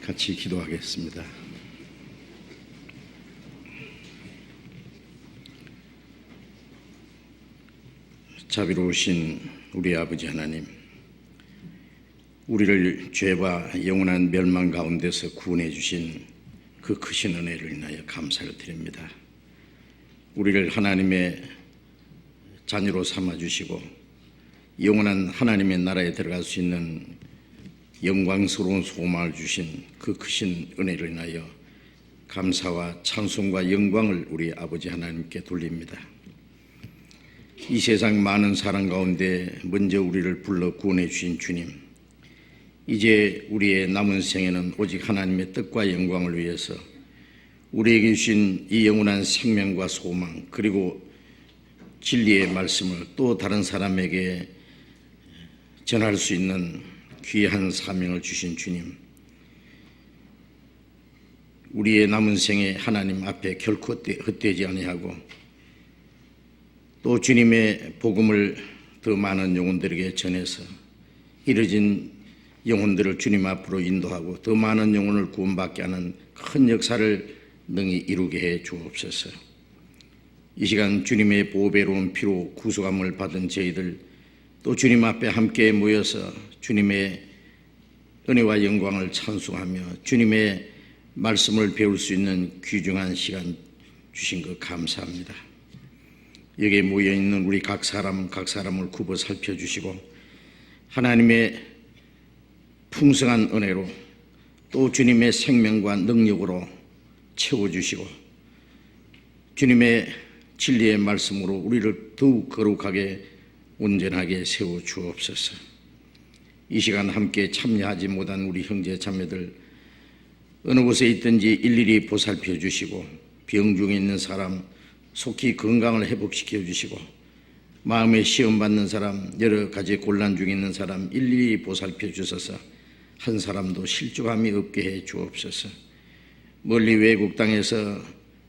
같이 기도하겠습니다. 자비로우신 우리 아버지 하나님, 우리를 죄와 영원한 멸망 가운데서 구원해 주신 그 크신 은혜를 인하여 감사를 드립니다. 우리를 하나님의 자녀로 삼아주시고 영원한 하나님의 나라에 들어갈 수 있는 영광스러운 소망을 주신 그 크신 은혜를 인하여 감사와 찬송과 영광을 우리 아버지 하나님께 돌립니다. 이 세상 많은 사람 가운데 먼저 우리를 불러 구원해 주신 주님, 이제 우리의 남은 생에는 오직 하나님의 뜻과 영광을 위해서 우리에게 주신 이 영원한 생명과 소망, 그리고 진리의 말씀을 또 다른 사람에게 전할 수 있는 귀한 사명을 주신 주님, 우리의 남은 생에 하나님 앞에 결코 헛되지 아니하고 또 주님의 복음을 더 많은 영혼들에게 전해서 이뤄진 영혼들을 주님 앞으로 인도하고 더 많은 영혼을 구원받게 하는 큰 역사를 능히 이루게 해 주옵소서. 이 시간 주님의 보배로운 피로 구속함을 받은 저희들, 또 주님 앞에 함께 모여서 주님의 은혜와 영광을 찬송하며 주님의 말씀을 배울 수 있는 귀중한 시간 주신 것 감사합니다. 여기에 모여있는 우리 각 사람을 굽어 살펴주시고 하나님의 풍성한 은혜로 또 주님의 생명과 능력으로 채워주시고 주님의 진리의 말씀으로 우리를 더욱 거룩하게 온전하게 세워주옵소서. 이 시간 함께 참여하지 못한 우리 형제 자매들 어느 곳에 있든지 일일이 보살펴 주시고 병 중에 있는 사람 속히 건강을 회복시켜 주시고 마음에 시험 받는 사람, 여러 가지 곤란 중에 있는 사람 일일이 보살펴 주셔서 한 사람도 실족함이 없게 해 주옵소서. 멀리 외국 땅에서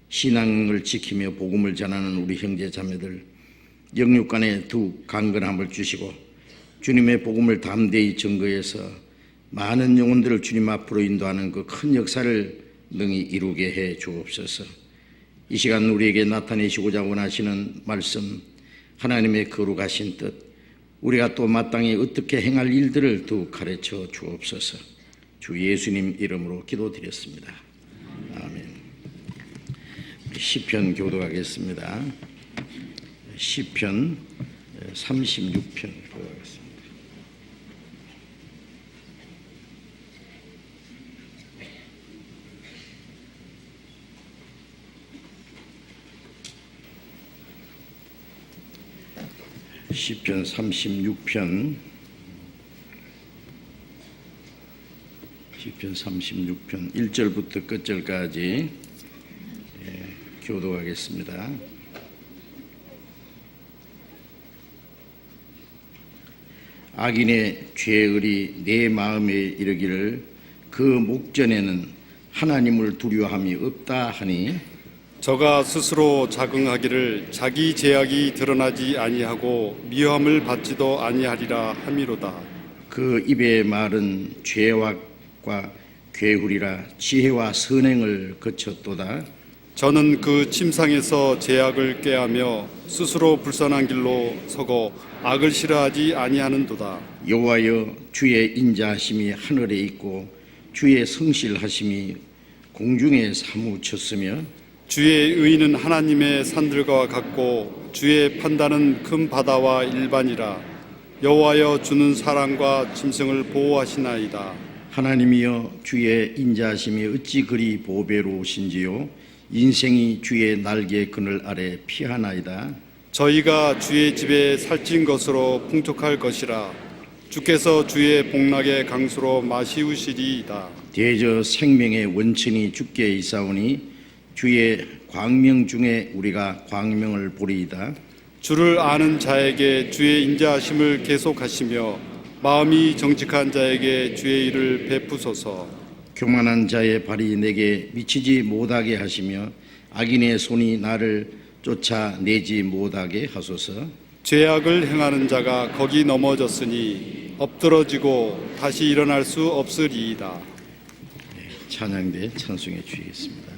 신앙을 지키며 복음을 전하는 우리 형제 자매들 영육 간에 더욱 강건함을 주시고 주님의 복음을 담대히 증거해서 많은 영혼들을 주님 앞으로 인도하는 그 큰 역사를 능히 이루게 해 주옵소서. 이 시간 우리에게 나타내시고자 원하시는 말씀, 하나님의 거룩하신 뜻, 우리가 또 마땅히 어떻게 행할 일들을 더욱 가르쳐 주옵소서. 주 예수님 이름으로 기도드렸습니다. 아멘. 시편 교독하겠습니다. 시편 36편 교독하겠습니다. 시편 36편 1절부터 끝절까지 교독하겠습니다. 악인의 죄을이 내 마음에 이르기를 그 목전에는 하나님을 두려워함이 없다 하니 저가 스스로 자긍하기를 자기 죄악이 드러나지 아니하고 미움을 받지도 아니하리라 함이로다. 그 입의 말은 죄악과 괴hul이라 지혜와 선행을 거쳤도다. 저는 그 침상에서 죄악을 꾀하며 스스로 불선한 길로 서고 악을 싫어하지 아니하는도다. 여호와여, 주의 인자하심이 하늘에 있고 주의 성실하심이 공중에 사무쳤으며 주의 의는 하나님의 산들과 같고 주의 판단은 큰 바다와 일반이라. 여호와여, 주는 사랑과 짐승을 보호하시나이다. 하나님이여, 주의 인자하심이 어찌 그리 보배로우신지요. 인생이 주의 날개 그늘 아래 피하나이다. 저희가 주의 집에 살찐 것으로 풍족할 것이라. 주께서 주의 복락의 강수로 마시우시리이다. 대저 생명의 원천이 주께 있사오니 주의 광명 중에 우리가 광명을 보리이다. 주를 아는 자에게 주의 인자하심을 계속하시며 마음이 정직한 자에게 주의 일을 베푸소서. 교만한 자의 발이 내게 미치지 못하게 하시며 악인의 손이 나를 쫓아내지 못하게 하소서. 죄악을 행하는 자가 거기 넘어졌으니 엎드러지고 다시 일어날 수 없으리이다. 찬양대 찬송해 주시겠습니다.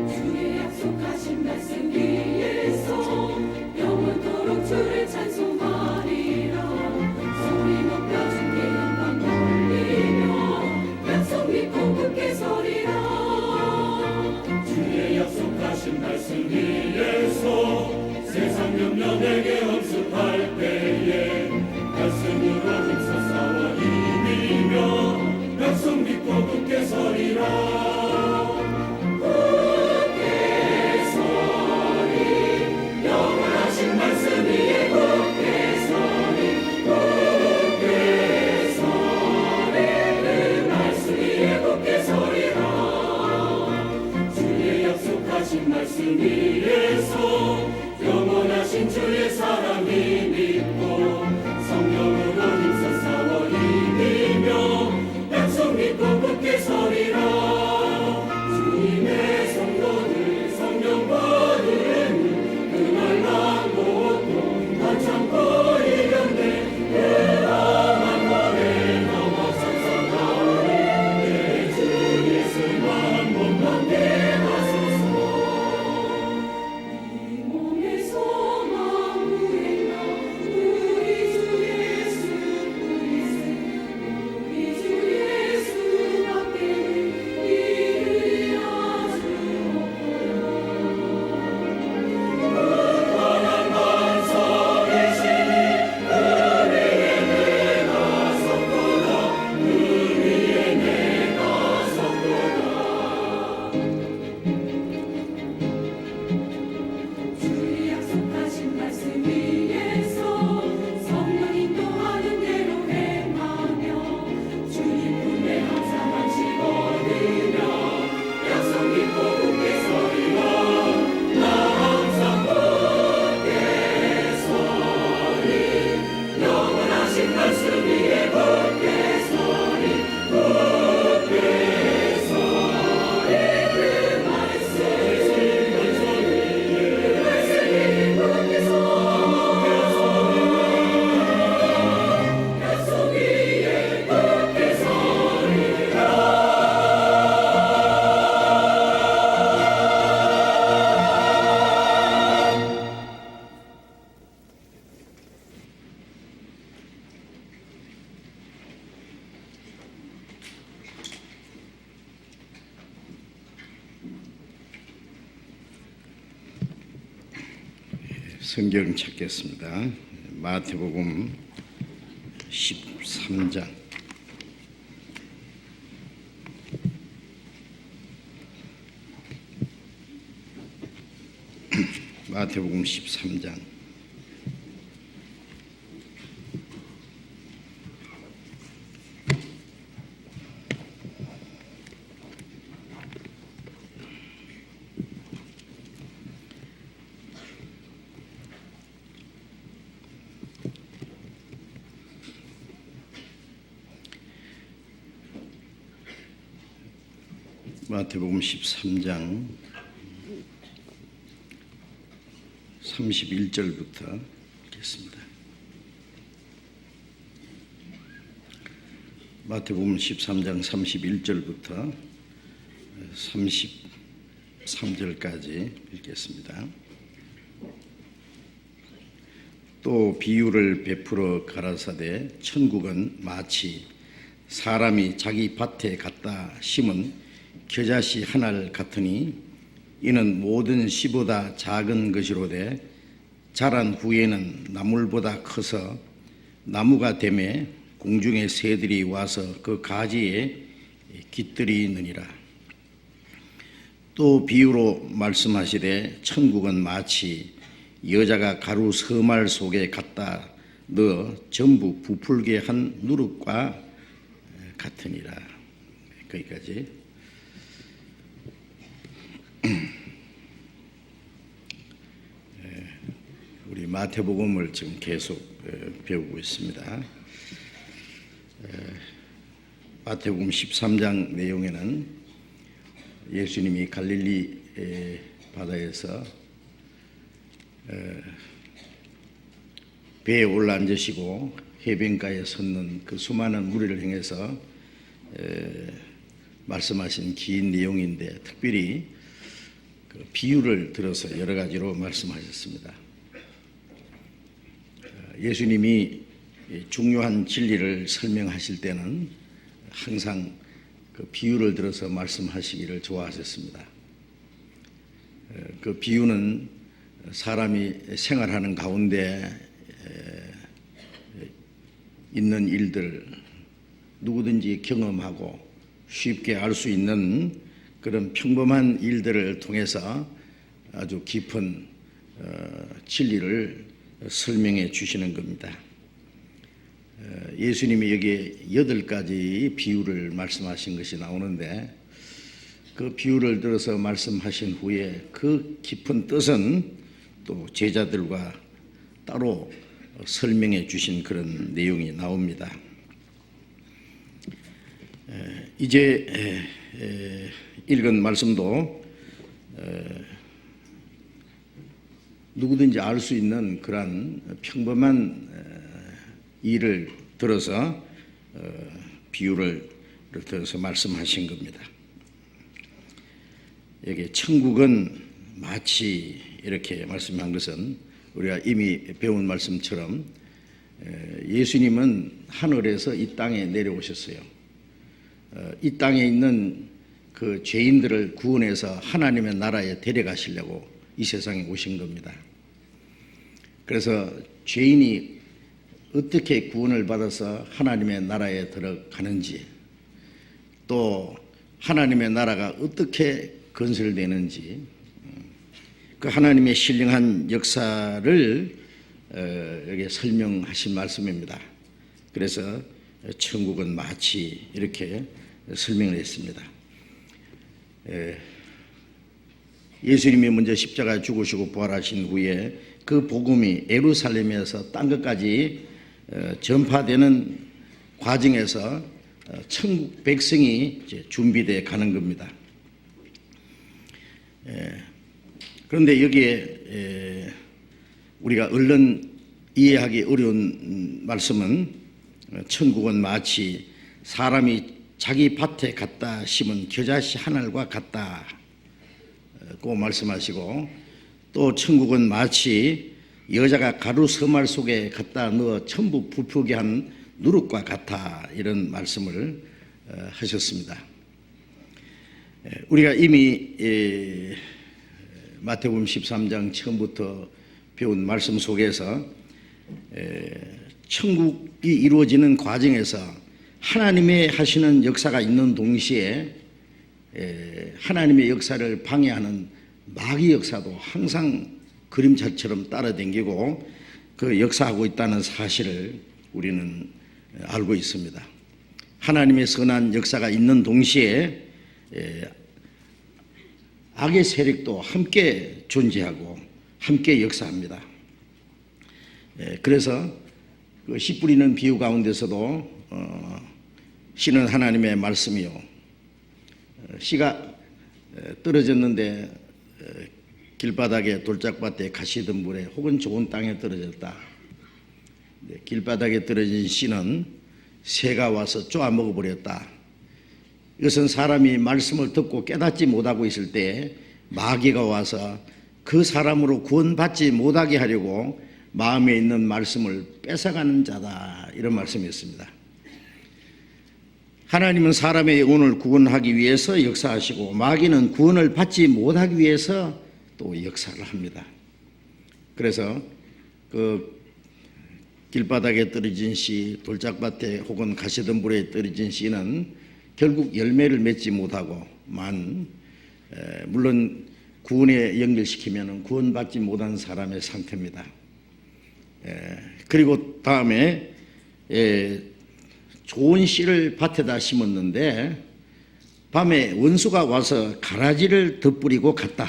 주의 약속하신 말씀 위에서 영원토록 주를 찬송하리라. 소리 높여 주께 영광 돌리며 약속 믿고 굳게 서리라. 주의 약속하신 말씀 위에서 세상 염려내게 엄습할 때에 말씀으로 힘써 싸워 이기며 약속 믿고 굳게 서리라. 영원하신 말씀 위에 굳게 서리 굳게 서리 그 말씀 위에 굳게 서리라. 주의 약속하신 말씀 위에서 영원하신 주의 사랑이 믿고 성령으로 힘써 싸워 이기며 약속 믿고 굳게 서리라. 주님의 성도들 성령 받으니 그날 난 고통 한참고 이겼네. 그 험한 거리에 넘어 찬송하오니 내 주 예수만 몸만 하소서. 이 몸에서 만무했나 우리 주 예수 우리 주 예수밖에는 이르리 아주 영원한 반석이시니 그 위에 내가 섰도다. 그 위에 내가 섰도다. 주의 약속하신 말씀 위에서 성령 인도하는 대로 행하며 주님 품에 항상 안식 얻으며 약속 믿고 굳게 서리라. 나 항상 굳게 서리 영원하신 말씀 위에 굳게 서리 굳게 서리 그 말씀 말씀이 굳게 서리 약속 위에 굳게 서리라. 성경 찾겠습니다. 마태복음 13장 마태복음 13장 마태복음 13장 31절부터 읽겠습니다. 마태복음 13장 31절부터 33절까지 읽겠습니다. 또 비유를 베풀어 가라사대 천국은 마치 사람이 자기 밭에 갖다 심은 겨자씨 하나를 같으니 이는 모든 씨보다 작은 것이로되 자란 후에는 나물보다 커서 나무가 되매 공중의 새들이 와서 그 가지에 깃들이느니라. 또 비유로 말씀하시되 천국은 마치 여자가 가루 서말 속에 갖다 넣어 전부 부풀게 한 누룩과 같으니라. 거기까지. 우리 마태복음을 지금 계속 배우고 있습니다. 마태복음 13장 내용에는 예수님이 갈릴리 바다에서 배에 올라앉으시고 해변가에 섰는 그 수많은 무리를 향해서 말씀하신 긴 내용인데, 특별히 그 비유를 들어서 여러 가지로 말씀하셨습니다. 예수님이 중요한 진리를 설명하실 때는 항상 그 비유를 들어서 말씀하시기를 좋아하셨습니다. 그 비유는 사람이 생활하는 가운데 있는 일들, 누구든지 경험하고 쉽게 알 수 있는 그런 평범한 일들을 통해서 아주 깊은 진리를 설명해 주시는 겁니다. 예수님이 여기에 8가지 비유를 말씀하신 것이 나오는데, 그 비유를 들어서 말씀하신 후에 그 깊은 뜻은 또 제자들과 따로 설명해 주신 그런 내용이 나옵니다. 이제 읽은 말씀도 누구든지 알 수 있는 그런 평범한 일을 들어서 비유를 들어서 말씀하신 겁니다. 여기 천국은 마치 이렇게 말씀한 것은 우리가 이미 배운 말씀처럼 예수님은 하늘에서 이 땅에 내려오셨어요. 이 땅에 있는 그 죄인들을 구원해서 하나님의 나라에 데려가시려고 이 세상에 오신 겁니다. 그래서 죄인이 어떻게 구원을 받아서 하나님의 나라에 들어가는지, 또 하나님의 나라가 어떻게 건설되는지, 그 하나님의 신령한 역사를 여기 설명하신 말씀입니다. 그래서 천국은 마치 이렇게 설명을 했습니다. 예수님이 먼저 십자가에 죽으시고 부활하신 후에 그 복음이 예루살렘에서 딴 것까지 전파되는 과정에서 천국 백성이 이제 준비되어 가는 겁니다. 그런데 여기에 우리가 얼른 이해하기 어려운 말씀은, 천국은 마치 사람이 자기 밭에 갖다 심은 겨자씨 한 알과 같다고 말씀하시고, 또 천국은 마치 여자가 가루 서말 속에 갖다 넣어 천부 부풀게 한 누룩과 같아, 이런 말씀을 하셨습니다. 우리가 이미 마태복음 13장 처음부터 배운 말씀 속에서 천국이 이루어지는 과정에서 하나님의 하시는 역사가 있는 동시에 하나님의 역사를 방해하는 마귀 역사도 항상 그림자처럼 따라다니고 그 역사하고 있다는 사실을 우리는 알고 있습니다. 하나님의 선한 역사가 있는 동시에 악의 세력도 함께 존재하고 함께 역사합니다. 그래서 그 씨 뿌리는 비유 가운데서도 씨는 하나님의 말씀이요, 씨가 떨어졌는데 길바닥에 돌짝밭에 가시덤불에 혹은 좋은 땅에 떨어졌다. 길바닥에 떨어진 씨는 새가 와서 쪼아 먹어버렸다. 이것은 사람이 말씀을 듣고 깨닫지 못하고 있을 때 마귀가 와서 그 사람으로 구원받지 못하게 하려고 마음에 있는 말씀을 뺏어가는 자다, 이런 말씀이었습니다. 하나님은 사람의 영혼을 구원하기 위해서 역사하시고, 마귀는 구원을 받지 못하기 위해서 또 역사를 합니다. 그래서 그 길바닥에 떨어진 씨, 돌짝밭에 혹은 가시덤불에 떨어진 씨는 결국 열매를 맺지 못하고 물론 구원에 연결시키면 구원받지 못한 사람의 상태입니다. 그리고 다음에 좋은 씨를 밭에다 심었는데 밤에 원수가 와서 가라지를 덧뿌리고 갔다.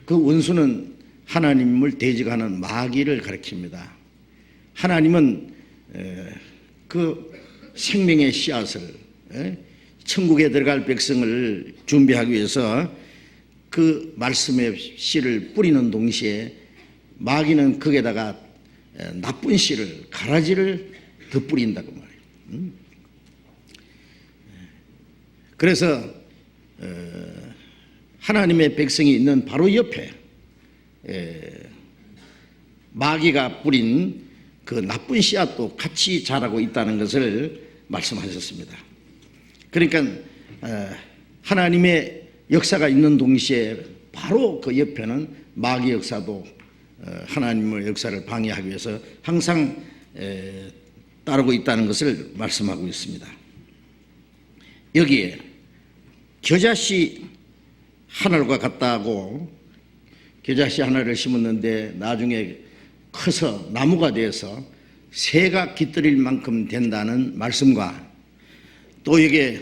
그 원수는 하나님을 대적하는 마귀를 가리킵니다. 하나님은 그 생명의 씨앗을, 천국에 들어갈 백성을 준비하기 위해서 그 말씀의 씨를 뿌리는 동시에 마귀는 거기에다가 나쁜 씨를, 가라지를 더 뿌린다고 말해요. 그래서 하나님의 백성이 있는 바로 옆에 마귀가 뿌린 그 나쁜 씨앗도 같이 자라고 있다는 것을 말씀하셨습니다. 그러니까 하나님의 역사가 있는 동시에 바로 그 옆에는 마귀 역사도 하나님의 역사를 방해하기 위해서 항상 따르고 있다는 것을 말씀하고 있습니다. 여기에 겨자씨 하나가 같다고, 겨자씨 하나를 심었는데 나중에 커서 나무가 되어서 새가 깃들일 만큼 된다는 말씀과, 또 이게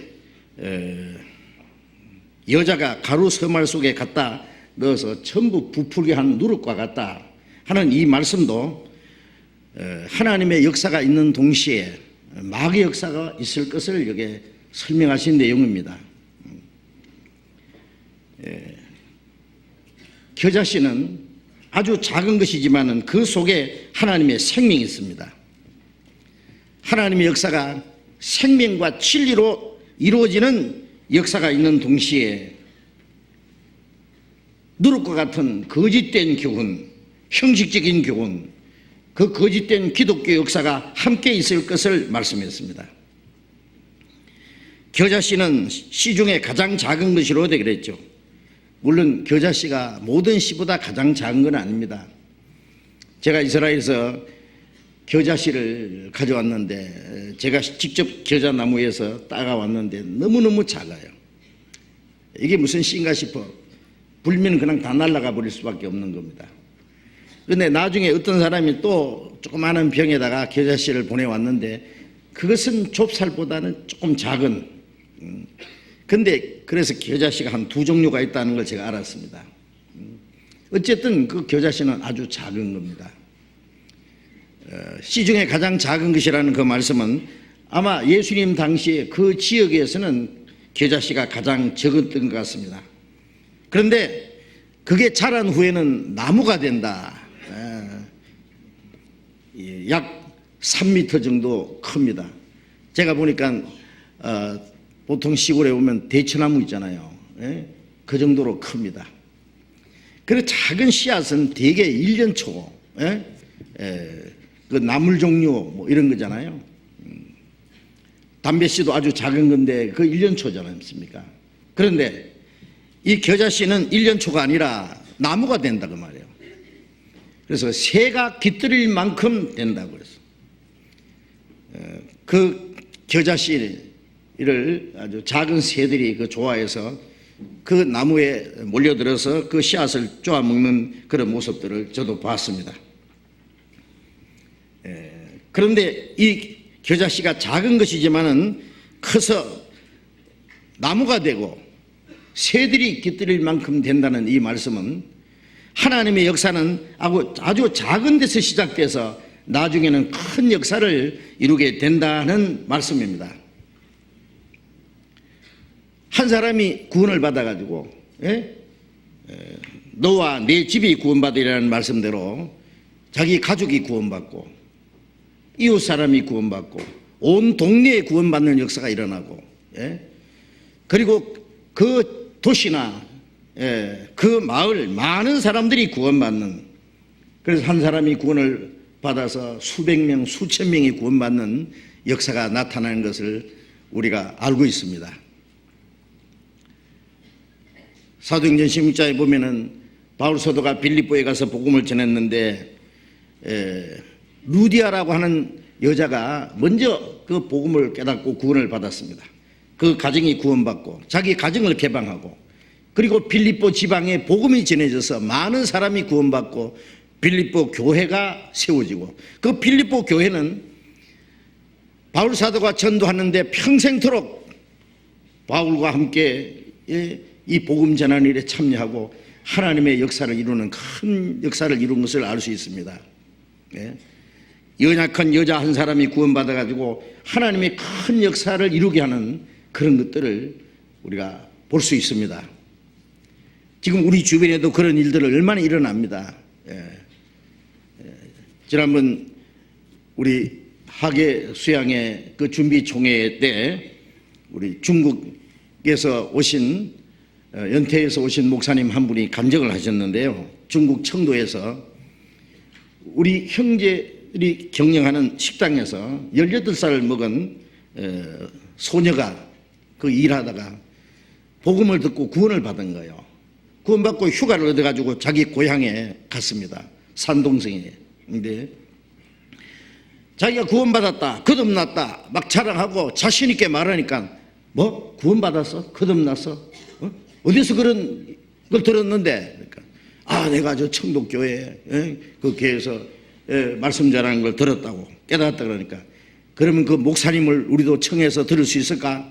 여자가 가루 서말 속에 갖다 넣어서 전부 부풀게 한 누룩과 같다 하는 이 말씀도 하나님의 역사가 있는 동시에 마귀 역사가 있을 것을 여기에 설명하신 내용입니다. 겨자씨는 아주 작은 것이지만 그 속에 하나님의 생명이 있습니다. 하나님의 역사가 생명과 진리로 이루어지는 역사가 있는 동시에 누룩과 같은 거짓된 교훈, 형식적인 교훈, 그 거짓된 기독교 역사가 함께 있을 것을 말씀했습니다. 겨자씨는 씨 중에 가장 작은 것이로 되기로 했죠. 물론 겨자씨가 모든 씨보다 가장 작은 건 아닙니다. 제가 이스라엘에서 겨자씨를 가져왔는데 제가 직접 겨자나무에서 따가왔는데 너무너무 작아요. 이게 무슨 씨인가 싶어. 불면 그냥 다 날아가 버릴 수밖에 없는 겁니다. 그런데 나중에 어떤 사람이 또 조그마한 병에다가 겨자씨를 보내왔는데 그것은 좁쌀보다는 조금 작은, 근데 그래서 겨자씨가 한 두 종류가 있다는 걸 제가 알았습니다. 어쨌든 그 겨자씨는 아주 작은 겁니다. 씨 중에 가장 작은 것이라는 그 말씀은 아마 예수님 당시에 그 지역에서는 겨자씨가 가장 적었던 것 같습니다. 그런데 그게 자란 후에는 나무가 된다. 약 3m 정도 큽니다. 제가 보니까 보통 시골에 오면 대추나무 있잖아요. 그 정도로 큽니다. 그리고 작은 씨앗은 대개 1년 초, 그 나물 종류 뭐 이런 거잖아요. 담배씨도 아주 작은 건데 그 1년 초잖아요, 않습니까? 그런데 이 겨자씨는 1년 초가 아니라 나무가 된다고 말이에요. 그래서 새가 깃들일 만큼 된다고 그래서 그 겨자씨를 아주 작은 새들이 그 좋아해서 그 나무에 몰려들어서 그 씨앗을 쪼아 먹는 그런 모습들을 저도 봤습니다. 그런데 이 겨자씨가 작은 것이지만은 커서 나무가 되고 새들이 깃들일 만큼 된다는 이 말씀은 하나님의 역사는 아주 작은 데서 시작돼서 나중에는 큰 역사를 이루게 된다는 말씀입니다. 한 사람이 구원을 받아가지고 너와 내 집이 구원받으리라는 말씀대로 자기 가족이 구원받고 이웃 사람이 구원받고 온 동네에 구원받는 역사가 일어나고, 그리고 그 도시나 그 마을 많은 사람들이 구원받는, 그래서 한 사람이 구원을 받아서 수백 명 수천 명이 구원받는 역사가 나타나는 것을 우리가 알고 있습니다. 사도행전 16장에 보면은 바울 사도가 빌립보에 가서 복음을 전했는데 루디아라고 하는 여자가 먼저 그 복음을 깨닫고 구원을 받았습니다. 그 가정이 구원받고 자기 가정을 개방하고, 그리고 빌립보 지방에 복음이 전해져서 많은 사람이 구원받고 빌립보 교회가 세워지고, 그 빌립보 교회는 바울 사도가 전도하는데 평생토록 바울과 함께 이 복음 전하는 일에 참여하고 하나님의 역사를 이루는 큰 역사를 이룬 것을 알 수 있습니다. 예. 연약한 여자 한 사람이 구원받아 가지고 하나님의 큰 역사를 이루게 하는 그런 것들을 우리가 볼 수 있습니다. 지금 우리 주변에도 그런 일들을 얼마나 일어납니다. 지난번 우리 학예 수양회 그 준비 총회 때 우리 중국에서 오신 연태에서 오신 목사님 한 분이 간증을 하셨는데요. 중국 청도에서 우리 형제들이 경영하는 식당에서 18살을 먹은 소녀가 그 일하다가 복음을 듣고 구원을 받은 거예요. 구원받고 휴가를 얻어가지고 자기 고향에 갔습니다. 산동성에. 근데 자기가 구원받았다, 거듭났다 막 자랑하고 자신 있게 말하니까 뭐? 구원받았어? 거듭났어? 어디서 그런 걸 들었는데? 그러니까 아, 내가 저 청독교회 그 교회에서 말씀 전하는 걸 들었다고 깨달았다. 그러니까 그러면 그 목사님을 우리도 청해서 들을 수 있을까?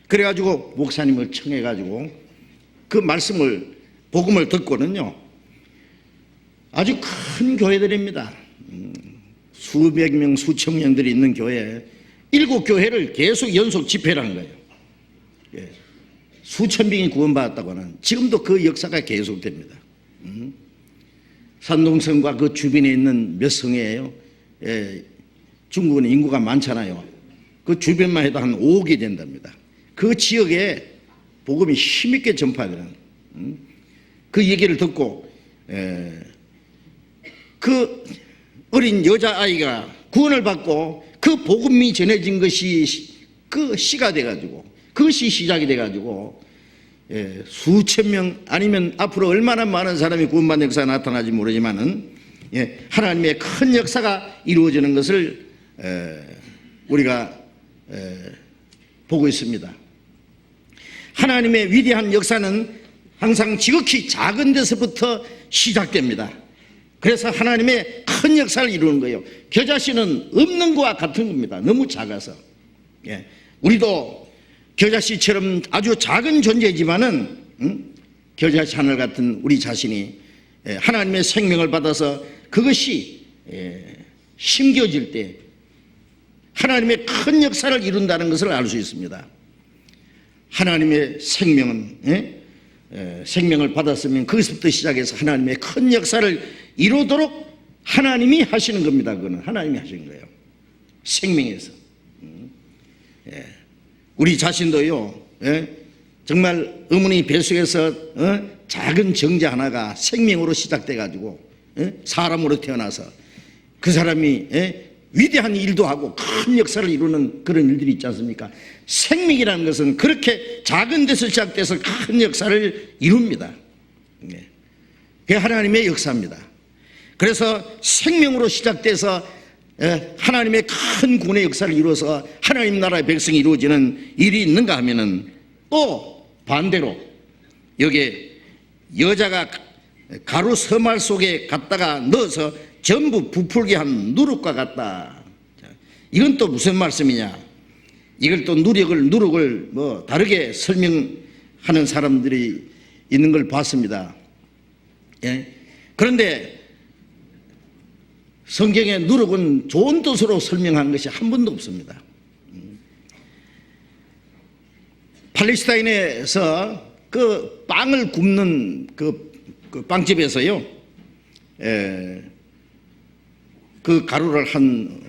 그래가지고 목사님을 청해가지고 그 말씀을 복음을 듣고는요, 아주 큰 교회들입니다. 수백 명 수천 명들이 있는 교회 7교회를 계속 연속 집회를 한 거예요. 수천 명이 구원받았다고 하는, 지금도 그 역사가 계속됩니다. 산동성과 그 주변에 있는 몇 성이에요. 중국은 인구가 많잖아요. 그 주변만 해도 한 5억이 된답니다. 그 지역에 복음이 힘있게 전파되는 그 얘기를 듣고 그 어린 여자아이가 구원을 받고 그 복음이 전해진 것이 그 시가 돼가지고 그것이 시작이 돼가지고 수천 명 아니면 앞으로 얼마나 많은 사람이 구원받는 역사가 나타나지 모르지만은 하나님의 큰 역사가 이루어지는 것을 우리가 보고 있습니다. 하나님의 위대한 역사는 항상 지극히 작은 데서부터 시작됩니다. 그래서 하나님의 큰 역사를 이루는 거예요. 겨자씨는 없는 것과 같은 겁니다. 너무 작아서. 우리도 겨자씨처럼 아주 작은 존재지만은 겨자씨 하늘 같은 우리 자신이 하나님의 생명을 받아서 그것이 심겨질 때 하나님의 큰 역사를 이룬다는 것을 알 수 있습니다. 하나님의 생명은 생명을 받았으면 거기서부터 시작해서 하나님의 큰 역사를 이루도록 하나님이 하시는 겁니다. 그거는 하나님이 하시는 거예요. 생명에서. 우리 자신도요, 정말 어머니 뱃속에서 작은 정자 하나가 생명으로 시작돼 가지고 사람으로 태어나서 그 사람이 위대한 일도 하고 큰 역사를 이루는 그런 일들이 있지 않습니까? 생명이라는 것은 그렇게 작은 데서 시작돼서 큰 역사를 이룹니다. 그게 하나님의 역사입니다. 그래서 생명으로 시작돼서 하나님의 큰 구원의 역사를 이루어서 하나님 나라의 백성이 이루어지는 일이 있는가 하면은 또 반대로 여기에 여자가 가루 서말 속에 갖다가 넣어서 전부 부풀게 한 누룩과 같다. 이건 또 무슨 말씀이냐? 이걸 또 누룩을 뭐 다르게 설명하는 사람들이 있는 걸 봤습니다. 그런데 성경에 누룩은 좋은 뜻으로 설명한 것이 한 번도 없습니다. 팔레스타인에서 그 빵을 굽는 그 빵집에서요, 그 가루를 한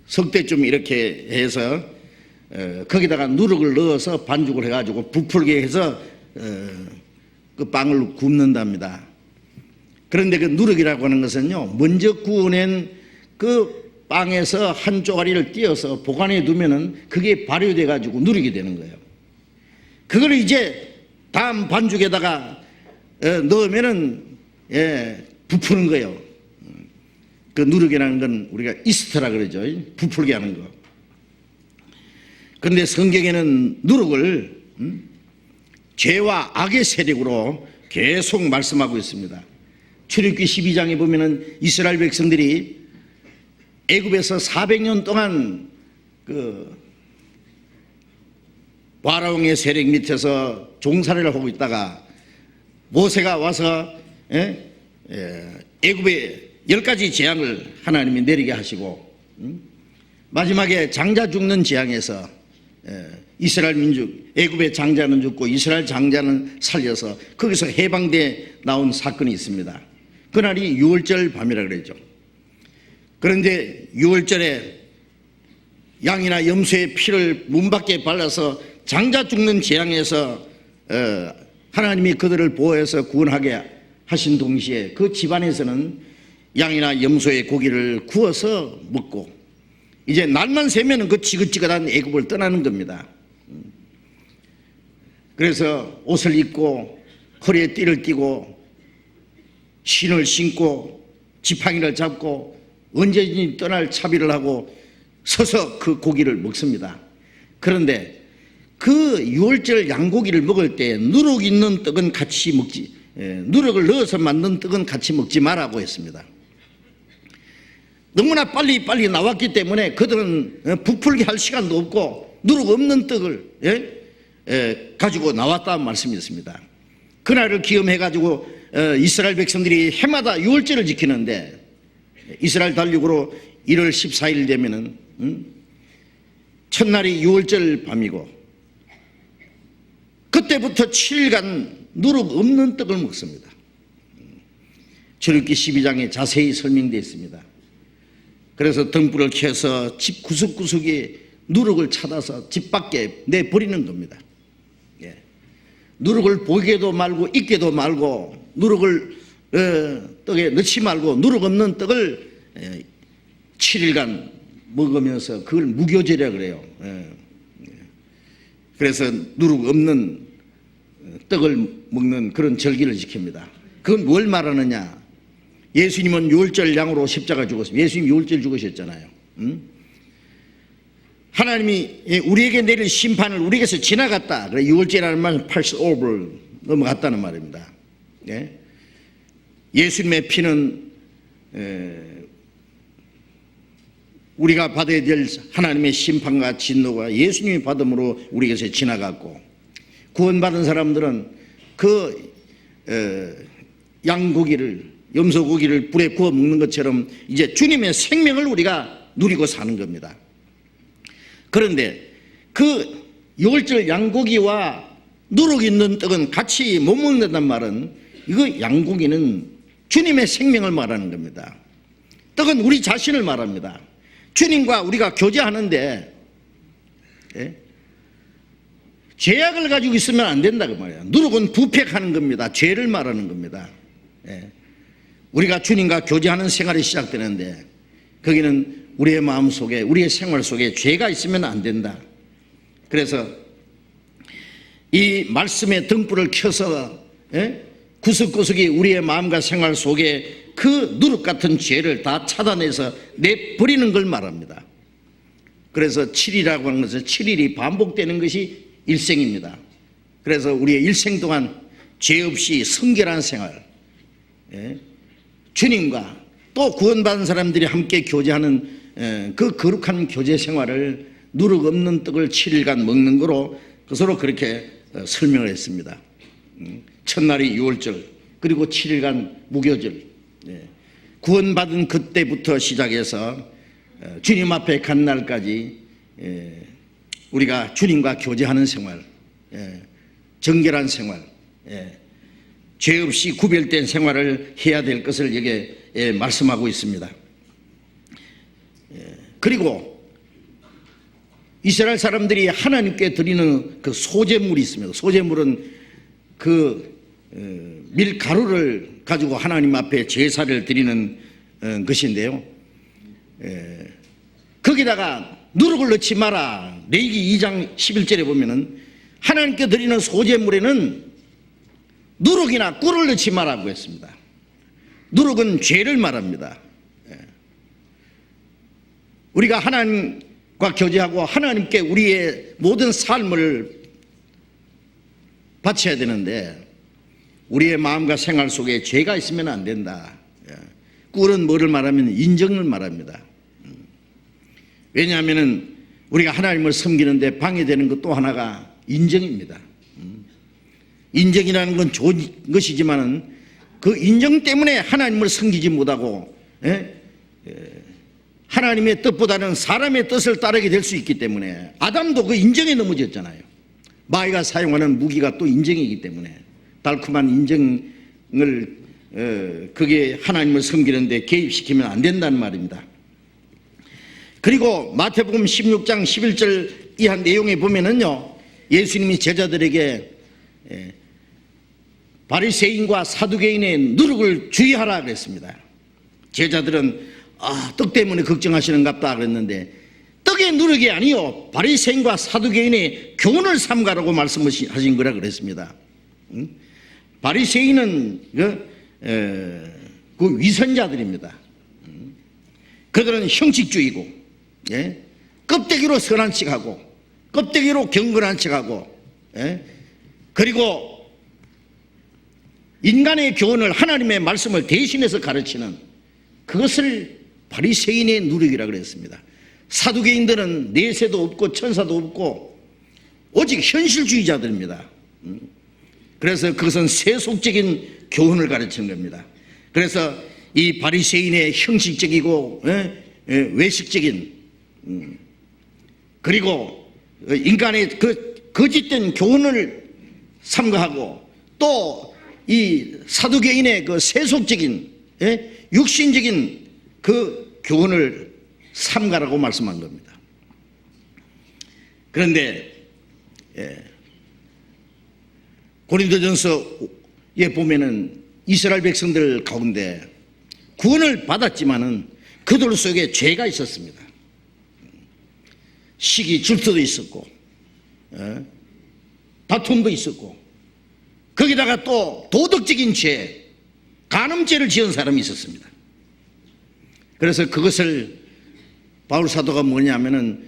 석대쯤 이렇게 해서 거기다가 누룩을 넣어서 반죽을 해가지고 부풀게 해서 그 빵을 굽는답니다. 그런데 그 누룩이라고 하는 것은요, 먼저 구워낸 그 빵에서 한 쪼가리를 띄어서 보관해 두면은 그게 발효돼 가지고 누룩이 되는 거예요. 그걸 이제 다음 반죽에다가 넣으면은 부푸는 거예요. 그 누룩이라는 건 우리가 이스트라 그러죠. 부풀게 하는 거. 그런데 성경에는 누룩을 죄와 악의 세력으로 계속 말씀하고 있습니다. 출애굽기 12장에 보면은 이스라엘 백성들이 애굽에서 400년 동안 그 바라왕의 세력 밑에서 종살이를 하고 있다가 모세가 와서 애굽에 10가지 재앙을 하나님이 내리게 하시고 마지막에 장자 죽는 재앙에서 이스라엘 민족, 애굽의 장자는 죽고 이스라엘 장자는 살려서 거기서 해방돼 나온 사건이 있습니다. 그날이 유월절 밤이라 그랬죠. 그런데 유월절에 양이나 염소의 피를 문 밖에 발라서 장자 죽는 재앙에서 하나님이 그들을 보호해서 구원하게 하신 동시에 그 집안에서는 양이나 염소의 고기를 구워서 먹고 이제 날만 새면 그 지긋지긋한 애굽을 떠나는 겁니다. 그래서 옷을 입고 허리에 띠를 띠고 신을 신고 지팡이를 잡고 언제든지 떠날 차비를 하고 서서 그 고기를 먹습니다. 그런데 그 유월절 양고기를 먹을 때 누룩 있는 떡은 같이 먹지, 누룩을 넣어서 만든 떡은 같이 먹지 말라고 했습니다. 너무나 빨리 나왔기 때문에 그들은 부풀게 할 시간도 없고 누룩 없는 떡을 가지고 나왔다는 말씀이었습니다. 그날을 기념해 가지고 이스라엘 백성들이 해마다 유월절을 지키는데 이스라엘 달력으로 1월 14일 되면은 첫날이 유월절 밤이고 그때부터 7일간 누룩 없는 떡을 먹습니다. 출애굽기 12장에 자세히 설명되어 있습니다. 그래서 등불을 켜서 집 구석구석에 누룩을 찾아서 집 밖에 내버리는 겁니다. 누룩을 보게도 말고 잊게도 말고 누룩을 떡에 넣지 말고 누룩 없는 떡을 7일간 먹으면서 그걸 무교절이라고 그래요. 그래서 누룩 없는 떡을 먹는 그런 절기를 지킵니다. 그건 뭘 말하느냐? 예수님은 유월절 양으로 십자가 죽었습니다. 예수님 유월절 죽으셨잖아요. 하나님이 우리에게 내릴 심판을 우리에게서 지나갔다. 그래 유월절이라는 말은 pass over 넘어갔다는 말입니다. 예수님의 피는 우리가 받아야 될 하나님의 심판과 진노가 예수님이 받음으로 우리에게서 지나갔고 구원받은 사람들은 그 양고기를 염소고기를 불에 구워 먹는 것처럼 이제 주님의 생명을 우리가 누리고 사는 겁니다. 그런데 그 유월절 양고기와 누룩 있는 떡은 같이 못 먹는다는 말은 이거 양고기는 주님의 생명을 말하는 겁니다. 떡은 우리 자신을 말합니다. 주님과 우리가 교제하는데 죄악을 가지고 있으면 안 된다 그 말이에요. 누룩은 부패하는 겁니다. 죄를 말하는 겁니다. 우리가 주님과 교제하는 생활이 시작되는데 거기는 우리의 마음 속에 우리의 생활 속에 죄가 있으면 안 된다. 그래서 이 말씀의 등불을 켜서 구석구석이 우리의 마음과 생활 속에 그 누룩 같은 죄를 다 차단해서 내버리는 걸 말합니다. 그래서 7이라고 하는 것은 7일이 반복되는 것이 일생입니다. 그래서 우리의 일생 동안 죄 없이 성결한 생활, 주님과 또 구원받은 사람들이 함께 교제하는 그 거룩한 교제 생활을 누룩 없는 떡을 7일간 먹는 거로 그서로 그렇게 설명을 했습니다. 첫날이 유월절, 그리고 7일간 무교절. 구원받은 그때부터 시작해서 주님 앞에 간 날까지 우리가 주님과 교제하는 생활, 정결한 생활, 죄 없이 구별된 생활을 해야 될 것을 여기에 말씀하고 있습니다. 그리고 이스라엘 사람들이 하나님께 드리는 그 소제물이 있습니다. 소제물은 그 밀가루를 가지고 하나님 앞에 제사를 드리는 것인데요. 거기다가 누룩을 넣지 마라. 레위기 2장 11절에 보면은 하나님께 드리는 소제물에는 누룩이나 꿀을 넣지 말라고 했습니다. 누룩은 죄를 말합니다. 우리가 하나님과 교제하고 하나님께 우리의 모든 삶을 바쳐야 되는데 우리의 마음과 생활 속에 죄가 있으면 안 된다. 꿀은 뭐를 말하면 인정을 말합니다. 왜냐하면 우리가 하나님을 섬기는데 방해되는 것 또 하나가 인정입니다. 인정이라는 건 좋은 것이지만은 그 인정 때문에 하나님을 섬기지 못하고 하나님의 뜻보다는 사람의 뜻을 따르게 될 수 있기 때문에 아담도 그 인정에 넘어졌잖아요. 마귀가 사용하는 무기가 또 인정이기 때문에 달콤한 인정을 그게 하나님을 섬기는데 개입시키면 안 된다는 말입니다. 그리고 마태복음 16장 11절 이한 내용에 보면은요, 예수님이 제자들에게 바리새인과 사두개인의 누룩을 주의하라 그랬습니다. 제자들은 떡 때문에 걱정하시는갑다 그랬는데 떡의 누룩이 아니요 바리새인과 사두개인의 교훈을 삼가라고 말씀하신 거라 그랬습니다. 바리새인은 그 위선자들입니다. 그들은 형식주의고 껍데기로 선한 척하고 껍데기로 경건한 척하고 그리고 인간의 교훈을 하나님의 말씀을 대신해서 가르치는 그것을 바리새인의 누룩이라 그랬습니다. 사두개인들은 내세도 없고 천사도 없고 오직 현실주의자들입니다. 그래서 그것은 세속적인 교훈을 가르치는 겁니다. 그래서 이 바리새인의 형식적이고 외식적인 그리고 인간의 그 거짓된 교훈을 삼가하고 또 이 사두개인의 그 세속적인 육신적인 그 교훈을 삼가라고 말씀한 겁니다. 그런데 고린도전서에 보면은 이스라엘 백성들 가운데 구원을 받았지만은 그들 속에 죄가 있었습니다. 시기 질투도 있었고 다툼도 있었고 거기다가 또 도덕적인 죄, 간음죄를 지은 사람이 있었습니다. 그래서 그것을 바울 사도가 뭐냐면은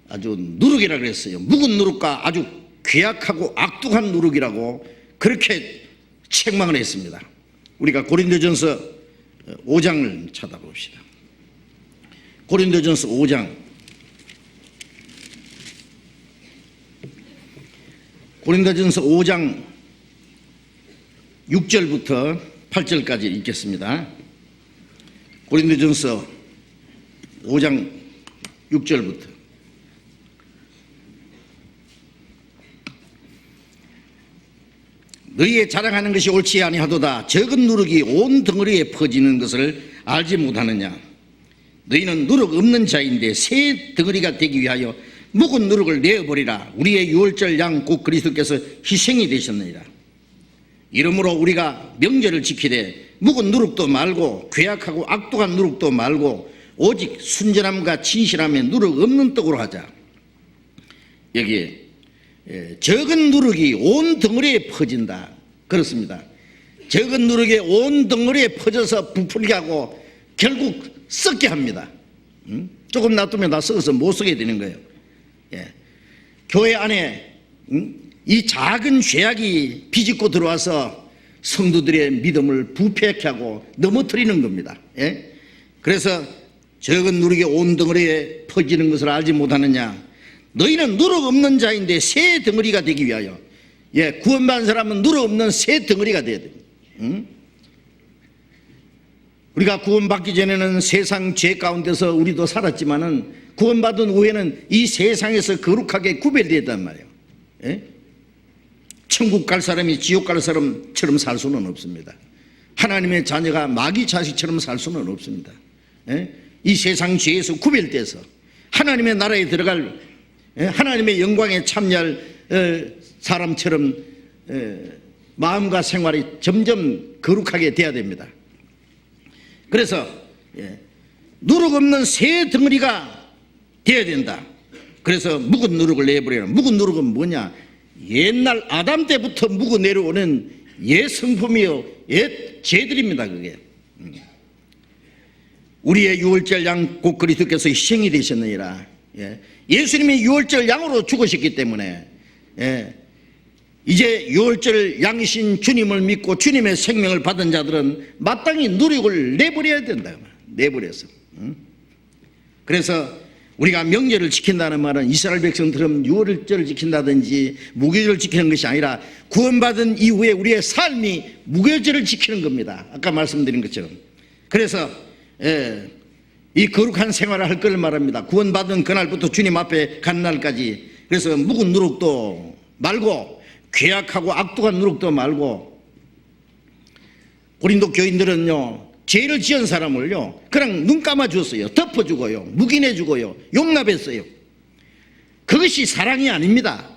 아주 누룩이라 그랬어요. 묵은 누룩과 아주 괴악하고 악독한 누룩이라고 그렇게 책망을 했습니다. 우리가 고린도전서 5장을 찾아봅시다. 고린도전서 5장. 고린도전서 5장 6절부터 8절까지 읽겠습니다. 고린도전서 5장 6절부터 너희의 자랑하는 것이 옳지 아니하도다. 적은 누룩이 온 덩어리에 퍼지는 것을 알지 못하느냐. 너희는 누룩 없는 자인데 새 덩어리가 되기 위하여 묵은 누룩을 내어버리라. 우리의 유월절 양 곧 그리스도께서 희생이 되셨느니라. 이러므로 우리가 명절을 지키되 묵은 누룩도 말고 괴악하고 악독한 누룩도 말고 오직 순전함과 진실함에 누룩 없는 떡으로 하자. 여기에 적은 누룩이 온 덩어리에 퍼진다. 그렇습니다. 적은 누룩이 온 덩어리에 퍼져서 부풀게 하고 결국 썩게 합니다. 조금 놔두면 다 썩어서 못 쓰게 되는 거예요. 교회 안에 이 작은 죄악이 비집고 들어와서 성도들의 믿음을 부패케 하고 넘어뜨리는 겁니다. 그래서 적은 누룩이 온 덩어리에 퍼지는 것을 알지 못하느냐. 너희는 누룩 없는 자인데 새 덩어리가 되기 위하여 구원받은 사람은 누룩 없는 새 덩어리가 돼야 됩니다. 우리가 구원받기 전에는 세상 죄 가운데서 우리도 살았지만은 구원받은 후에는 이 세상에서 거룩하게 구별되었단 말이에요. 천국 갈 사람이 지옥 갈 사람처럼 살 수는 없습니다. 하나님의 자녀가 마귀 자식처럼 살 수는 없습니다. 이 세상 죄에서 구별돼서 하나님의 나라에 들어갈 하나님의 영광에 참여할 사람처럼 마음과 생활이 점점 거룩하게 돼야 됩니다. 그래서 누룩 없는 새 덩어리가 되어야 된다. 그래서 묵은 누룩을 내버려라. 묵은 누룩은 뭐냐? 옛날 아담 때부터 묵어 내려오는 옛 성품이요 옛 죄들입니다. 그게 우리의 유월절 양 곧 그리스도께서 희생이 되셨느니라. 예수님이 유월절 양으로 죽으셨기 때문에 이제 유월절 양이신 주님을 믿고 주님의 생명을 받은 자들은 마땅히 누룩을 내버려야 된다. 내버려서. 그래서 우리가 명절을 지킨다는 말은 이스라엘 백성들은 유월절을 지킨다든지 무교절을 지키는 것이 아니라 구원받은 이후에 우리의 삶이 무교절을 지키는 겁니다. 아까 말씀드린 것처럼. 그래서 이 거룩한 생활을 할 걸 말합니다. 구원받은 그날부터 주님 앞에 간 날까지. 그래서 묵은 누룩도 말고 괴악하고 악독한 누룩도 말고, 고린도 교인들은요 죄를 지은 사람을요 그냥 눈 감아주었어요. 덮어주고요, 묵인해주고요, 용납했어요. 그것이 사랑이 아닙니다.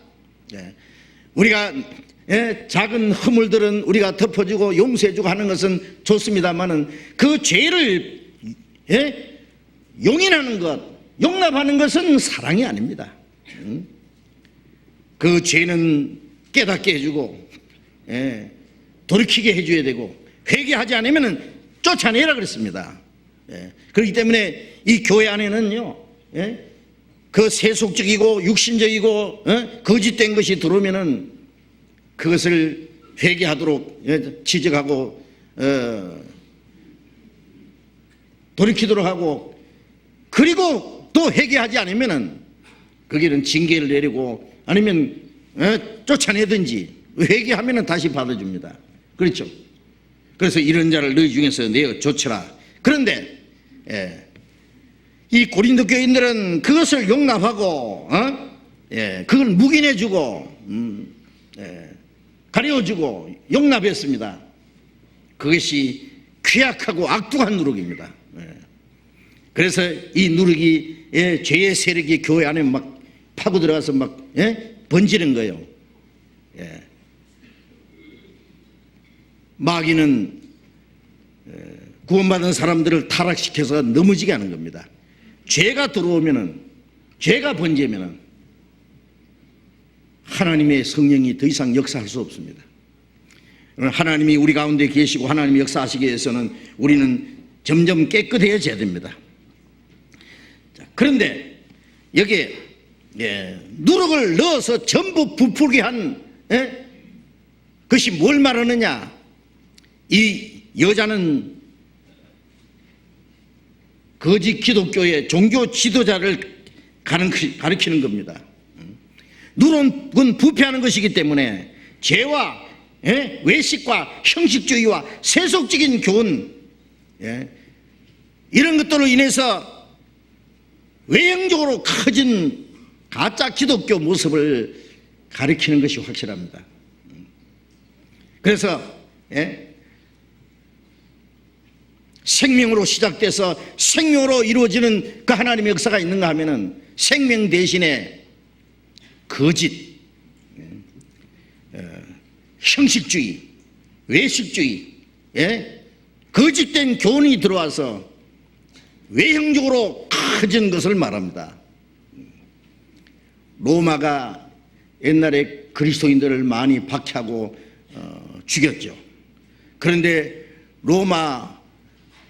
우리가 작은 허물들은 우리가 덮어주고 용서해주고 하는 것은 좋습니다만은 그 죄를 용인하는 것, 용납하는 것은 사랑이 아닙니다. 그 죄는 깨닫게 해주고 돌이키게 해줘야 되고, 회개하지 않으면 쫓아내라 그랬습니다. 그렇기 때문에 이 교회 안에는요 그 세속적이고 육신적이고 거짓된 것이 들어오면은 그것을 회개하도록 지적하고 돌이키도록 하고, 그리고 또 회개하지 않으면은 거기는 징계를 내리고 아니면 쫓아내든지, 회개하면은 다시 받아줍니다. 그렇죠? 그래서 이런 자를 너희 중에서 내어 쫓으라. 그런데 이 고린도 교인들은 그것을 용납하고 그걸 묵인해주고 가려주고 용납했습니다. 그것이 괴악하고 악독한 누룩입니다. 그래서 이 누룩이 죄의 세력이 교회 안에 막 파고 들어가서 막 번지는 거예요. 마귀는 구원받은 사람들을 타락시켜서 넘어지게 하는 겁니다. 죄가 들어오면은, 죄가 번지면은 하나님의 성령이 더 이상 역사할 수 없습니다. 하나님이 우리 가운데 계시고 하나님이 역사하시기 위해서는 우리는 점점 깨끗해져야 됩니다. 그런데 여기에 누룩을 넣어서 전부 부풀게 한 것이 뭘 말하느냐? 이 여자는 거짓 기독교의 종교 지도자를 가리키는 겁니다. 누룩은 부패하는 것이기 때문에 죄와 외식과 형식주의와 세속적인 교훈, 이런 것들로 인해서 외형적으로 커진 가짜 기독교 모습을 가리키는 것이 확실합니다. 그래서 생명으로 시작돼서 생명으로 이루어지는 그 하나님의 역사가 있는가 하면은 생명 대신에 거짓, 형식주의, 외식주의, 거짓된 교훈이 들어와서 외형적으로 커진 것을 말합니다. 로마가 옛날에 그리스도인들을 많이 박해하고 죽였죠. 그런데 로마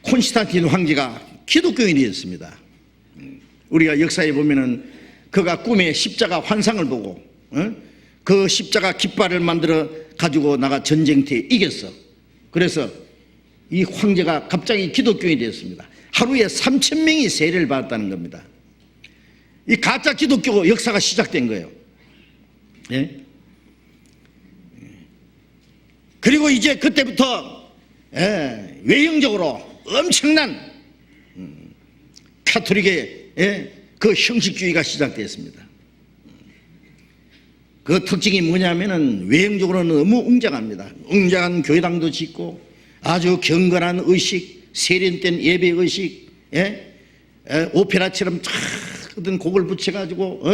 콘스탄틴 황제가 기독교인이었습니다. 우리가 역사에 보면은 그가 꿈에 십자가 환상을 보고 그 십자가 깃발을 만들어 가지고 나가 전쟁터에 이겼어. 그래서 이 황제가 갑자기 기독교인이 되었습니다. 하루에 3,000명이 세례를 받았다는 겁니다. 이 가짜 기독교 역사가 시작된 거예요. 그리고 이제 그때부터 외형적으로 엄청난 카톨릭의 그 형식주의가 시작됐습니다. 그 특징이 뭐냐면은 외형적으로는 너무 웅장합니다. 웅장한 교회당도 짓고 아주 경건한 의식, 세련된 예배 의식, 오페라처럼 작은 곡을 붙여가지고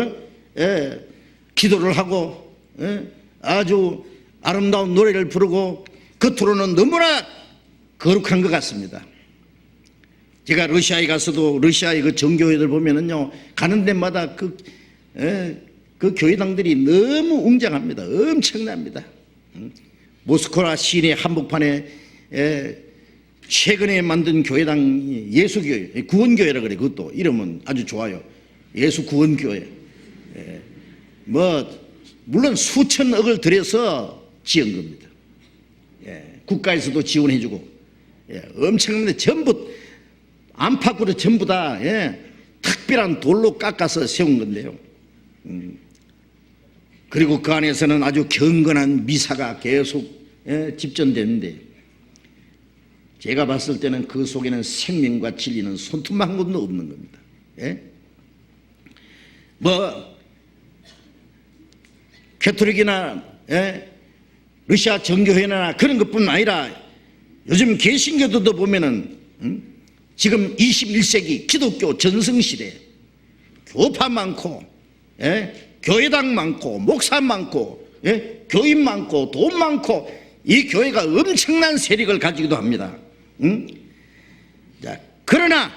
기도를 하고 아주 아름다운 노래를 부르고 겉으로는 너무나 거룩한 것 같습니다. 제가 러시아에 가서도 러시아의 그 정교회들 보면은요, 가는 데마다 그 교회당들이 너무 웅장합니다. 엄청납니다. 모스크바 시내 한복판에 최근에 만든 교회당 예수교회, 구원교회라 그래. 그것도 이름은 아주 좋아요. 예수 구원교회. 물론 수천억을 들여서 지은 겁니다. 국가에서도 지원해주고 엄청난데 전부 안팎으로 전부 다 특별한 돌로 깎아서 세운 건데요. 그리고 그 안에서는 아주 경건한 미사가 계속 집전되는데, 제가 봤을 때는 그 속에는 생명과 진리는 손톱 한 곳도 없는 겁니다. 캐톨릭이나 러시아 정교회나 그런 것뿐만 아니라 요즘 개신교도도 보면은 지금 21세기 기독교 전성시대 교파 많고 교회당 많고 목사 많고 교인 많고 돈 많고 이 교회가 엄청난 세력을 가지기도 합니다. 자, 그러나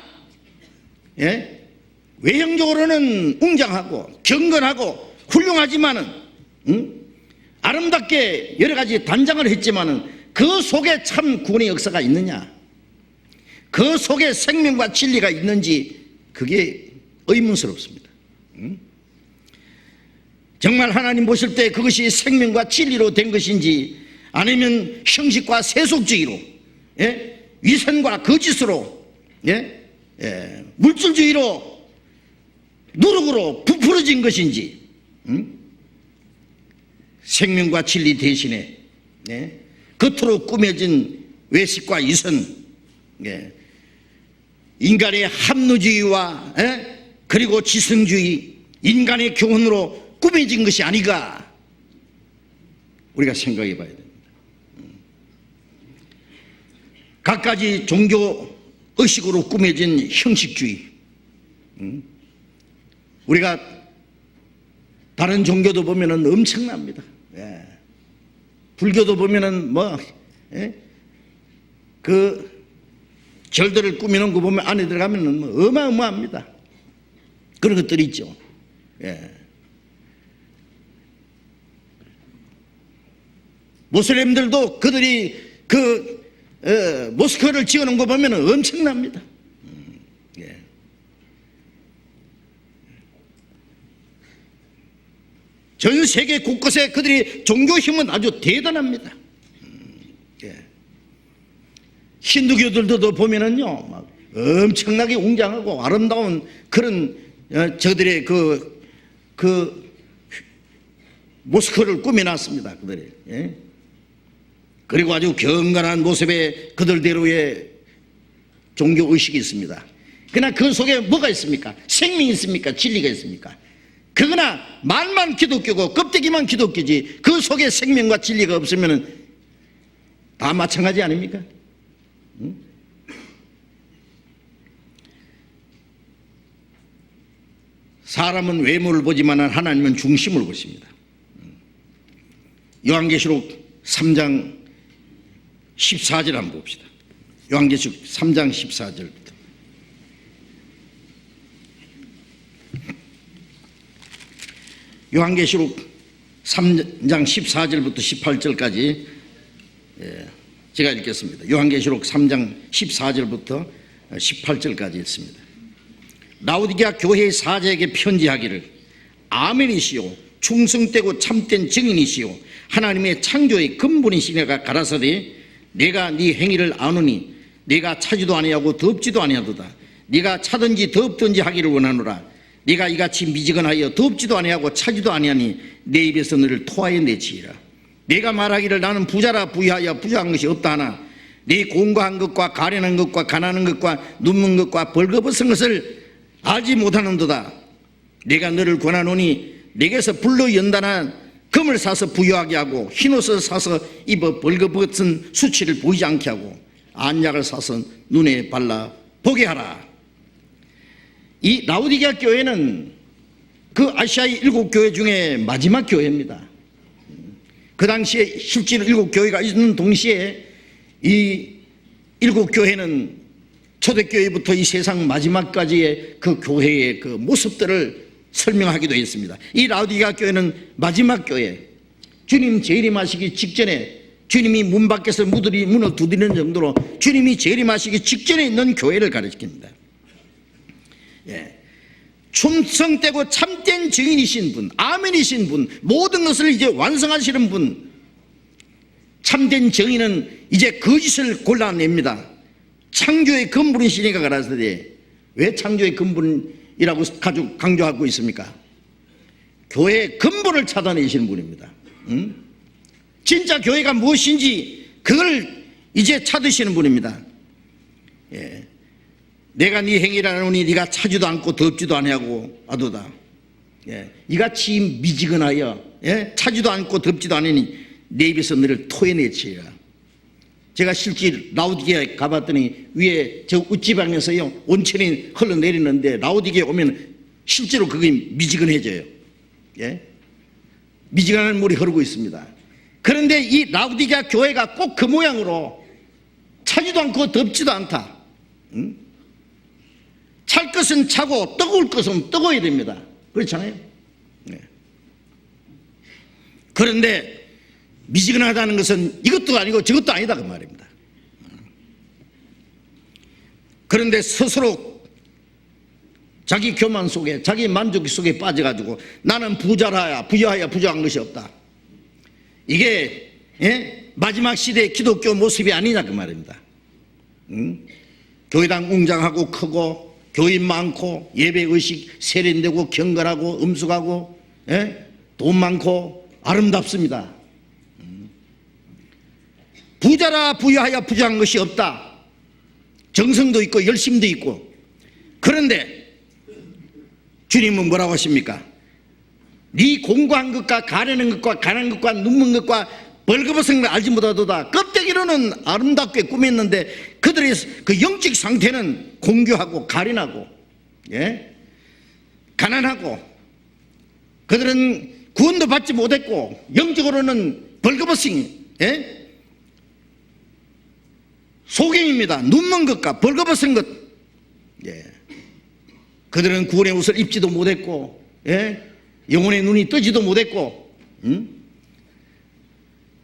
외형적으로는 웅장하고 경건하고 훌륭하지만은 아름답게 여러 가지 단장을 했지만은 그 속에 참 구원의 역사가 있느냐, 그 속에 생명과 진리가 있는지 그게 의문스럽습니다. 정말 하나님 보실 때 그것이 생명과 진리로 된 것인지 아니면 형식과 세속주의로 위선과 거짓으로 물질주의로 누룩으로 부풀어진 것인지 생명과 진리 대신에 겉으로 꾸며진 외식과 이선, 인간의 합리주의와 그리고 지성주의, 인간의 교훈으로 꾸며진 것이 아닌가 우리가 생각해 봐야 됩니다. 갖가지 종교 의식으로 꾸며진 형식주의, 우리가 다른 종교도 보면은 엄청납니다. 불교도 보면은 그 절들을 꾸미는 거 보면 안에 들어가면은 어마어마합니다. 그런 것들이 있죠. 모슬렘들도 그들이 모스크를 지어놓은 거 보면 엄청납니다. 전 세계 곳곳에 그들이 종교 힘은 아주 대단합니다. 힌두교들도 보면은요, 막 엄청나게 웅장하고 아름다운 그런 저들의 그 모스크를 꾸며놨습니다. 그들이. 그리고 아주 경건한 모습의 그들대로의 종교 의식이 있습니다. 그러나 그 속에 뭐가 있습니까? 생명이 있습니까? 진리가 있습니까? 그러나 말만 기독교고 껍데기만 기독교지 그 속에 생명과 진리가 없으면 다 마찬가지 아닙니까? 사람은 외모를 보지만 하나님은 중심을 보십니다. 요한계시록 3장 14절 한번 봅시다. 요한계시록 3장 14절부터. 요한계시록 3장 14절부터 18절까지 제가 읽겠습니다. 요한계시록 3장 14절부터 18절까지 읽습니다. 라오디게아 교회의 사자에게 편지하기를 아멘이시오 충성되고 참된 증인이시오 하나님의 창조의 근본이시니가 가라사대 내가 네 행위를 아노니 네가 차지도 아니하고 덥지도 아니하도다. 네가 차든지 덥든지 하기를 원하노라. 네가 이같이 미지근하여 덥지도 아니하고 차지도 아니하니 내 입에서 너를 토하여 내치리라. 내가 말하기를 나는 부자라 부유하여 부유한 것이 없다 하나 네 공고한 것과 가련한 것과 가난한 것과 눕는 것과 벌거벗은 것을 알지 못하는도다. 내가 너를 권하노니 내게서 불로 연단한 금을 사서 부유하게 하고 흰옷을 사서 입어 벌거벗은 수치를 보이지 않게 하고 안약을 사서 눈에 발라 보게 하라. 이 라오디게아 교회는 그 아시아의 7교회 중에 마지막 교회입니다. 그 당시에 실제로 7교회가 있는 동시에 이 7교회는 초대교회부터 이 세상 마지막까지의 그 교회의 그 모습들을 설명하기도 했습니다. 이 라오디게아 교회는 마지막 교회, 주님 재림하시기 직전에 주님이 문 밖에서 문을 두드리는 정도로 주님이 재림하시기 직전에 있는 교회를 가르칩니다. 충성되고 참된 증인이신 분, 아멘이신 분, 모든 것을 이제 완성하시는 분, 참된 증인은 이제 거짓을 골라냅니다. 창조의 근본이시니까 가라사대 왜 창조의 근본이 강조하고 있습니까? 교회의 근본을 찾아내시는 분입니다. 진짜 교회가 무엇인지 그걸 이제 찾으시는 분입니다. 예. 내가 네 행위를 하노니 네가 차지도 않고 덥지도 아니하고 아도다. 예. 이같이 미지근하여 차지도 않고 덥지도 않으니 내 입에서 너를 토해내치리라. 제가 실제 라우디게에 가봤더니 위에 저 우지방에서요 온천이 흘러내리는데 라우디게에 오면 실제로 그게 미지근해져요. 예? 미지근한 물이 흐르고 있습니다. 그런데 이 라우디게아 교회가 꼭 그 모양으로 차지도 않고 덥지도 않다. 찰 것은 차고 뜨거울 것은 뜨거워야 됩니다. 그렇잖아요. 네. 그런데 미지근하다는 것은 이것도 아니고 저것도 아니다 그 말입니다. 그런데 스스로 자기 교만 속에 자기 만족 속에 빠져가지고 나는 부자라야 부자한 것이 없다. 이게 마지막 시대의 기독교 모습이 아니냐 그 말입니다. 교회당 웅장하고 크고 교인 많고 예배의식 세련되고 경건하고 음숙하고 돈 많고 아름답습니다. 부자라 부유하여 부자한 것이 없다. 정성도 있고 열심도 있고. 그런데 주님은 뭐라고 하십니까? 네 공부한 것과 가려는 것과 가난 것과 눈먼 것과 벌거벗은 걸 알지 못하도다. 껍데기로는 아름답게 꾸몄는데 그들의 그 영적 상태는 공교하고 가련하고 가난하고 그들은 구원도 받지 못했고 영적으로는 벌거벗은 소경입니다. 눈먼 것과 벌거벗은 것. 그들은 구원의 옷을 입지도 못했고 영혼의 눈이 뜨지도 못했고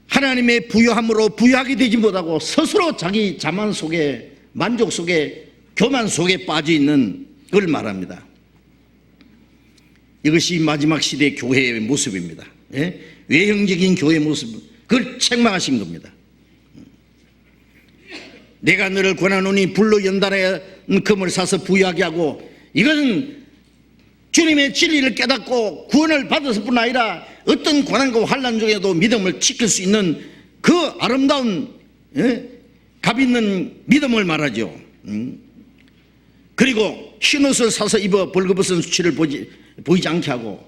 하나님의 부유함으로 부유하게 되지 못하고 스스로 자기 자만 속에 만족 속에 교만 속에 빠져 있는 걸 말합니다. 이것이 마지막 시대의 교회의 모습입니다. 외형적인 교회의 모습, 그걸 책망하신 겁니다. 내가 너를 권하노니 불로 연단하여 금을 사서 부유하게 하고, 이것은 주님의 진리를 깨닫고 구원을 받았을 뿐 아니라 어떤 고난과 환난 중에도 믿음을 지킬 수 있는 그 아름다운 값 있는 믿음을 말하죠. 그리고 흰옷을 사서 입어 벌거벗은 수치를 보이지 않게 하고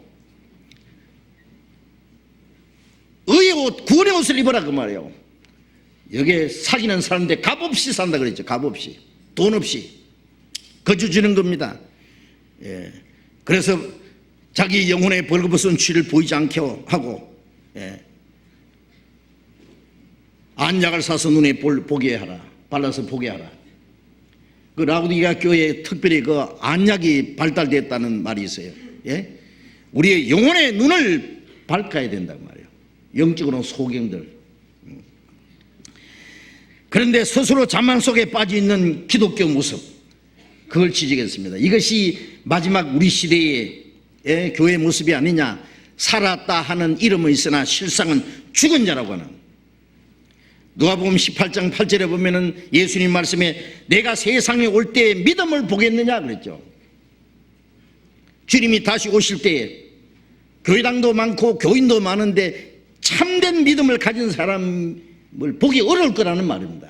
의의 옷, 구원의 옷을 입어라 그 말이에요. 여기에 사귀는 사람인데 값없이 산다 그랬죠. 값없이, 돈 없이 거저 주는 겁니다. 그래서 자기 영혼의 벌거벗은 수치를 보이지 않게 하고 안약을 사서 눈에 보게 하라, 발라서 보게 하라. 그 라우디게아 교회에 특별히 그 안약이 발달됐다는 말이 있어요. 우리의 영혼의 눈을 밝아야 된단 말이에요. 영적으로는 소경들. 그런데 스스로 자만 속에 빠져 있는 기독교 모습, 그걸 지적했습니다. 이것이 마지막 우리 시대의 교회 모습이 아니냐. 살았다 하는 이름은 있으나 실상은 죽은 자라고 하는. 누가복음 18장 8절에 보면은 예수님 말씀에 내가 세상에 올 때에 믿음을 보겠느냐 그랬죠. 주님이 다시 오실 때에 교회당도 많고 교인도 많은데 참된 믿음을 가진 사람을 보기 어려울 거라는 말입니다.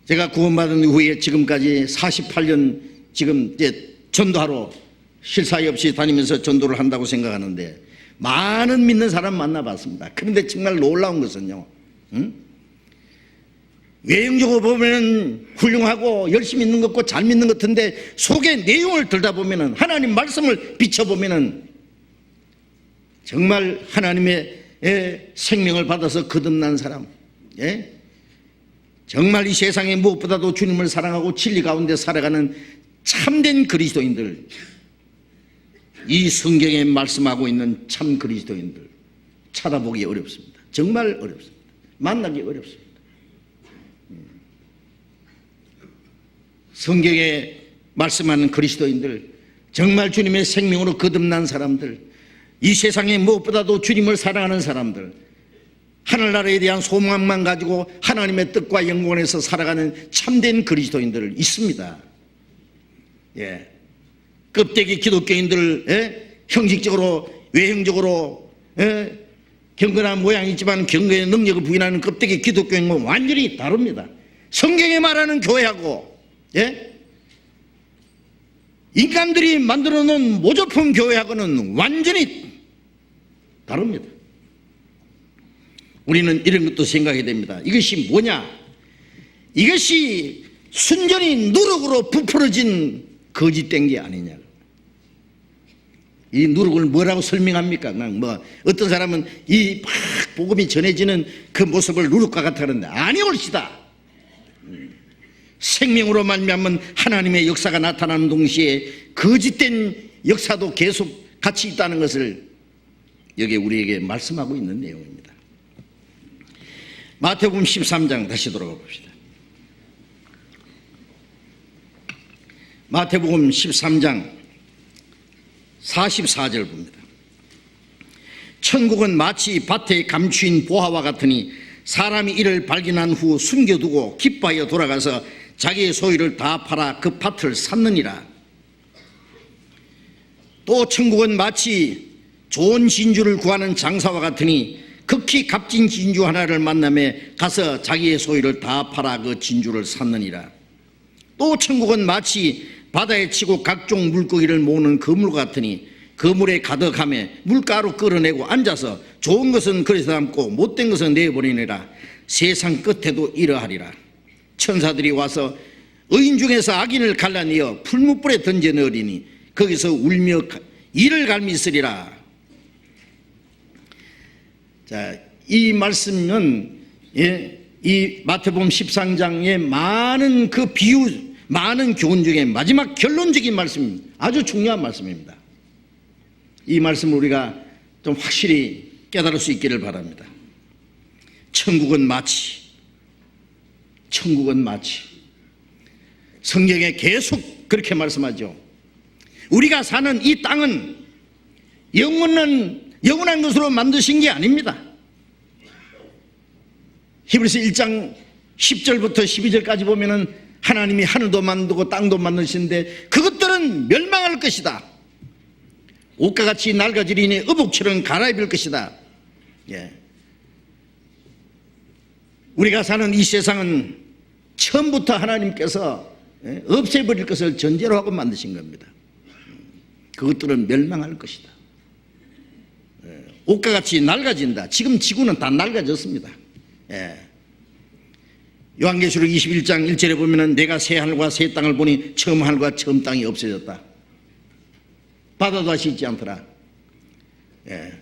제가 구원받은 이후에 지금까지 48년 지금 이제 전도하러 쉴 사이 없이 다니면서 전도를 한다고 생각하는데 많은 믿는 사람 만나봤습니다. 그런데 정말 놀라운 것은요, 외형적으로 보면 훌륭하고 열심히 믿는 것 같고 잘 믿는 것 같은데 속에 내용을 들다 보면 하나님 말씀을 비춰보면 정말 하나님의 생명을 받아서 거듭난 사람, 정말 이 세상에 무엇보다도 주님을 사랑하고 진리 가운데 살아가는 참된 그리스도인들, 이 성경에 말씀하고 있는 참 그리스도인들 찾아보기 어렵습니다. 정말 어렵습니다. 만나기 어렵습니다. 성경에 말씀하는 그리스도인들, 정말 주님의 생명으로 거듭난 사람들, 이 세상에 무엇보다도 주님을 사랑하는 사람들, 하늘나라에 대한 소망만 가지고 하나님의 뜻과 영광에서 살아가는 참된 그리스도인들 있습니다. 예. 껍데기 기독교인들, 예? 형식적으로, 외형적으로, 예? 경건한 모양이지만 경건의 능력을 부인하는 껍데기 기독교인은 완전히 다릅니다. 성경에 말하는 교회하고, 예? 인간들이 만들어 놓은 모조품 교회하고는 완전히 다릅니다. 우리는 이런 것도 생각해야 됩니다. 이것이 뭐냐? 이것이 순전히 누룩으로 부풀어진 거짓된 게 아니냐. 이 누룩을 뭐라고 설명합니까? 그냥 뭐 어떤 사람은 이 막 복음이 전해지는 그 모습을 누룩과 같아 하는데 아니올시다. 생명으로 말미암은 하나님의 역사가 나타나는 동시에 거짓된 역사도 계속 같이 있다는 것을 여기 우리에게 말씀하고 있는 내용입니다. 마태복음 13장 다시 돌아가 봅시다. 마태복음 13장 44절 봅니다. 천국은 마치 밭에 감추인 보화와 같으니 사람이 이를 발견한 후 숨겨두고 기뻐하여 돌아가서 자기의 소유를 다 팔아 그 밭을 샀느니라. 또 천국은 마치 좋은 진주를 구하는 장사와 같으니 극히 값진 진주 하나를 만나매 가서 자기의 소유를 다 팔아 그 진주를 샀느니라. 또 천국은 마치 바다에 치고 각종 물고기를 모으는 그물 같으니 그물에 가득하며 물가로 끌어내고 앉아서 좋은 것은 그릇에 담고 못된 것은 내버리니라. 세상 끝에도 이러하리라. 천사들이 와서 의인 중에서 악인을 갈라내어 풀무불에 던져 넣으리니 거기서 울며 이를 갈미으리라. 자, 이 말씀은 이 마태복음 13장의 많은 그 비유, 많은 교훈 중에 마지막 결론적인 말씀입니다. 아주 중요한 말씀입니다. 이 말씀을 우리가 좀 확실히 깨달을 수 있기를 바랍니다. 천국은 마치 성경에 계속 그렇게 말씀하죠. 우리가 사는 이 땅은 영원한 것으로 만드신 게 아닙니다. 히브리서 1장 10절부터 12절까지 보면은 하나님이 하늘도 만들고 땅도 만드시는데 그것들은 멸망할 것이다. 옷과 같이 낡아지리니 의복처럼 갈아입을 것이다. 예. 우리가 사는 이 세상은 처음부터 하나님께서 없애버릴 것을 전제로 하고 만드신 겁니다. 그것들은 멸망할 것이다. 옷과 같이 낡아진다. 지금 지구는 다 낡아졌습니다. 예. 요한계시록 21장 1절에 보면은 내가 새 하늘과 새 땅을 보니 처음 하늘과 처음 땅이 없어졌다. 바다도 다시 있지 않더라. 예.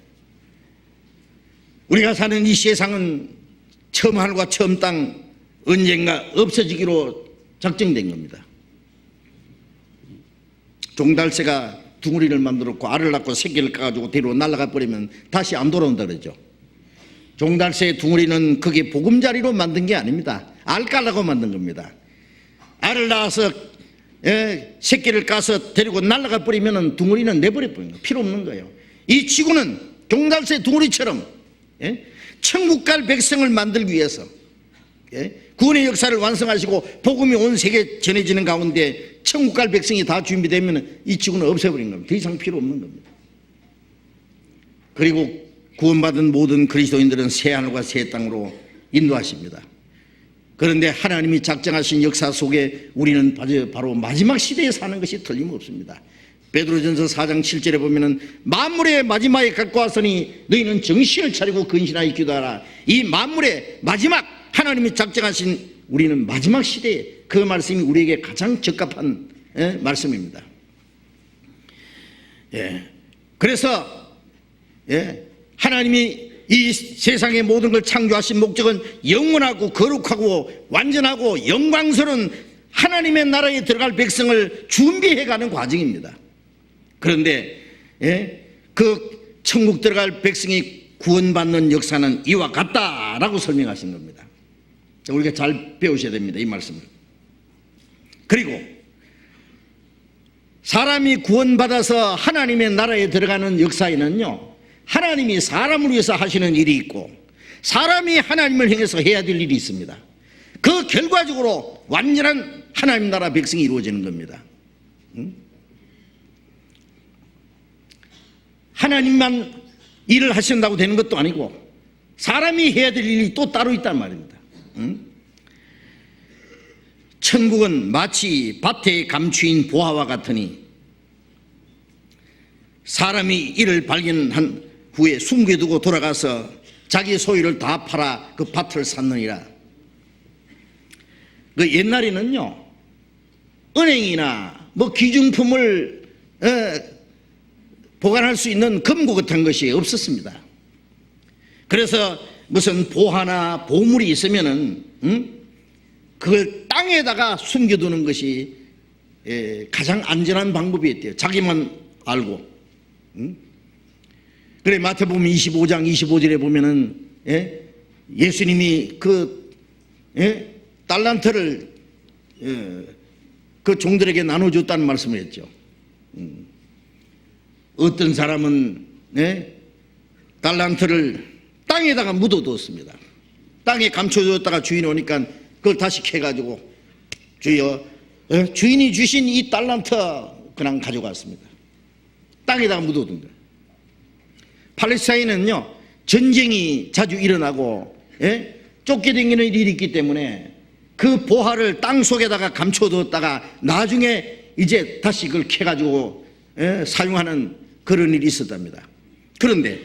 우리가 사는 이 세상은 처음 하늘과 처음 땅 언젠가 없어지기로 작정된 겁니다. 종달새가 둥어리를 만들었고 알을 낳고 새끼를 까가지고 뒤로 날아가 버리면 다시 안 돌아온다 그러죠. 종달새의 둥어리는 그게 보금자리로 만든 게 아닙니다. 알 깔라고 만든 겁니다. 알을 낳아서 새끼를 까서 데리고 날아가 버리면 둥어리는 내버려 버린 거예요. 필요 없는 거예요. 이 지구는 종달새 둥어리처럼 천국 갈 백성을 만들기 위해서 구원의 역사를 완성하시고 복음이 온 세계에 전해지는 가운데 천국 갈 백성이 다 준비되면 이 지구는 없애버린 겁니다. 더 이상 필요 없는 겁니다. 그리고 구원받은 모든 그리스도인들은 새 하늘과 새 땅으로 인도하십니다. 그런데 하나님이 작정하신 역사 속에 우리는 바로 마지막 시대에 사는 것이 틀림없습니다. 베드로전서 4장 7절에 보면은 만물의 마지막에 갖고 왔으니 너희는 정신을 차리고 근신하여 기도하라. 이 만물의 마지막 하나님이 작정하신 우리는 마지막 시대에 그 말씀이 우리에게 가장 적합한 말씀입니다. 그래서 하나님이 이 세상의 모든 걸 창조하신 목적은 영원하고 거룩하고 완전하고 영광스러운 하나님의 나라에 들어갈 백성을 준비해가는 과정입니다. 그런데 그 천국 들어갈 백성이 구원받는 역사는 이와 같다라고 설명하신 겁니다. 우리가 잘 배우셔야 됩니다. 이 말씀을. 그리고 사람이 구원받아서 하나님의 나라에 들어가는 역사에는요, 하나님이 사람을 위해서 하시는 일이 있고 사람이 하나님을 향해서 해야 될 일이 있습니다. 그 결과적으로 완전한 하나님 나라 백성이 이루어지는 겁니다. 하나님만 일을 하신다고 되는 것도 아니고 사람이 해야 될 일이 또 따로 있단 말입니다. 천국은 마치 밭에 감추인 보화와 같으니 사람이 이를 발견한 후에 숨겨두고 돌아가서 자기 소유를 다 팔아 그 밭을 샀느니라. 그 옛날에는요, 은행이나 뭐 귀중품을 보관할 수 있는 금고 같은 것이 없었습니다. 그래서 무슨 보화나 보물이 있으면은 그걸 땅에다가 숨겨두는 것이 가장 안전한 방법이었대요. 자기만 알고. 그래 마태복음 25장 25절에 보면은 예수님이 그 달란트를 그 종들에게 나눠줬다는 말씀을 했죠. 어떤 사람은 달란트를 땅에다가 묻어두었습니다. 땅에 감춰두었다가 주인이 오니까 그걸 다시 캐가지고 주여, 주인이 주신 이 달란트 그냥 가져갔습니다. 땅에다가 묻어둔 거예요. 팔레스타인은요, 전쟁이 자주 일어나고 쫓겨다니는 일이 있기 때문에 그 보화를 땅 속에다가 감춰두었다가 나중에 이제 다시 그걸 캐가지고 사용하는 그런 일이 있었답니다. 그런데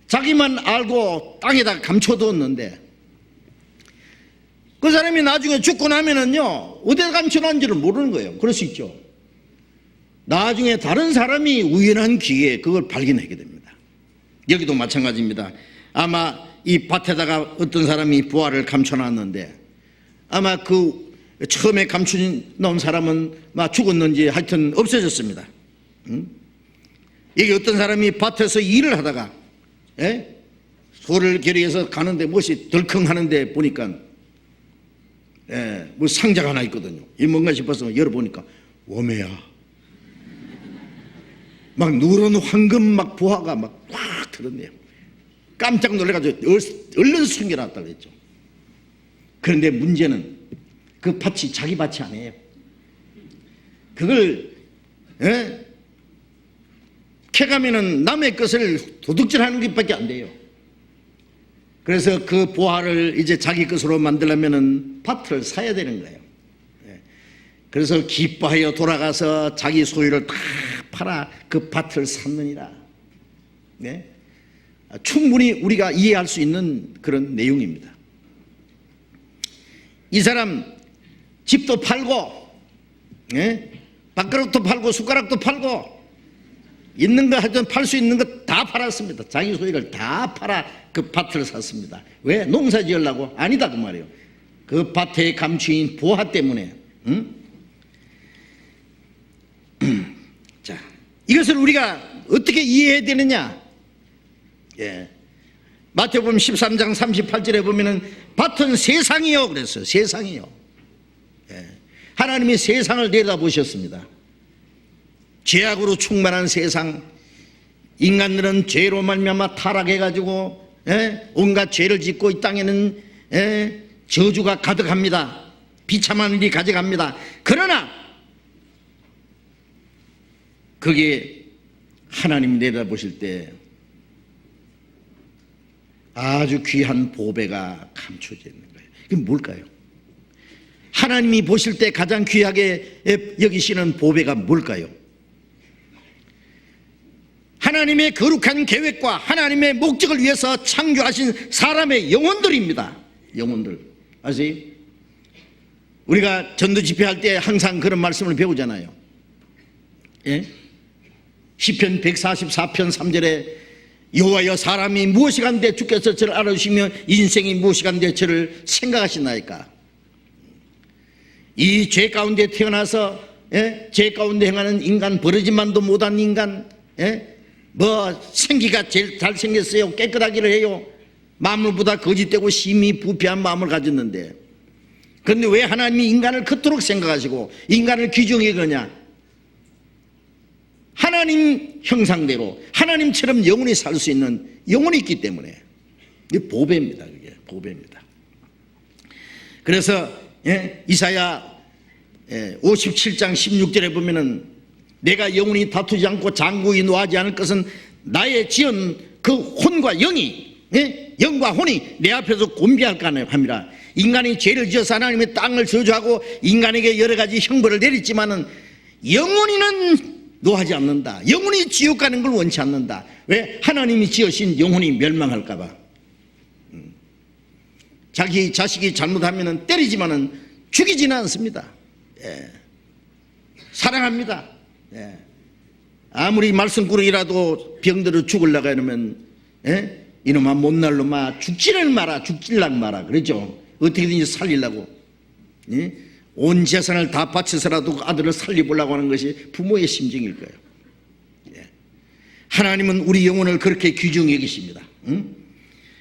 자기만 알고 땅에다가 감춰두었는데 그 사람이 나중에 죽고 나면은요, 어디에 감춰놨는지를 모르는 거예요. 그럴 수 있죠. 나중에 다른 사람이 우연한 기회에 그걸 발견하게 됩니다. 여기도 마찬가지입니다. 아마 이 밭에다가 어떤 사람이 보화를 감춰놨는데 아마 그 처음에 감춰놓은 사람은 막 죽었는지 하여튼 없어졌습니다. 여기 어떤 사람이 밭에서 일을 하다가 소를 겨루해서 가는데 무엇이 덜컹 하는데 보니까 뭐 상자가 하나 있거든요. 이 뭔가 싶어서 열어보니까 웜에야 막 누런 황금 막 보화가 막 확 들었네요. 깜짝 놀라가지고 얼른 숨겨놨다고 했죠. 그런데 문제는 그 밭이 자기 밭이 아니에요. 그걸 캐가면은 남의 것을 도둑질하는 것밖에 안 돼요. 그래서 그 보화를 이제 자기 것으로 만들려면은 밭을 사야 되는 거예요. 그래서 기뻐하여 돌아가서 자기 소유를 다 팔아 그 밭을 샀느니라. 충분히 우리가 이해할 수 있는 그런 내용입니다. 이 사람 집도 팔고 밥그릇도 팔고 숟가락도 팔고 있는 거 하여튼 팔 수 있는 거 다 팔았습니다. 자기 소유를 다 팔아 그 밭을 샀습니다. 왜? 농사 지으려고? 아니다 그 말이에요. 그 밭에 감추인 보화 때문에. 자, 이것을 우리가 어떻게 이해해야 되느냐? 마태복음 13장 38절에 보면은 밭은 세상이요 그랬어요. 세상이요. 하나님이 세상을 내다보셨습니다. 죄악으로 충만한 세상, 인간들은 죄로 말미암아 타락해가지고 온갖 죄를 짓고 이 땅에는 저주가 가득합니다. 비참한 일이 가져갑니다. 그러나 그게 하나님 내다보실 때 아주 귀한 보배가 감춰져 있는 거예요. 이게 뭘까요? 하나님이 보실 때 가장 귀하게 여기시는 보배가 뭘까요? 하나님의 거룩한 계획과 하나님의 목적을 위해서 창조하신 사람의 영혼들입니다. 영혼들. 아세요? 우리가 전도 집회할 때 항상 그런 말씀을 배우잖아요. 시편 144편 3절에 여호와여 사람이 무엇이 간데 주께서 저를 알아주시며 인생이 무엇이 간데 저를 생각하시나이까. 이 죄 가운데 태어나서 죄 가운데 행하는 인간, 버러지만도 못한 인간, 뭐 생기가 제일 잘생겼어요. 깨끗하기를 해요. 마음을보다 거짓되고 심히 부패한 마음을 가졌는데, 그런데 왜 하나님이 인간을 그토록 생각하시고 인간을 귀중히 여기냐? 하나님 형상대로 하나님처럼 영원히 살 수 있는 영혼이 있기 때문에. 이게 보배입니다. 그게 보배입니다. 그래서 이사야 57장 16절에 보면은 내가 영원히 다투지 않고 장구히 노하지 않을 것은 나의 지은 그 혼과 영이, 영과 혼이 내 앞에서 곤비할까 함이라. 인간이 죄를 지어서 하나님의 땅을 저주하고 인간에게 여러 가지 형벌을 내렸지만은 영원히는 노하지 않는다. 영원히 지옥 가는 걸 원치 않는다. 왜? 하나님이 지으신 영혼이 멸망할까 봐. 자기 자식이 잘못하면 때리지만은 죽이지는 않습니다. 사랑합니다. 아무리 말썽꾸러기라도 병들어 죽으려고 하면 이놈아 못날 놈아 죽지를 마라, 죽질락 마라 그러죠. 어떻게든지 살리려고 온 재산을 다 바쳐서라도 아들을 살려보려고 하는 것이 부모의 심정일 거예요. 하나님은 우리 영혼을 그렇게 귀중히 여기십니다.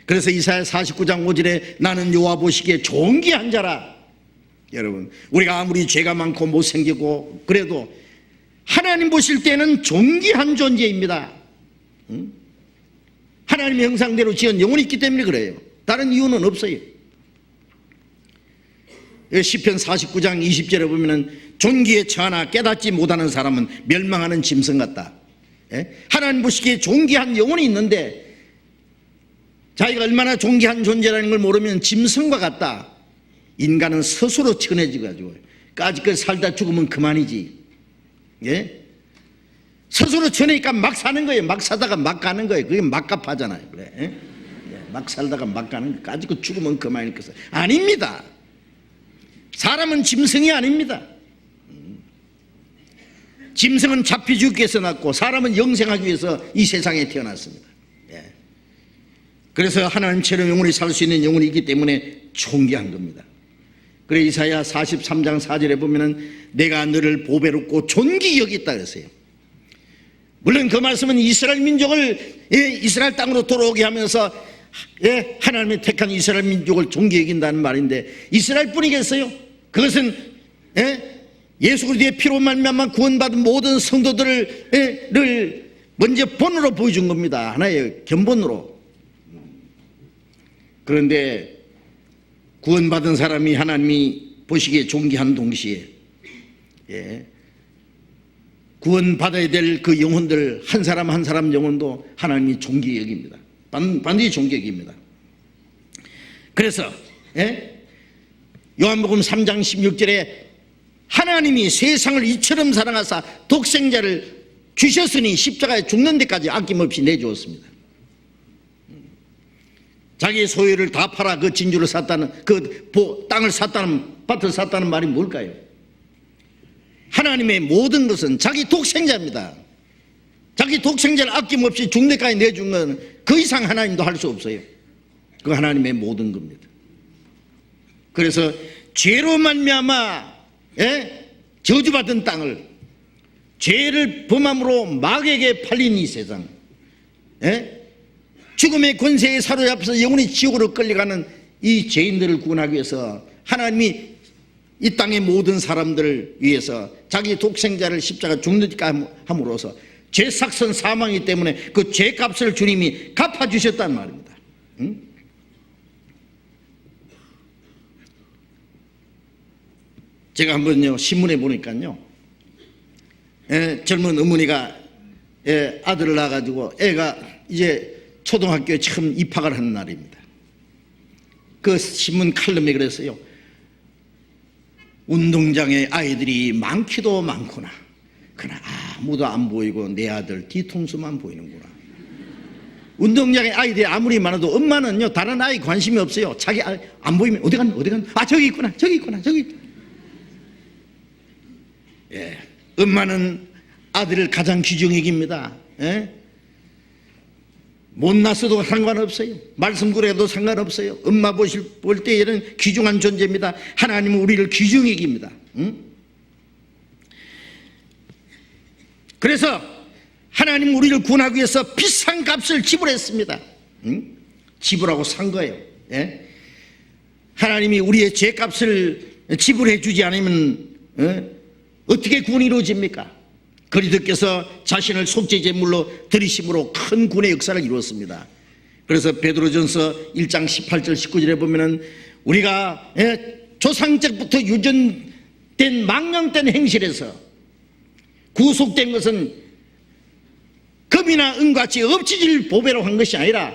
그래서 이사야 49장 5절에 나는 여호와 보시기에 존귀한 자라. 여러분, 우리가 아무리 죄가 많고 못생기고 그래도 하나님 보실 때는 존귀한 존재입니다. 하나님의 형상대로 지은 영혼이 있기 때문에 그래요. 다른 이유는 없어요. 시편 49장 20절에 보면은 존귀에 처하나 깨닫지 못하는 사람은 멸망하는 짐승 같다. 하나님 보시기에 존귀한 영혼이 있는데 자기가 얼마나 존귀한 존재라는 걸 모르면 짐승과 같다. 인간은 스스로 천해져가지고 까짓걸 살다 죽으면 그만이지. 스스로 천해니까 막 사는 거예요. 막 사다가 막 가는 거예요. 그게 막갑하잖아요. 그래. 막 살다가 막 가는 거. 까짓거 죽으면 그만일 것을. 아닙니다. 사람은 짐승이 아닙니다. 짐승은 잡혀 죽기 위해서 났고 사람은 영생하기 위해서 이 세상에 태어났습니다. 그래서 하나님처럼 영원히 살 수 있는 영혼이 있기 때문에 존귀한 겁니다. 그래 이사야 43장 4절에 보면은 내가 너를 보배롭고 존귀 여기있다 그랬어요. 물론 그 말씀은 이스라엘 민족을 이스라엘 땅으로 돌아오게 하면서 하나님의 택한 이스라엘 민족을 존귀 여긴다는 말인데 이스라엘 뿐이겠어요? 그것은 예수 그리스도의 피로 말미암아 구원받은 모든 성도들을 먼저 본으로 보여준 겁니다. 하나의 견본으로. 그런데 구원받은 사람이 하나님이 보시기에 존귀한 동시에 구원받아야 될 그 영혼들 한 사람 한 사람 영혼도 하나님이 존귀 여깁니다. 반드시 존귀 여깁니다. 그래서 요한복음 3장 16절에 하나님이 세상을 이처럼 사랑하사 독생자를 주셨으니 십자가에 죽는 데까지 아낌없이 내주었습니다. 자기의 소유를 다 팔아 그 진주를 샀다는 그 땅을 샀다는 밭을 샀다는 말이 뭘까요? 하나님의 모든 것은 자기 독생자입니다. 자기 독생자를 아낌없이 죽는 데까지 내준 건 그 이상 하나님도 할 수 없어요. 그 하나님의 모든 겁니다. 그래서 죄로 말미암아 저주받은 땅을 죄를 범함으로 마귀에게 팔린 이 세상 죽음의 권세에 사로잡혀서 영원히 지옥으로 끌려가는 이 죄인들을 구원하기 위해서 하나님이 이 땅의 모든 사람들을 위해서 자기 독생자를 십자가 죽는 데까지 함으로써 죄삭선 사망이기 때문에 그 죄값을 주님이 갚아주셨단 말입니다. 제가 한번요 신문에 보니까요 젊은 어머니가 아들을 낳아가지고 애가 이제 초등학교에 처음 입학을 하는 날입니다. 그 신문 칼럼에 그랬어요. 운동장에 아이들이 많기도 많구나. 그러나 아무도 안 보이고 내 아들 뒤통수만 보이는구나. 운동장에 아이들이 아무리 많아도 엄마는요 다른 아이 관심이 없어요. 자기 아이 안 보이면 어디 갔나 아 저기 있구나 저기 있구나 저기 있구나. 엄마는 아들을 가장 귀중히 여깁니다. 못났어도 상관없어요. 말씀꾸러기도 상관없어요. 엄마 볼 때에는 귀중한 존재입니다. 하나님은 우리를 귀중히 여깁니다. 그래서 하나님은 우리를 구원하기 위해서 비싼 값을 지불했습니다. 지불하고 산 거예요. 하나님이 우리의 죄값을 지불해 주지 않으면 어떻게 구원이 이루어집니까? 그리스도께서 자신을 속죄제물로 드리심으로 큰 구원의 역사를 이루었습니다. 그래서 베드로전서 1장 18절 19절에 보면은 우리가 조상 때부터 잘못된 망령된 행실에서 구속된 것은 금이나 은같이 없어질 보배로 한 것이 아니라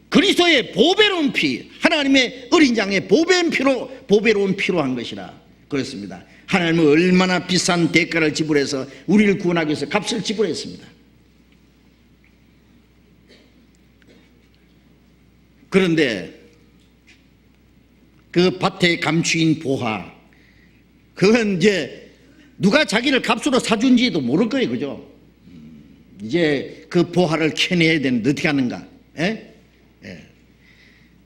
그리스도의 보배로운 피, 하나님의 어린 양의 보배로운 피로 한 것이라 그렇습니다. 하나님은 얼마나 비싼 대가를 지불해서 우리를 구원하기 위해서 값을 지불했습니다. 그런데 그 밭에 감추인 보화, 그건 이제 누가 자기를 값으로 사준지도 모를 거예요, 그죠? 이제 그 보화를 캐내야 되는데 어떻게 하는가?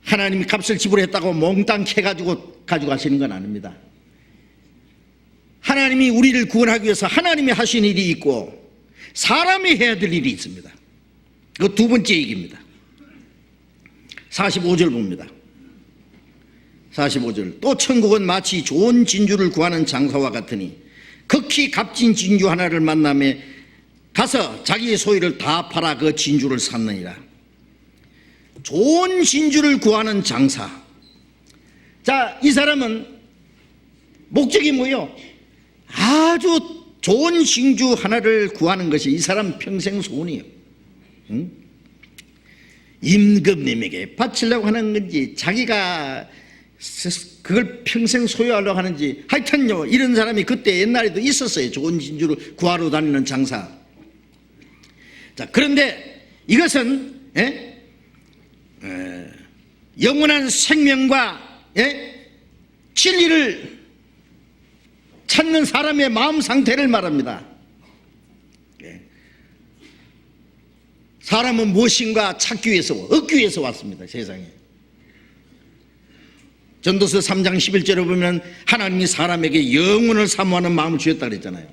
하나님이 값을 지불했다고 몽땅 캐가지고 가져가시는 건 아닙니다. 하나님이 우리를 구원하기 위해서 하나님이 하신 일이 있고 사람이 해야 될 일이 있습니다. 그 두 번째 얘기입니다. 45절 봅니다. 45절. 또 천국은 마치 좋은 진주를 구하는 장사와 같으니 극히 값진 진주 하나를 만나매 가서 자기의 소유를 다 팔아 그 진주를 샀느니라. 좋은 진주를 구하는 장사. 자, 이 사람은 목적이 뭐예요? 아주 좋은 진주 하나를 구하는 것이 이 사람 평생 소원이에요. 임금님에게 바치려고 하는 건지 자기가 그걸 평생 소유하려고 하는지, 하여튼요, 이런 사람이 그때 옛날에도 있었어요. 좋은 진주를 구하러 다니는 장사. 자, 그런데 이것은 영원한 생명과 진리를 찾는 사람의 마음 상태를 말합니다. 사람은 무엇인가 찾기 위해서, 얻기 위해서 왔습니다, 세상에. 전도서 3장 11절에 보면 하나님이 사람에게 영혼을 사모하는 마음을 주셨다 그랬잖아요.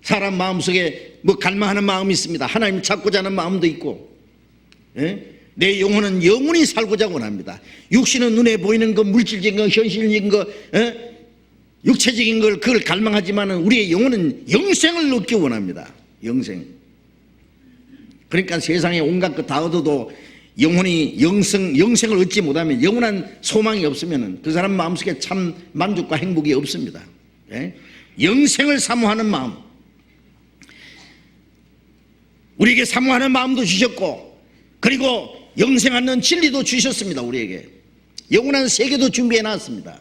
사람 마음속에 뭐 갈망하는 마음이 있습니다. 하나님 찾고자 하는 마음도 있고, 내 영혼은 영원히 살고자 원합니다. 육신은 눈에 보이는 거, 물질적인 거, 현실적인 거, 육체적인 걸 그걸 갈망하지만 우리의 영혼은 영생을 얻기 원합니다. 영생. 그러니까 세상에 온갖 것 다 얻어도 영혼이 영생을 얻지 못하면, 영원한 소망이 없으면 그 사람 마음속에 참 만족과 행복이 없습니다. 영생을 사모하는 마음, 우리에게 사모하는 마음도 주셨고, 그리고 영생하는 진리도 주셨습니다. 우리에게 영원한 세계도 준비해 놨습니다.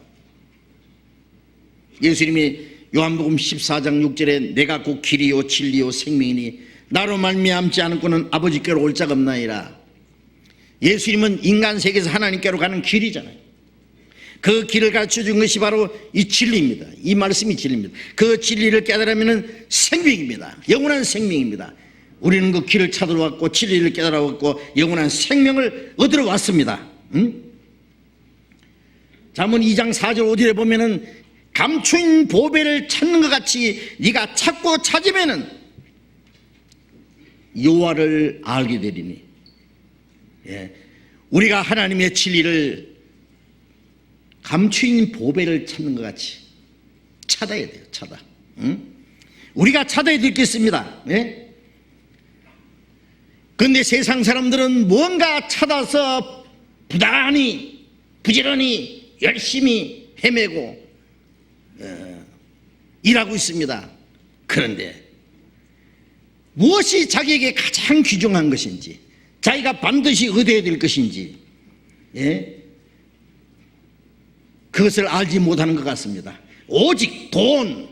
예수님이 요한복음 14장 6절에 내가 곧 길이요 진리요 생명이니 나로 말미암지 않고는 아버지께로 올 자가 없나이다. 예수님은 인간 세계에서 하나님께로 가는 길이잖아요. 그 길을 가르쳐준 것이 바로 이 진리입니다. 이 말씀이 진리입니다. 그 진리를 깨달으면 생명입니다. 영원한 생명입니다. 우리는 그 길을 찾으러 왔고 진리를 깨달아 왔고 영원한 생명을 얻으러 왔습니다. 잠언 2장 4절 5절에 보면은 감추인 보배를 찾는 것 같이 네가 찾고 찾으면은 여호와를 알게 되리니. 우리가 하나님의 진리를 감추인 보배를 찾는 것 같이 찾아야 돼요. 찾아. 우리가 찾아야 될 게 있습니다. 그런데 세상 사람들은 뭔가 찾아서 부지런히 열심히 헤매고 일하고 있습니다. 그런데 무엇이 자기에게 가장 귀중한 것인지, 자기가 반드시 얻어야 될 것인지 그것을 알지 못하는 것 같습니다. 오직 돈,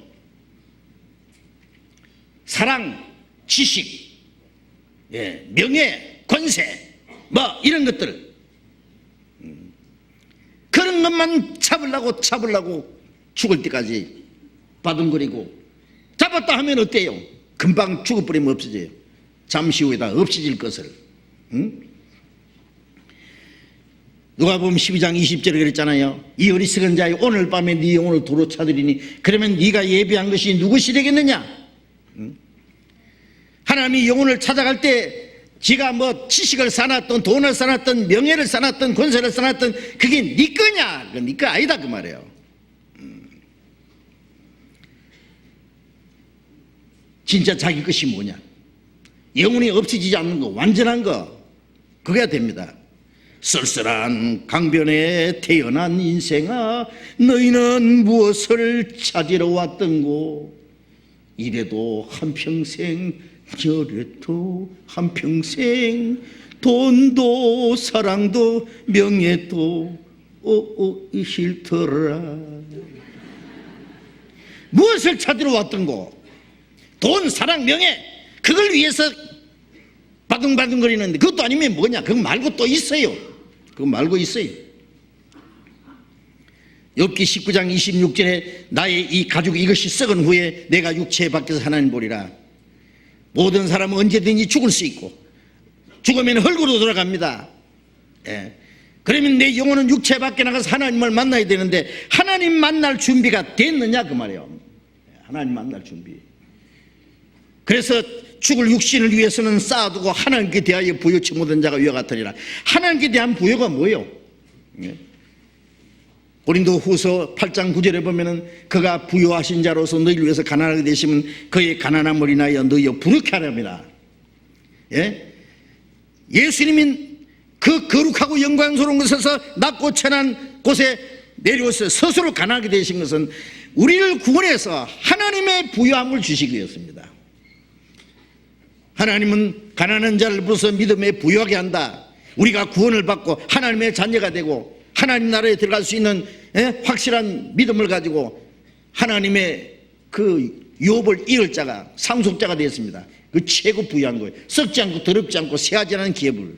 사랑, 지식, 명예, 권세, 뭐 이런 것들, 그런 것만 잡으려고 죽을 때까지 바둥거리고, 잡았다 하면 어때요? 금방 죽어버리면 없어져요. 잠시 후에 다 없어질 것을. 누가복음 12장 20절에 그랬잖아요. 이 어리석은 자여 오늘 밤에 네 영혼을 도로 찾으리니 그러면 네가 예비한 것이 누구시 되겠느냐? 하나님이 영혼을 찾아갈 때 지가 뭐 지식을 쌓았던, 돈을 쌓았던, 명예를 쌓았던, 권세를 쌓았던, 그게 네 거냐? 그건 네 거 아니다 그 말이에요. 진짜 자기 것이 뭐냐? 영혼이 없어지지 않는 거, 완전한 거, 그래야 됩니다. 쓸쓸한 강변에 태어난 인생아, 너희는 무엇을 찾으러 왔던고? 이래도 한평생, 저래도 한평생, 돈도 사랑도 명예도 싫더라. 무엇을 찾으러 왔던고? 돈, 사랑, 명예, 그걸 위해서 바둥바둥거리는데, 그것도 아니면 뭐냐? 그거 말고 또 있어요. 그거 말고 있어요. 욥기 19장 26절에 나의 이 가죽 이것이 썩은 후에 내가 육체 밖에서 하나님 보리라. 모든 사람은 언제든지 죽을 수 있고 죽으면 흙으로 돌아갑니다. 예. 그러면 내 영혼은 육체 밖에 나가서 하나님을 만나야 되는데, 하나님 만날 준비가 됐느냐 그 말이에요. 하나님 만날 준비. 그래서 죽을 육신을 위해서는 쌓아두고 하나님께 대하여 부요치 못한 자가 위와 같으리라. 하나님께 대한 부요가 뭐예요? 예. 고린도 후서 8장 9절에 보면은 그가 부요하신 자로서 너희를 위해서 가난하게 되시면 그의 가난함을 인하여 너희여 부르게 하랍니다. 예? 예수님이 그 거룩하고 영광스러운 곳에서 낮고 천한 곳에 내려오셔서 스스로 가난하게 되신 것은 우리를 구원해서 하나님의 부요함을 주시기 위해서입니다. 하나님은 가난한 자를 불러서 믿음에 부요하게 한다. 우리가 구원을 받고 하나님의 자녀가 되고 하나님 나라에 들어갈 수 있는 확실한 믿음을 가지고 하나님의 그 유업을 이을 자가, 상속자가 되었습니다. 그 최고 부유한 거예요. 썩지 않고 더럽지 않고 쇠하지 않은 기업을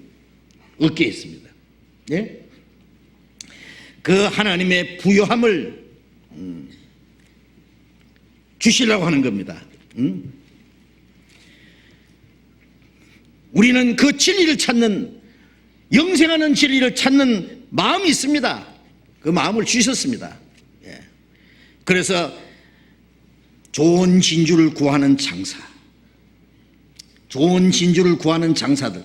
얻게 했습니다. 예? 그 하나님의 부유함을 주시려고 하는 겁니다. 우리는 그 진리를 찾는, 영생하는 진리를 찾는 마음이 있습니다. 그 마음을 주셨습니다. 예. 그래서 좋은 진주를 구하는 장사, 좋은 진주를 구하는 장사들,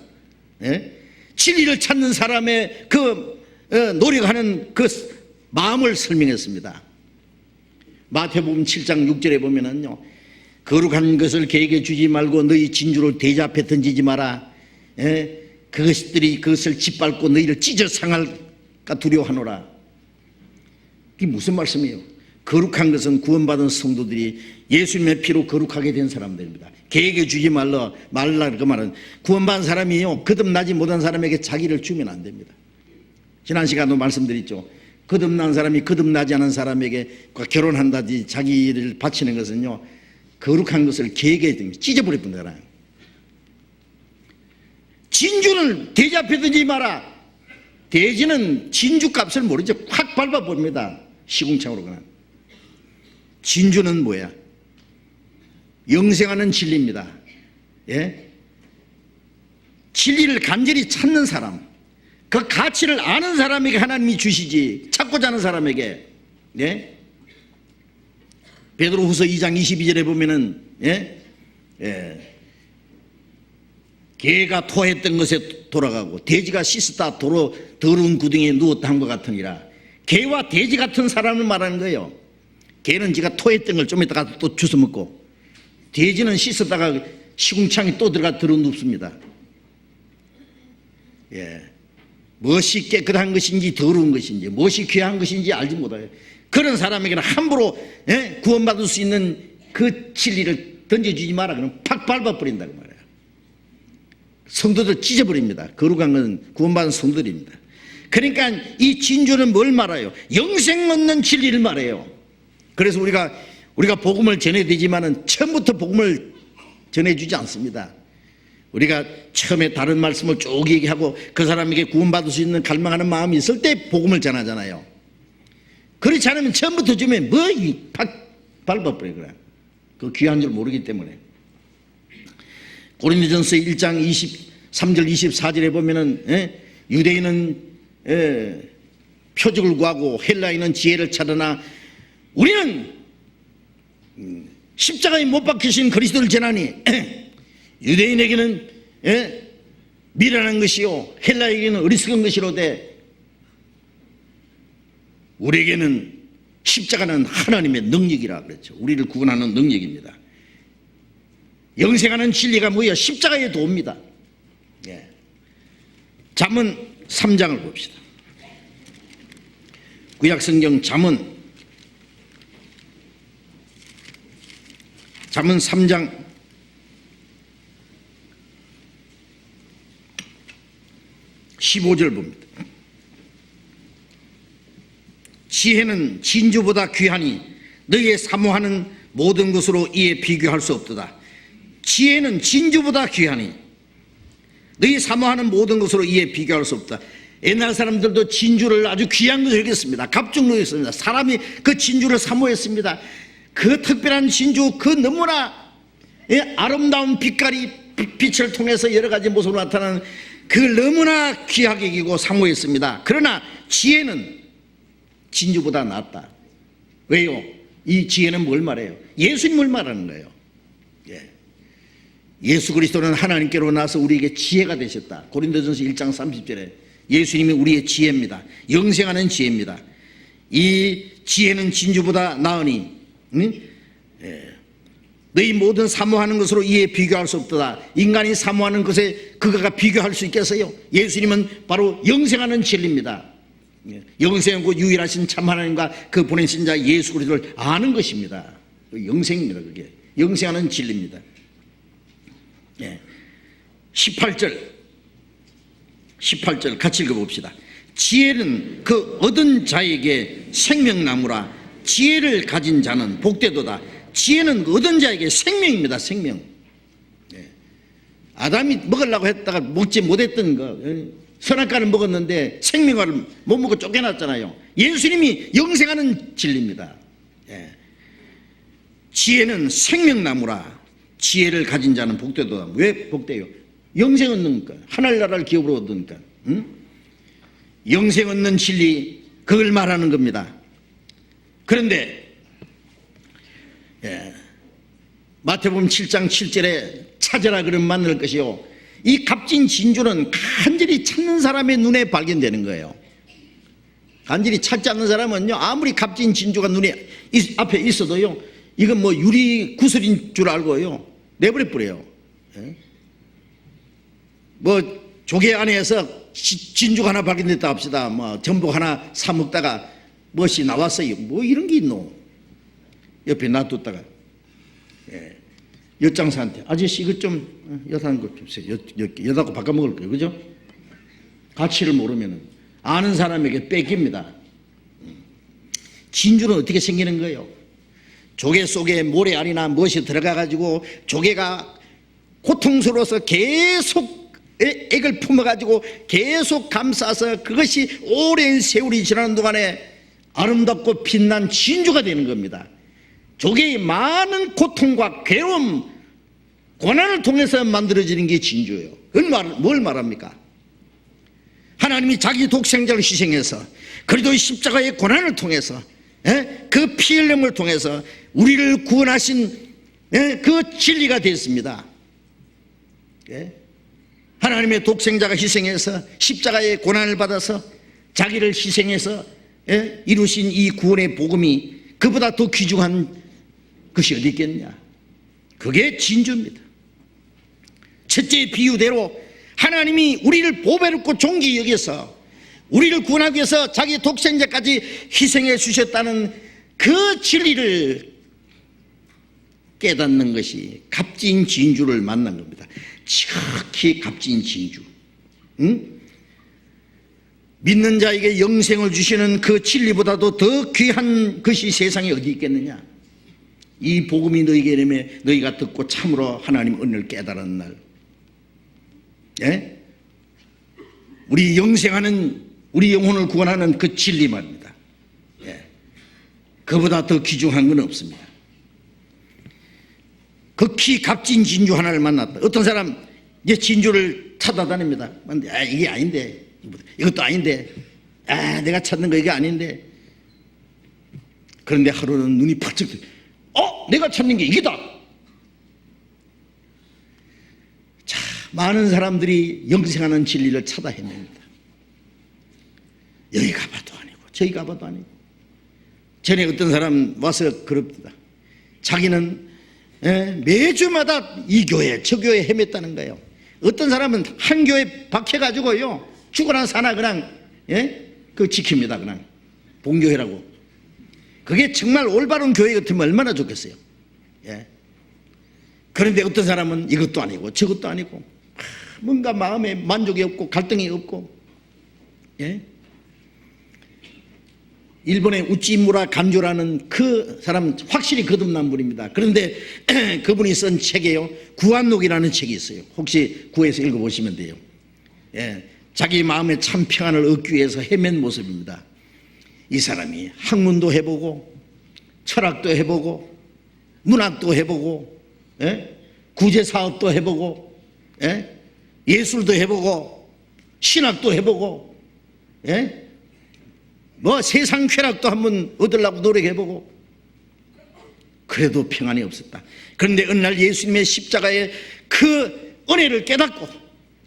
예? 진리를 찾는 사람의 그 노력하는 그 마음을 설명했습니다. 마태복음 7장 6절에 보면은요, 거룩한 것을 개에게 주지 말고 너희 진주를 돼지 앞에 던지지 마라. 예? 그것들이 그것을 짓밟고 너희를 찢어 상할까 두려워하노라. 이게 무슨 말씀이에요? 거룩한 것은 구원받은 성도들이 예수님의 피로 거룩하게 된 사람들입니다. 개에게 주지 말라 그 말은 구원받은 사람이요, 거듭나지 못한 사람에게 자기를 주면 안 됩니다. 지난 시간도 말씀드렸죠. 거듭난 사람이 거듭나지 않은 사람에게 결혼한다든지 자기를 바치는 것은요, 거룩한 것을 개에게 찢어버릴 뿐더라. 진주는 돼지 앞에 던지지 마라. 돼지는 진주 값을 모르죠. 확 밟아봅니다. 시궁창으로 그냥. 진주는 뭐야? 영생하는 진리입니다. 예? 진리를 간절히 찾는 사람, 그 가치를 아는 사람에게 하나님이 주시지, 찾고자 하는 사람에게. 예? 베드로후서 2장 22절에 보면은, 예? 예. 개가 토했던 것에 돌아가고 돼지가 씻었다 더러운 구덩이에 누웠다 한 것 같으니라. 개와 돼지 같은 사람을 말하는 거예요. 개는 지가 토했던 걸 좀 이따가 또 주워 먹고, 돼지는 씻었다가 시궁창에 또 들어가 눕습니다. 예. 무엇이 깨끗한 것인지 더러운 것인지 무엇이 귀한 것인지 알지 못해요. 그런 사람에게는 함부로 구원받을 수 있는 그 진리를 던져주지 마라. 그러면 팍 밟아버린다고 말해요. 성도들 찢어버립니다. 거룩한 건 구원받은 성도들입니다. 그러니까 이 진주는 뭘 말해요? 영생 얻는 진리를 말해요. 그래서 우리가 복음을 전해드리지만은 처음부터 복음을 전해주지 않습니다. 우리가 처음에 다른 말씀을 쭉 얘기하고 그 사람에게 구원받을 수 있는 갈망하는 마음이 있을 때 복음을 전하잖아요. 그렇지 않으면 처음부터 주면 팍 밟아버려요. 그래. 그 귀한 줄 모르기 때문에. 고린도전서 1장 23절 24절에 보면은 유대인은 표적을 구하고 헬라인은 지혜를 찾으나 우리는 십자가에 못 박히신 그리스도를 전하니 유대인에게는 미련한 것이요 헬라에게는 어리석은 것이로되 우리에게는 십자가는 하나님의 능력이라 그랬죠. 우리를 구원하는 능력입니다. 영생하는 진리가 뭐예요? 십자가의 도입니다. 예. 잠언 3장을 봅시다. 구약성경 잠언 3장 15절 봅니다. 지혜는 진주보다 귀하니 너희의 사모하는 모든 것으로 이에 비교할 수 없도다. 지혜는 진주보다 귀하니 너희 사모하는 모든 것으로 이에 비교할 수 없다. 옛날 사람들도 진주를 아주 귀한 것을 여겼습니다. 갑중로 여겼습니다. 사람이 그 진주를 사모했습니다. 그 특별한 진주, 그 너무나 아름다운 빛깔이 빛을 통해서 여러 가지 모습으로 나타나는 그걸 너무나 귀하게 여기고 사모했습니다. 그러나 지혜는 진주보다 낫다. 왜요? 이 지혜는 뭘 말해요? 예수님을 말하는 거예요. 예수 그리스도는 하나님께로 나서 우리에게 지혜가 되셨다. 고린도전서 1장 30절에 예수님이 우리의 지혜입니다. 영생하는 지혜입니다. 이 지혜는 진주보다 나으니 너희 모든 사모하는 것으로 이에 비교할 수 없도다. 인간이 사모하는 것에 그거가 비교할 수 있겠어요? 예수님은 바로 영생하는 진리입니다. 영생하고 유일하신 참 하나님과 그 보내신 자 예수 그리스도를 아는 것입니다. 영생입니다. 그게 영생하는 진리입니다. 18절 같이 읽어봅시다. 지혜는 그 얻은 자에게 생명나무라. 지혜를 가진 자는 복되도다. 지혜는 그 얻은 자에게 생명입니다. 생명. 아담이 먹으려고 했다가 먹지 못했던 거, 선악과를 먹었는데 생명과를 못 먹고 쫓겨났잖아요. 예수님이 영생하는 진리입니다. 지혜는 생명나무라. 지혜를 가진 자는 복되도다. 왜 복돼요? 영생 얻는 거니까. 하늘나라를 기업으로 얻으니까. 영생 얻는 진리, 그걸 말하는 겁니다. 그런데 마태복음 7장 7절에 찾으라 그러면 만날 것이요, 이 값진 진주는 간절히 찾는 사람의 눈에 발견되는 거예요. 간절히 찾지 않는 사람은요, 아무리 값진 진주가 눈에 앞에 있어도요, 이건 뭐 유리 구슬인 줄 알고요, 내버려 버려요. 뭐 조개 안에서 진주가 하나 발견됐다 합시다. 뭐 전복 하나 사 먹다가 무엇이 나왔어요. 뭐 이런 게 있노? 옆에 놔뒀다가 엿장사한테 아저씨 이것 좀 엿하는 것 좀 주세요. 엿하고 바꿔 먹을 거예요. 그죠? 가치를 모르면 아는 사람에게 뺏깁니다. 진주는 어떻게 생기는 거예요? 조개 속에 모래 알이나 무엇이 들어가 가지고 조개가 고통스러워서 계속 액을 품어가지고 계속 감싸서 그것이 오랜 세월이 지나는 동안에 아름답고 빛난 진주가 되는 겁니다. 조개의 많은 고통과 괴로움, 고난을 통해서 만들어지는 게 진주예요. 그건 뭘 말합니까? 하나님이 자기 독생자를 희생해서 그리스도의 십자가의 고난을 통해서 그 피 흘림을 통해서 우리를 구원하신 그 진리가 됐습니다. 하나님의 독생자가 희생해서 십자가의 고난을 받아서 자기를 희생해서 이루신 이 구원의 복음이 그보다 더 귀중한 것이 어디 있겠냐? 그게 진주입니다. 첫째 비유대로 하나님이 우리를 보배롭고 존귀히 여겨서 우리를 구원하기 위해서 자기 독생자까지 희생해 주셨다는 그 진리를 깨닫는 것이 값진 진주를 만난 겁니다. 지극히 값진 진주. 믿는 자에게 영생을 주시는 그 진리보다도 더 귀한 것이 세상에 어디 있겠느냐? 이 복음이 너희에게 이르매 너희가 듣고 참으로 하나님 은혜를 깨달은 날, 우리 영생하는, 우리 영혼을 구원하는 그 진리 말입니다. 그보다 더 귀중한 건 없습니다. 극히 값진 진주 하나를 만났다. 어떤 사람 이제 진주를 찾아다닙니다. 근데 이게 아닌데, 이것도 아닌데, 내가 찾는 거 이게 아닌데. 그런데 하루는 눈이 번쩍 내가 찾는 게 이게다. 자, 많은 사람들이 영생하는 진리를 찾아 헤맵니다. 여기 가봐도 아니고 저기 가봐도 아니고. 전에 어떤 사람 와서 그럽니다. 자기는 매주마다 이 교회 저 교회 헤맸다는 거예요. 어떤 사람은 한 교회 박혀가지고요, 죽어나 사나 그냥 그 지킵니다. 그냥 본교회라고. 그게 정말 올바른 교회 같으면 얼마나 좋겠어요. 그런데 어떤 사람은 이것도 아니고 저것도 아니고 뭔가 마음에 만족이 없고 갈등이 없고. 일본의 우찌무라 간조라는 그 사람 확실히 거듭난 분입니다. 그런데 그분이 쓴 책이에요. 구한록이라는 책이 있어요. 혹시 구해서 읽어보시면 돼요. 자기 마음에 참 평안을 얻기 위해서 헤맨 모습입니다. 이 사람이 학문도 해보고 철학도 해보고 문학도 해보고 구제사업도 해보고 예술도 해보고 신학도 해보고 뭐 세상 쾌락도 한번 얻으려고 노력해보고 그래도 평안이 없었다. 그런데 어느 날 예수님의 십자가의 그 은혜를 깨닫고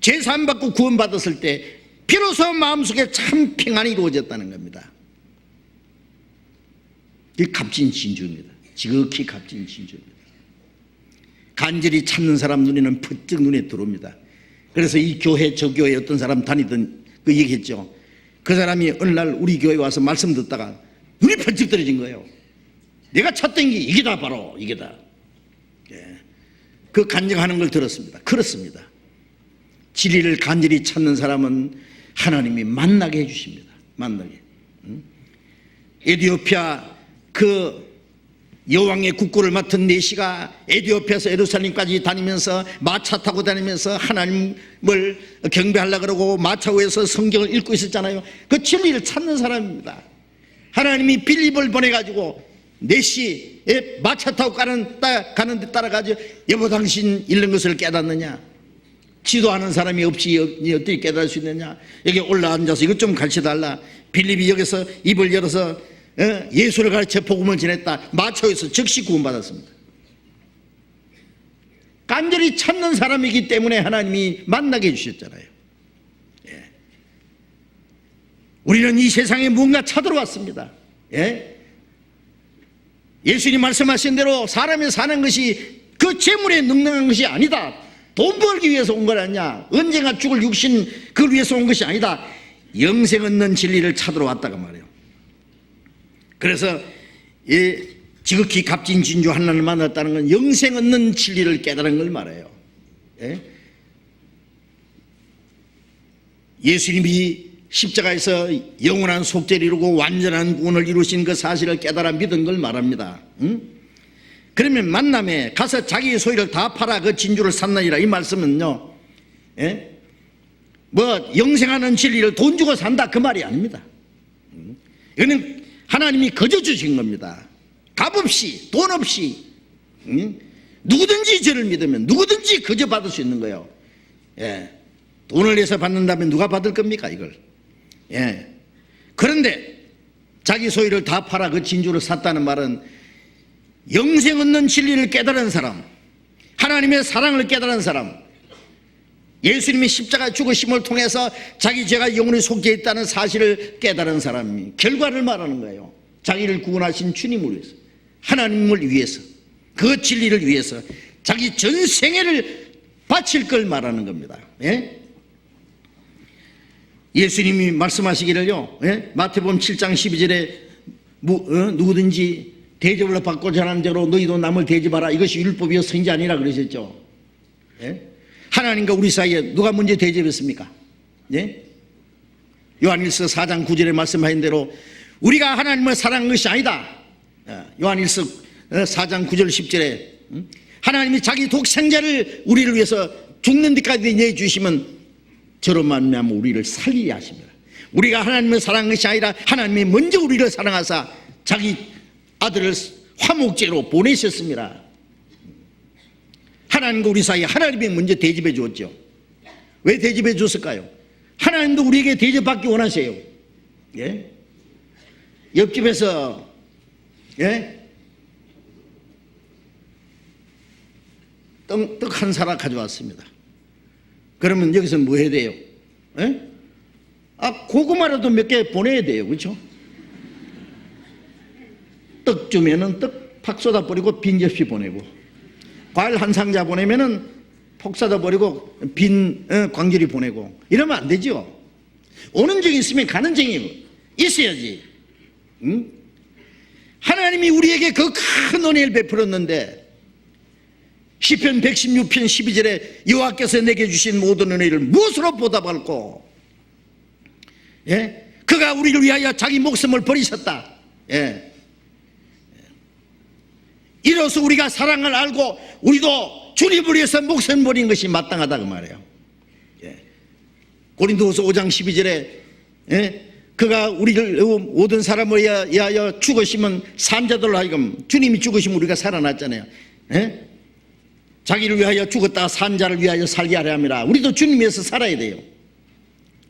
제사함 받고 구원받았을 때 비로소 마음속에 참 평안이 이루어졌다는 겁니다. 이 값진 진주입니다. 지극히 값진 진주입니다. 간절히 찾는 사람 눈에는 퍼뜩 눈에 들어옵니다. 그래서 이 교회 저 교회 어떤 사람 다니던 그 얘기했죠. 그 사람이 어느 날 우리 교회에 와서 말씀 듣다가 눈이 번쩍 떨어진 거예요. 내가 찾던 게 이게다, 바로 이게다. 그 간증하는 걸 들었습니다. 그렇습니다. 진리를 간절히 찾는 사람은 하나님이 만나게 해주십니다. 만나게. 에티오피아 그 여왕의 국고를 맡은 내시가 에티오피아에서 예루살렘까지 다니면서 마차 타고 다니면서 하나님을 경배하려고 그러고 마차 위에서 성경을 읽고 있었잖아요. 그 진리를 찾는 사람입니다. 하나님이 빌립을 보내가지고 내시에 마차 타고 가는데 따라가지고 여보 당신 읽는 것을 깨닫느냐? 지도하는 사람이 없이 어떻게 깨달을 수 있느냐? 여기 올라앉아서 이것 좀 가르쳐달라. 빌립이 여기서 입을 열어서 예수를 가르쳐 복음을 전했다. 마초에서 즉시 구원받았습니다. 간절히 찾는 사람이기 때문에 하나님이 만나게 해주셨잖아요. 우리는 이 세상에 무언가 찾으러 왔습니다. 예수님 말씀하신 대로 사람이 사는 것이 그 재물에 능능한 것이 아니다. 돈 벌기 위해서 온 건 아니냐. 언젠가 죽을 육신 그걸 위해서 온 것이 아니다. 영생 얻는 진리를 찾으러 왔다가 말이에요. 그래서 지극히 값진 진주 하나님을 만났다는 건 영생 얻는 진리를 깨달은 걸 말해요. 예수님이 십자가에서 영원한 속죄를 이루고 완전한 구원을 이루신 그 사실을 깨달아 믿은 걸 말합니다. 그러면 만남에 가서 자기의 소유를 다 팔아 그 진주를 샀느니라, 이 말씀은요, 뭐 영생하는 진리를 돈 주고 산다 그 말이 아닙니다. 이거는 하나님이 거저 주신 겁니다. 값 없이 돈 없이 누구든지 저를 믿으면 누구든지 거저 받을 수 있는 거예요. 돈을 내서 받는다면 누가 받을 겁니까 이걸? 그런데 자기 소유를 다 팔아 그 진주를 샀다는 말은 영생 얻는 진리를 깨달은 사람, 하나님의 사랑을 깨달은 사람, 예수님이 십자가 죽으심을 통해서 자기 죄가 영원히 속죄 있다는 사실을 깨달은 사람이 결과를 말하는 거예요. 자기를 구원하신 주님을 위해서, 하나님을 위해서, 그 진리를 위해서 자기 전생애를 바칠 걸 말하는 겁니다. 예수님이 말씀하시기를요, 마태복음 7장 12절에 누구든지 대접을 받고자 하는 대로 너희도 남을 대접하라, 이것이 율법이요 선지 아니라 그러셨죠. 하나님과 우리 사이에 누가 먼저 대접했습니까? 요한일서 4장 9절에 말씀하신 대로 우리가 하나님을 사랑한 것이 아니다. 요한일서 4장 9절 10절에 하나님이 자기 독생자를 우리를 위해서 죽는 데까지 내주시면 저로 말미암아 우리를 살리게 하십니다. 우리가 하나님을 사랑한 것이 아니라 하나님이 먼저 우리를 사랑하사 자기 아들을 화목제로 보내셨습니다. 하나님과 우리 사이에 하나님이 먼저 대접해 주었죠. 왜 대접해 줬을까요? 하나님도 우리에게 대접받기 원하세요. 옆집에서 떡 한 사락 가져왔습니다. 그러면 여기서 뭐 해야 돼요? 고구마라도 몇 개 보내야 돼요. 그렇죠? 떡 주면은 떡 팍 쏟아버리고 빈 접시 보내고, 과일 한 상자 보내면은 폭 쏟아버리고 빈 광주리 보내고, 이러면 안 되죠. 오는 정이 있으면 가는 정이 있어야지. 응? 하나님이 우리에게 그 큰 은혜를 베풀었는데 시편 116편 12절에 여호와께서 내게 주신 모든 은혜를 무엇으로 보답할꼬? 예? 그가 우리를 위하여 자기 목숨을 버리셨다. 예. 이로써 우리가 사랑을 알고 우리도 주님을 위해서 목숨을 버린 것이 마땅하다 그 말이에요. 예. 고린도후서 5장 12절에 예? 그가 우리를 모든 사람을 위하여 죽으시면 산자들로 하여금 주님이 죽으시면 우리가 살아났잖아요. 예? 자기를 위하여 죽었다가 산자를 위하여 살게 하려 함이라. 우리도 주님 위해서 살아야 돼요.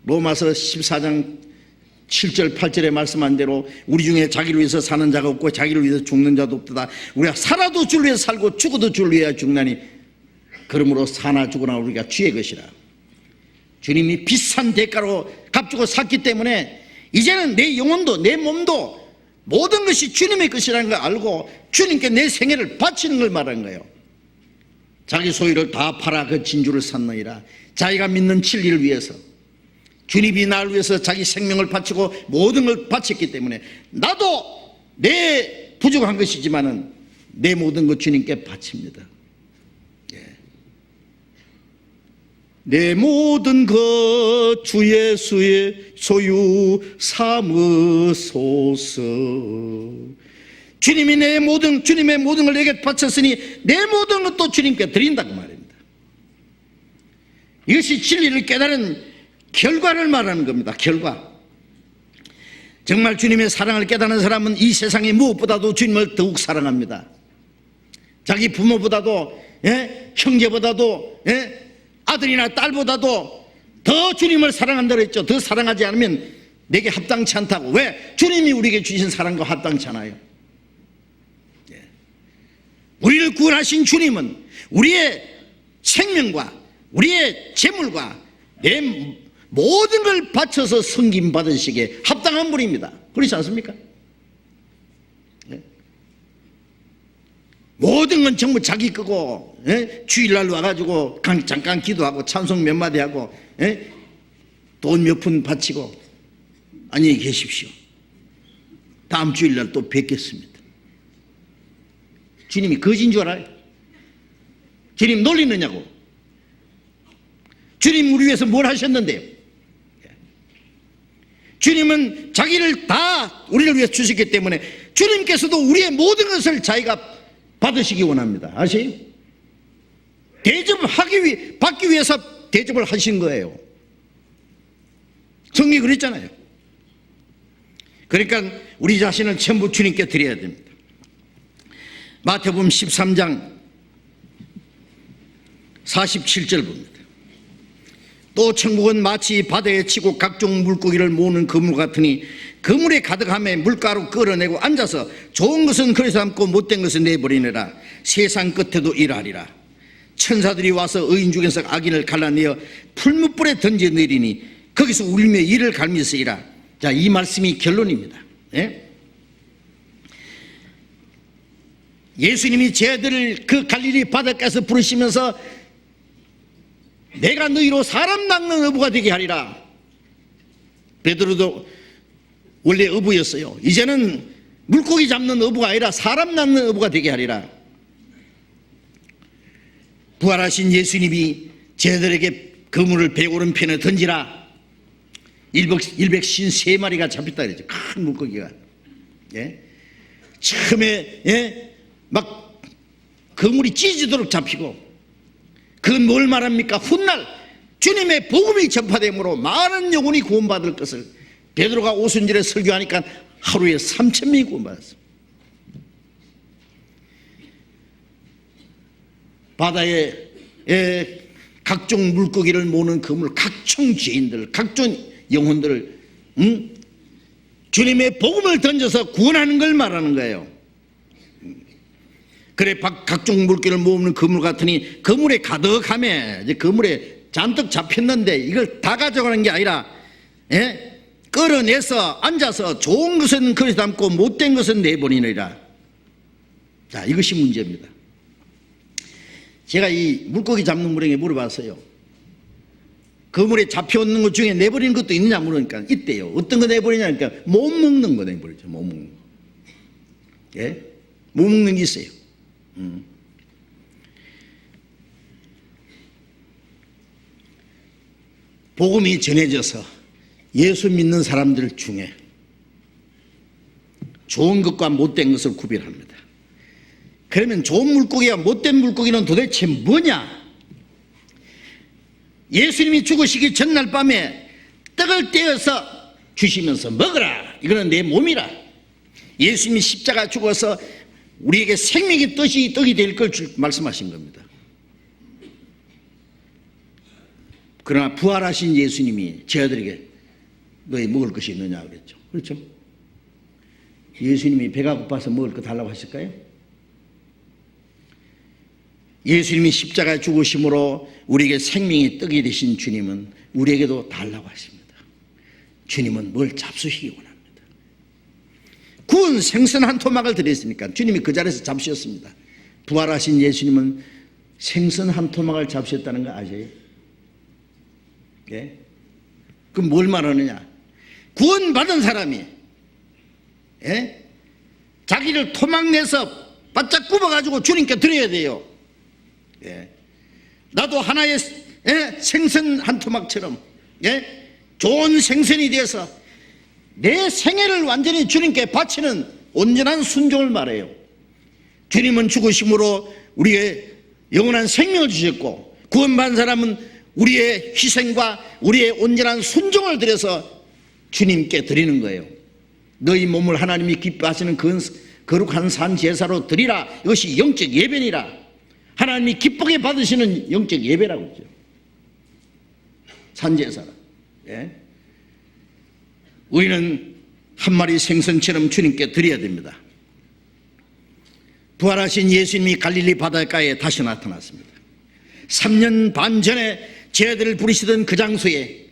로마서 14장 7절 8절에 말씀한 대로 우리 중에 자기를 위해서 사는 자가 없고 자기를 위해서 죽는 자도 없다. 우리가 살아도 주를 위해서 살고 죽어도 주를 위하여 죽나니 그러므로 사나 죽으나 우리가 주의 것이라. 주님이 비싼 대가로 값주고 샀기 때문에 이제는 내 영혼도 내 몸도 모든 것이 주님의 것이라는 걸 알고 주님께 내 생애를 바치는 걸 말하는 거예요. 자기 소유를 다 팔아 그 진주를 샀느니라. 자기가 믿는 진리를 위해서 주님이 나를 위해서 자기 생명을 바치고 모든 걸 바쳤기 때문에 나도 내 부족한 것이지만은 내 모든 것 주님께 바칩니다. 예. 내 모든 것 주 예수의 소유 삼으소서. 주님이 주님의 모든 걸 내게 바쳤으니 내 모든 것도 주님께 드린다고 말입니다. 이것이 진리를 깨달은 결과를 말하는 겁니다. 결과. 정말 주님의 사랑을 깨닫는 사람은 이 세상에 무엇보다도 주님을 더욱 사랑합니다. 자기 부모보다도 형제보다도 아들이나 딸보다도 더 주님을 사랑한다고 했죠. 더 사랑하지 않으면 내게 합당치 않다고. 왜? 주님이 우리에게 주신 사랑과 합당치 않아요. 우리를 구원하신 주님은 우리의 생명과 우리의 재물과 내 모든 걸 바쳐서 섬김 받으시기에 합당한 분입니다. 그렇지 않습니까? 모든 건 전부 자기 거고 주일날 와가지고 잠깐 기도하고 찬송 몇 마디 하고 돈 몇 푼 바치고 안녕히 계십시오. 다음 주일날 또 뵙겠습니다. 주님이 거진 줄 알아요? 주님 놀리느냐고? 주님 우리 위해서 뭘 하셨는데요? 주님은 자기를 다 우리를 위해서 주셨기 때문에 주님께서도 우리의 모든 것을 자기가 받으시기 원합니다. 아세요? 받기 위해서 대접을 하신 거예요. 성경이 그랬잖아요. 그러니까 우리 자신을 전부 주님께 드려야 됩니다. 마태복음 13장 47절 봅니다. 또 천국은 마치 바다에 치고 각종 물고기를 모으는 그물 같으니 그물에 가득함에 물가로 끌어내고 앉아서 좋은 것은 그릇에 담고 못된 것은 내버리느라 세상 끝에도 일하리라. 천사들이 와서 의인 중에서 악인을 갈라내어 풀무불에 던져 내리니 거기서 울며 이를 갈미으리라. 자, 이 말씀이 결론입니다. 예수님이 쟤들을 그 갈릴리 바닷가에서 부르시면서 내가 너희로 사람 낚는 어부가 되게 하리라. 베드로도 원래 어부였어요. 이제는 물고기 잡는 어부가 아니라 사람 낚는 어부가 되게 하리라. 부활하신 예수님이 쟤들에게 그물을 배 오른편에 던지라. 153마리가 잡혔다 그랬죠. 큰 물고기가. 처음에 막 그물이 찢어지도록 잡히고, 그건 뭘 말합니까? 훗날 주님의 복음이 전파됨으로 많은 영혼이 구원받을 것을 베드로가 오순절에 설교하니까 하루에 3,000명이 구원받았어요. 바다에 각종 물고기를 모으는 그물, 각종 죄인들, 각종 영혼들을 주님의 복음을 던져서 구원하는 걸 말하는 거예요. 그래 각종 물고기를 모으는 그물 같으니 그물에 가득하며, 이제 그물에 잔뜩 잡혔는데 이걸 다 가져가는 게 아니라 끌어내서 앉아서 좋은 것은 그릇에 담고 못된 것은 내버리느니라. 자, 이것이 문제입니다. 제가 이 물고기 잡는 분에게 물어봤어요. 그물에 잡혀오는 것 중에 내버리는 것도 있느냐 물으니까 있대요. 어떤 거 내버리냐니까 못 먹는 거 내버리죠. 못 먹는 거. 예? 못 먹는 게 있어요. 복음이 전해져서 예수 믿는 사람들 중에 좋은 것과 못된 것을 구별합니다. 그러면 좋은 물고기와 못된 물고기는 도대체 뭐냐? 예수님이 죽으시기 전날 밤에 떡을 떼어서 주시면서 먹으라. 이거는 내 몸이라. 예수님이 십자가 죽어서 우리에게 생명의 떡이 될 걸 말씀하신 겁니다. 그러나 부활하신 예수님이 저희들에게 너희 먹을 것이 있느냐 그랬죠. 그렇죠? 예수님이 배가 고파서 먹을 거 달라고 하실까요? 예수님이 십자가 죽으심으로 우리에게 생명의 떡이 되신 주님은 우리에게도 달라고 하십니다. 주님은 뭘 잡수시기 원합니다. 구운 생선 한 토막을 드렸으니까 주님이 그 자리에서 잡수셨습니다. 부활하신 예수님은 생선 한 토막을 잡수셨다는 거 아세요? 예? 그럼 뭘 말하느냐? 구원받은 사람이 예? 자기를 토막 내서 바짝 굽어가지고 주님께 드려야 돼요. 예. 나도 하나의 생선 한 토막처럼 좋은 생선이 되어서 내 생애를 완전히 주님께 바치는 온전한 순종을 말해요. 주님은 죽으심으로 우리의 영원한 생명을 주셨고 구원받은 사람은 우리의 희생과 우리의 온전한 순종을 들여서 주님께 드리는 거예요. 너희 몸을 하나님이 기뻐하시는 거룩한 산 제사로 드리라. 이것이 영적 예배니라. 하나님이 기쁘게 받으시는 영적 예배라고 했죠. 산제사라. 예? 우리는 한 마리 생선처럼 주님께 드려야 됩니다. 부활하신 예수님이 갈릴리 바닷가에 다시 나타났습니다. 3년 반 전에 제자들을 부르시던 그 장소에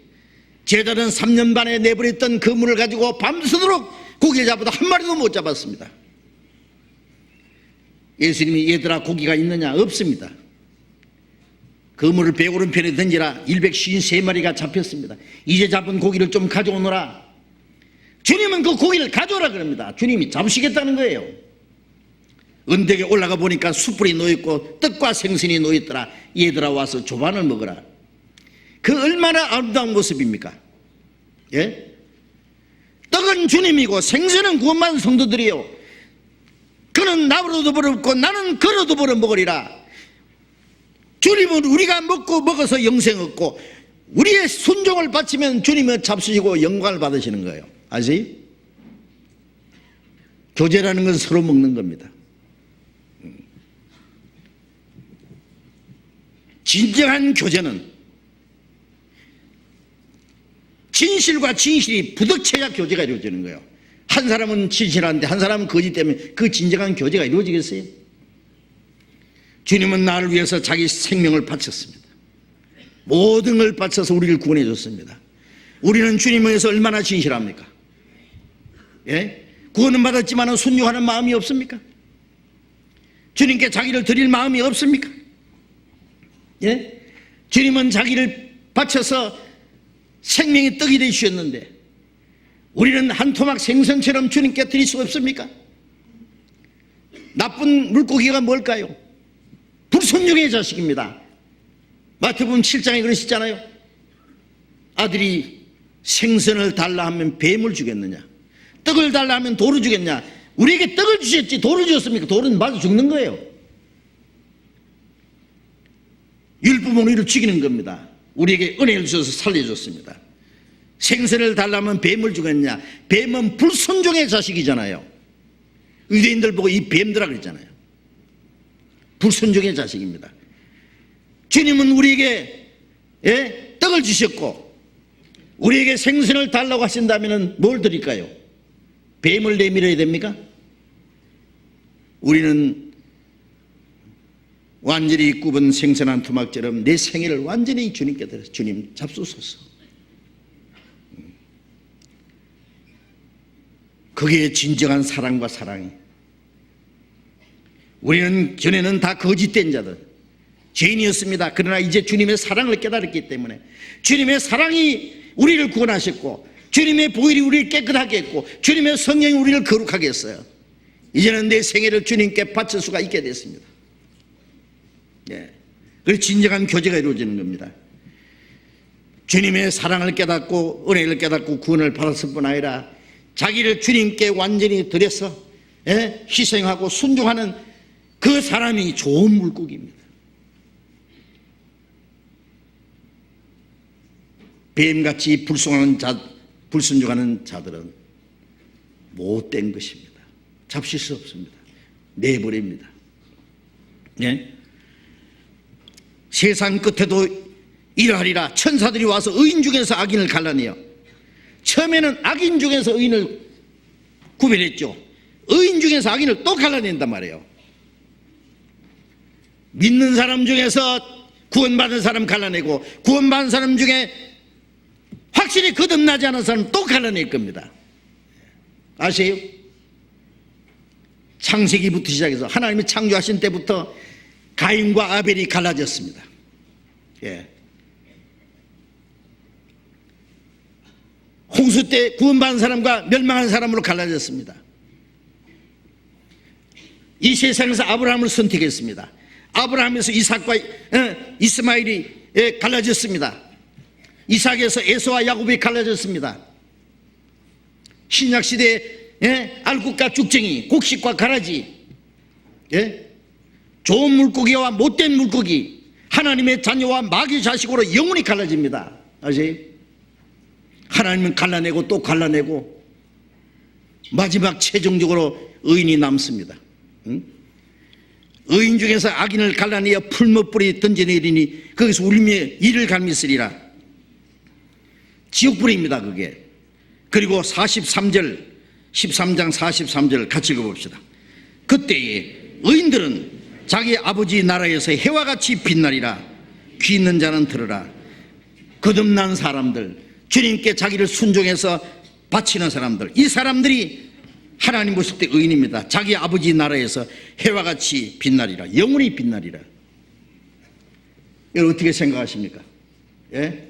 제자들은 3년 반에 내버렸던 그 물을 가지고 밤새도록 고기를 잡아도 한 마리도 못 잡았습니다. 예수님이 얘들아 고기가 있느냐? 없습니다. 그물을 배 오른편에 던지라. 153마리가 잡혔습니다. 이제 잡은 고기를 좀 가져오너라. 주님은 그 고기를 가져오라 그럽니다. 주님이 잡으시겠다는 거예요. 언덕에 올라가 보니까 숯불이 놓여있고 떡과 생선이 놓여있더라. 얘들아 와서 조반을 먹어라. 그 얼마나 아름다운 모습입니까? 예? 떡은 주님이고 생선은 구원받은 성도들이요. 그는 나무로도 벌었고 나는 걸어도 벌어 먹으리라. 주님은 우리가 먹어서 영생 얻고 우리의 순종을 바치면 주님은 잡수시고 영광을 받으시는 거예요. 아세요? 교제라는 건 서로 먹는 겁니다. 진정한 교제는 진실과 진실이 부딪혀야 교제가 이루어지는 거예요. 한 사람은 진실한데 한 사람은 거짓 때문에 그 진정한 교제가 이루어지겠어요? 주님은 나를 위해서 자기 생명을 바쳤습니다. 모든 걸 바쳐서 우리를 구원해 줬습니다. 우리는 주님을 위해서 얼마나 진실합니까? 예? 구원은 받았지만 순종하는 마음이 없습니까? 주님께 자기를 드릴 마음이 없습니까? 예? 주님은 자기를 바쳐서 생명의 떡이 되주셨는데 우리는 한 토막 생선처럼 주님께 드릴 수 없습니까? 나쁜 물고기가 뭘까요? 불순종의 자식입니다. 마태복음 7장에 그러시잖아요. 아들이 생선을 달라 하면 뱀을 주겠느냐? 떡을 달라 하면 돌을 주겠냐? 우리에게 떡을 주셨지 돌을 주셨습니까? 돌은 맞아 죽는 거예요. 율법은 우리를 죽이는 겁니다. 우리에게 은혜를 주셔서 살려줬습니다. 생선을 달라면 뱀을 주겠냐? 뱀은 불순종의 자식이잖아요. 유대인들 보고 이 뱀들아 그랬잖아요. 불순종의 자식입니다. 주님은 우리에게 떡을 주셨고 우리에게 생선을 달라고 하신다면 뭘 드릴까요? 뱀을 내밀어야 됩니까? 우리는 완전히 굽은 생선 한 토막처럼 내 생애를 완전히 주님께 드려서 주님 잡수소서. 그게 진정한 사랑과 사랑이. 우리는 전에는 다 거짓된 자들, 죄인이었습니다. 그러나 이제 주님의 사랑을 깨달았기 때문에, 주님의 사랑이 우리를 구원하셨고, 주님의 보혈이 우리를 깨끗하게 했고, 주님의 성령이 우리를 거룩하게 했어요. 이제는 내 생애를 주님께 바칠 수가 있게 됐습니다. 예. 그래서 진정한 교제가 이루어지는 겁니다. 주님의 사랑을 깨닫고 은혜를 깨닫고 구원을 받았을 뿐 아니라 자기를 주님께 완전히 드려서 희생하고 순종하는 그 사람이 좋은 물고기입니다. 뱀같이 불순종하는 자들은 못된 것입니다. 잡실 수 없습니다. 내버립니다. 예? 세상 끝에도 이러하리라. 천사들이 와서 의인 중에서 악인을 갈라내요. 처음에는 악인 중에서 의인을 구별했죠. 의인 중에서 악인을 또 갈라낸단 말이에요. 믿는 사람 중에서 구원받은 사람 갈라내고, 구원받은 사람 중에 확실히 거듭나지 않은 사람 또 갈라낼 겁니다. 아세요? 창세기부터 시작해서 하나님이 창조하신 때부터 가인과 아벨이 갈라졌습니다. 예. 홍수 때 구원받은 사람과 멸망한 사람으로 갈라졌습니다. 이 세상에서 아브라함을 선택했습니다. 아브라함에서 이삭과 이스마엘이 갈라졌습니다. 이삭에서 에서와 야곱이 갈라졌습니다. 신약시대에 알국과 죽쟁이, 곡식과 가라지, 좋은 물고기와 못된 물고기, 하나님의 자녀와 마귀 자식으로 영원히 갈라집니다. 아세요? 하나님은 갈라내고 또 갈라내고 마지막 최종적으로 의인이 남습니다. 의인 중에서 악인을 갈라내어 풀무불이 던져내리니 거기서 울며 이를 갈미쓰리라. 지옥불입니다, 그게. 그리고 43절, 13장 43절 같이 읽어봅시다. 그때에 의인들은 자기 아버지 나라에서 해와 같이 빛나리라. 귀 있는 자는 들으라. 거듭난 사람들, 주님께 자기를 순종해서 바치는 사람들, 이 사람들이 하나님 보실 때 의인입니다. 자기 아버지 나라에서 해와 같이 빛나리라. 영원히 빛나리라. 여러분 어떻게 생각하십니까? 예?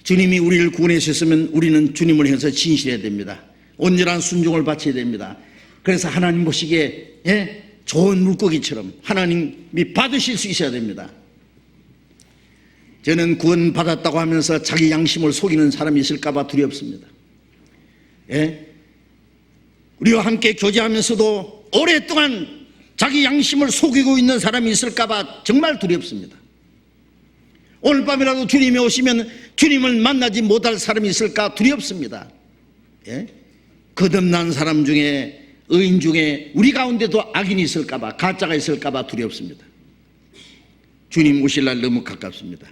주님이 우리를 구원해 주셨으면 우리는 주님을 향해서 진실해야 됩니다. 온전한 순종을 바쳐야 됩니다. 그래서 하나님 보시기에 좋은 물고기처럼 하나님이 받으실 수 있어야 됩니다. 저는 구원 받았다고 하면서 자기 양심을 속이는 사람이 있을까 봐 두렵습니다. 우리와 함께 교제하면서도 오랫동안 자기 양심을 속이고 있는 사람이 있을까 봐 정말 두렵습니다. 오늘 밤이라도 주님이 오시면 주님을 만나지 못할 사람이 있을까 두렵습니다. 거듭난 사람 중에, 의인 중에 우리 가운데도 악인이 있을까 봐, 가짜가 있을까 봐 두렵습니다. 주님 오실 날 너무 가깝습니다.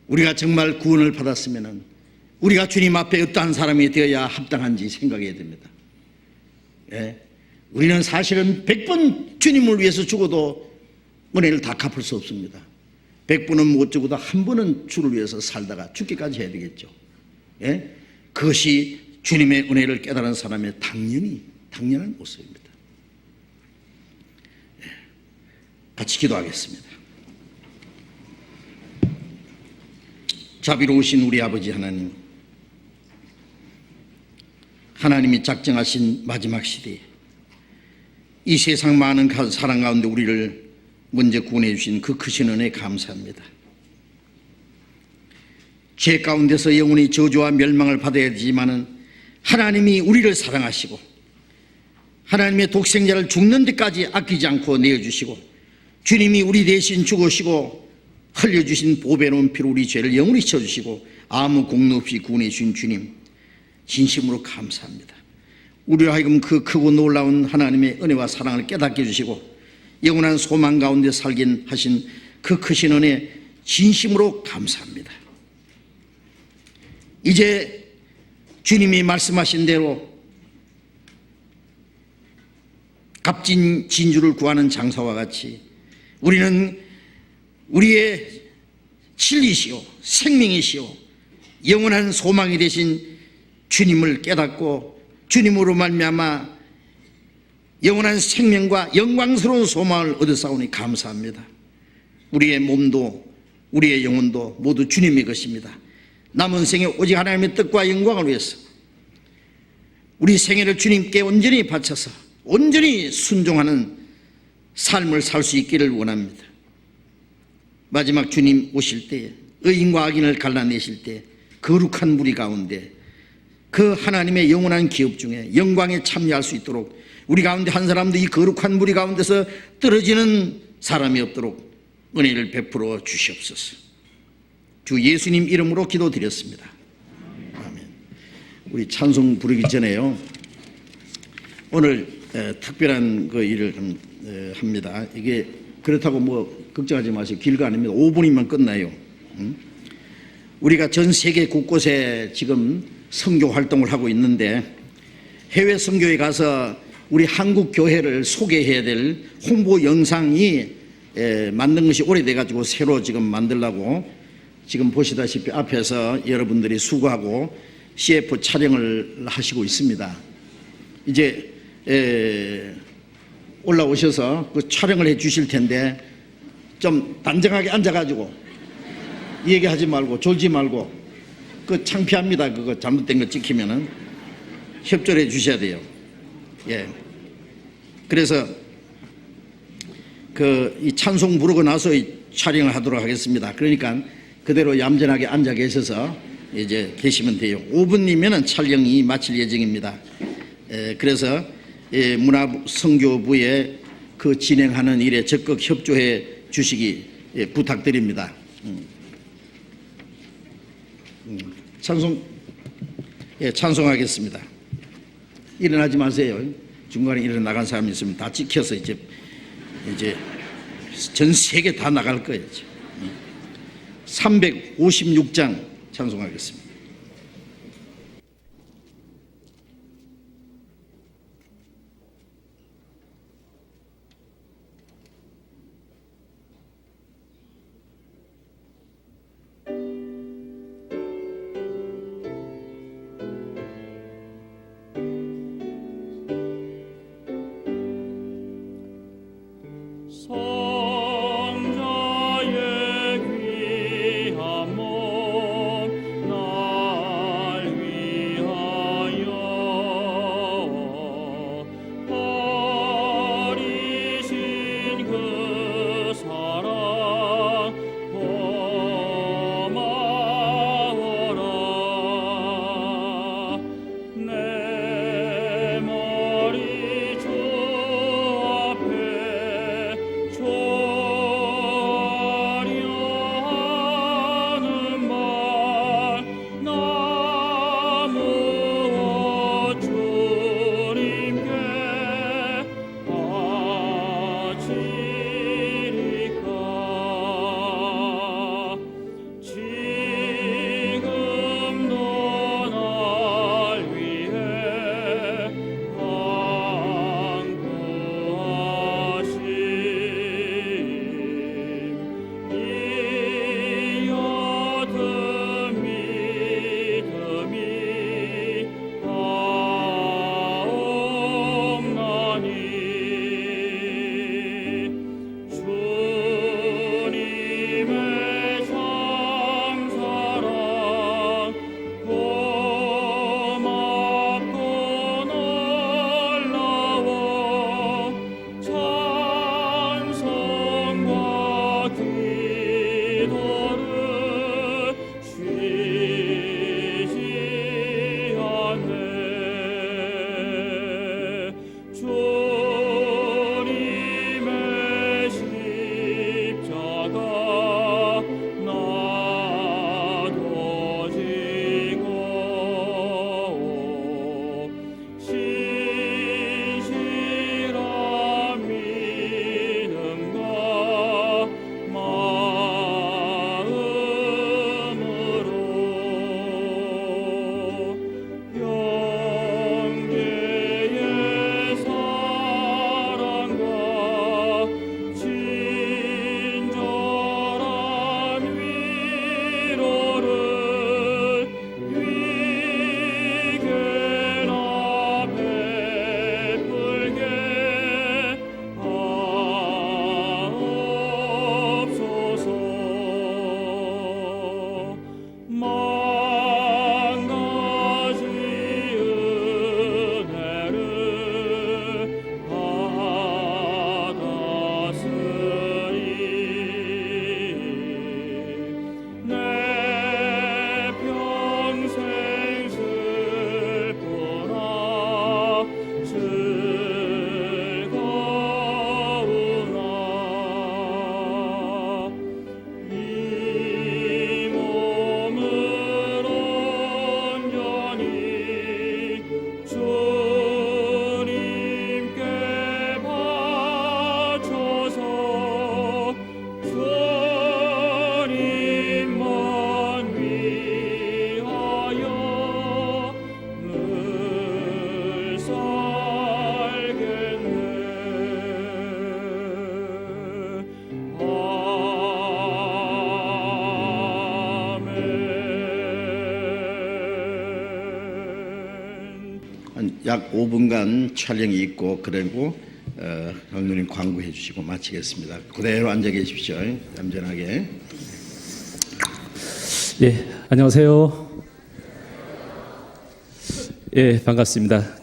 우리가 정말 구원을 받았으면 우리가 주님 앞에 어떠한 사람이 되어야 합당한지 생각해야 됩니다. 우리는 사실은 100번 주님을 위해서 죽어도 은혜를 다 갚을 수 없습니다. 100번은 못 죽어도 한 번은 주를 위해서 살다가 죽기까지 해야 되겠죠. 그것이 주님의 은혜를 깨달은 사람의 당연한 모습입니다. 같이 기도하겠습니다. 자비로우신 우리 아버지 하나님, 하나님이 작정하신 마지막 시대에 이 세상 많은 사랑 가운데 우리를 먼저 구원해 주신 그 크신 은혜에 감사합니다. 죄 가운데서 영원히 저주와 멸망을 받아야 되지만은 하나님이 우리를 사랑하시고 하나님의 독생자를 죽는 데까지 아끼지 않고 내어주시고 주님이 우리 대신 죽으시고 흘려주신 보배로운 피로 우리 죄를 영원히 씻어주시고 아무 공로 없이 구원해 주신 주님, 진심으로 감사합니다. 우리로 하여금 그 크고 놀라운 하나님의 은혜와 사랑을 깨닫게 해주시고 영원한 소망 가운데 살긴 하신 그 크신 은혜 진심으로 감사합니다. 이제 주님이 말씀하신 대로 값진 진주를 구하는 장사와 같이 우리는 우리의 진리시요 생명이시요 영원한 소망이 되신 주님을 깨닫고 주님으로 말미암아 영원한 생명과 영광스러운 소망을 얻어싸우니 감사합니다. 우리의 몸도 우리의 영혼도 모두 주님의 것입니다. 남은 생에 오직 하나님의 뜻과 영광을 위해서 우리 생애를 주님께 온전히 바쳐서 온전히 순종하는 삶을 살 수 있기를 원합니다. 마지막 주님 오실 때에 의인과 악인을 갈라내실 때 거룩한 무리 가운데 그 하나님의 영원한 기업 중에 영광에 참여할 수 있도록 우리 가운데 한 사람도 이 거룩한 무리 가운데서 떨어지는 사람이 없도록 은혜를 베풀어 주시옵소서. 주 예수님 이름으로 기도드렸습니다. 아멘. 우리 찬송 부르기 전에요, 오늘 특별한 그 일을 합니다. 이게 그렇다고 뭐 걱정하지 마세요. 길거 아닙니다. 5분이면 끝나요. 우리가 전 세계 곳곳에 지금 선교 활동을 하고 있는데 해외 선교에 가서 우리 한국 교회를 소개해야 될 홍보 영상이 만든 것이 오래돼 가지고 새로 지금 만들려고 지금 보시다시피 앞에서 여러분들이 수고하고 CF 촬영을 하시고 있습니다. 이제 올라오셔서 그 촬영을 해 주실 텐데 좀 단정하게 앉아가지고 얘기하지 말고 졸지 말고, 그 창피합니다. 그거 잘못된 거 찍히면은 협조를 해 주셔야 돼요. 예. 그래서 이 찬송 부르고 나서 이 촬영을 하도록 하겠습니다. 그러니까 그대로 얌전하게 앉아 계셔서 이제 계시면 돼요. 5분이면은 촬영이 마칠 예정입니다. 그래서 문화성교부에 그 진행하는 일에 적극 협조해 주시기 부탁드립니다. 찬송하겠습니다. 일어나지 마세요. 중간에 일어나 나간 사람이 있으면 다 찍혀서 이제 전 세계 다 나갈 거예요. 356장 찬송하겠습니다. 성자의 귀한 몸 약 5분간 촬영이 있고 그리고 강도님 광고해 주시고 마치겠습니다. 그대로 앉아 계십시오. 얌전하게. 예, 안녕하세요. 예, 반갑습니다.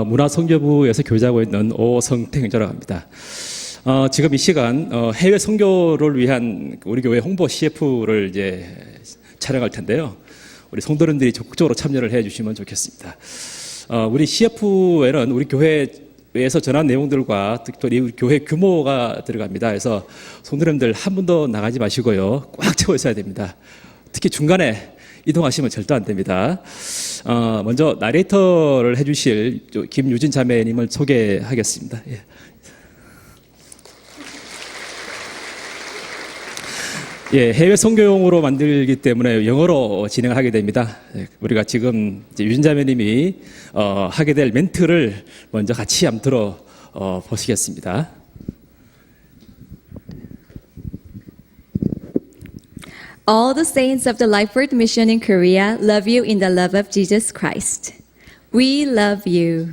문화선교부에서 교제하고 있는 오성태 형제라고 합니다. 지금 이 시간 해외 선교를 위한 우리 교회 홍보 CF를 이제 촬영할 텐데요. 우리 성도님들이 적극적으로 참여를 해주시면 좋겠습니다. 우리 CF에는 우리 교회에서 전한 내용들과 특별히 우리 교회 규모가 들어갑니다. 그래서 성도님들 한 분도 나가지 마시고요. 꽉 채워 있어야 됩니다. 특히 중간에 이동하시면 절대 안 됩니다. 먼저 나레이터를 해주실 김유진 자매님을 소개하겠습니다. 예. 예, 해외 선교용으로 만들기 때문에 영어로 진행을 하게 됩니다. 우리가 지금 유진 자매님이 하게 될 멘트를 먼저 같이 한번 들어 보시겠습니다. All the saints of the Lifeword Mission in Korea love you in the love of Jesus Christ. We love you.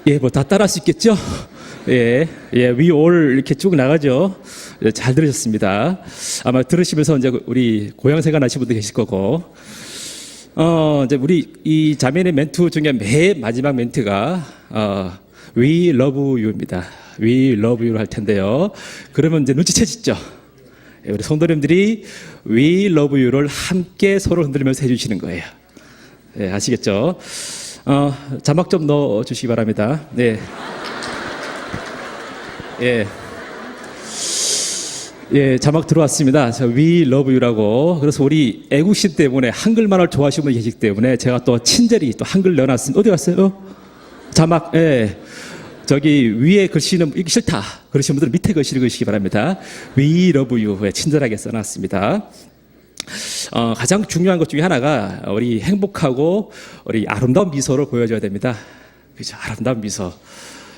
예, 뭐 다 따라할 수 있겠죠? 예, we all 이렇게 쭉 나가죠. 예, 잘 들으셨습니다. 아마 들으시면서 이제 우리 고향생각 나신 분도 계실 거고, 이제 우리 이 자매의 멘트 중에 맨 마지막 멘트가 we love you입니다. We love you를 할 텐데요. 그러면 이제 눈치채시죠? 예, 우리 성도님들이 we love you를 함께 서로 흔들면서 해주시는 거예요. 예, 아시겠죠? 자막 좀 넣어 주시기 바랍니다. 네. 예. 예, 자막 들어왔습니다. We love you라고. 그래서 우리 애국심 때문에 한글만을 좋아하시는 분이 계시기 때문에 제가 또 친절히 또 한글 넣어놨습니다. 어디 갔어요? 자막, 예. 저기 위에 글씨는 읽기 싫다. 그러신 분들은 밑에 글씨를 읽으시기 바랍니다. We love you. 친절하게 써놨습니다. 가장 중요한 것 중에 하나가 우리 행복하고 우리 아름다운 미소를 보여줘야 됩니다. 그죠? 아름다운 미소.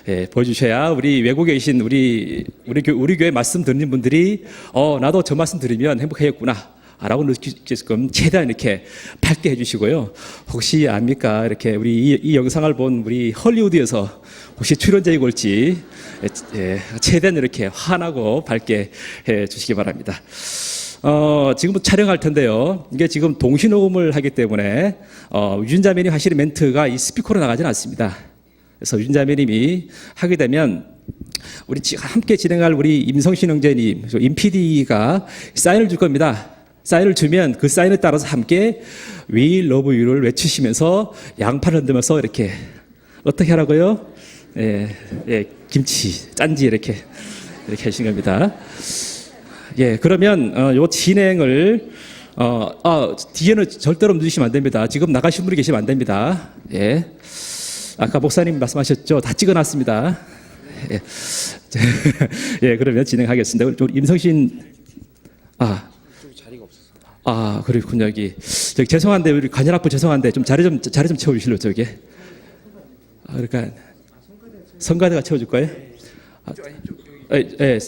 예, 보여주셔야 우리 외국에 계신 우리 교회 말씀 듣는 분들이 나도 저 말씀 들으면 행복하겠구나 라고 느끼게끔 최대한 이렇게 밝게 해주시고요. 혹시 압니까? 이렇게 우리 이 영상을 본 우리 헐리우드에서 혹시 출연자이고 올지 최대한 이렇게 환하고 밝게 해주시기 바랍니다. 지금부터 촬영할 텐데요. 이게 지금 동시녹음을 하기 때문에 유진 자매님 하시는 멘트가 이 스피커로 나가지는 않습니다. 그래서 유진 자매님이 하게 되면 우리 함께 진행할 우리 임성신 형제님, 임 PD가 사인을 줄 겁니다. 사인을 주면 그 사인에 따라서 함께 We love you를 외치시면서 양팔을 흔들면서 이렇게 어떻게 하라고요? 김치, 짠지 이렇게 하시는 겁니다. 예, 그러면 요 진행을 뒤에는 절대로 늦으시면 안 됩니다. 지금 나가신 분이 계시면 안 됩니다. 예. 아까 목사님 말씀하셨죠? 다 찍어놨습니다. 예, 예, 그러면 진행하겠습니다. 우리 임성신, 자리가 없어서. 그렇군요. 여기 죄송한데 우리 관현악부 죄송한데 좀 자리 좀 채워주실래요, 저기? 그러니까 성가대가 채워줄 거예요?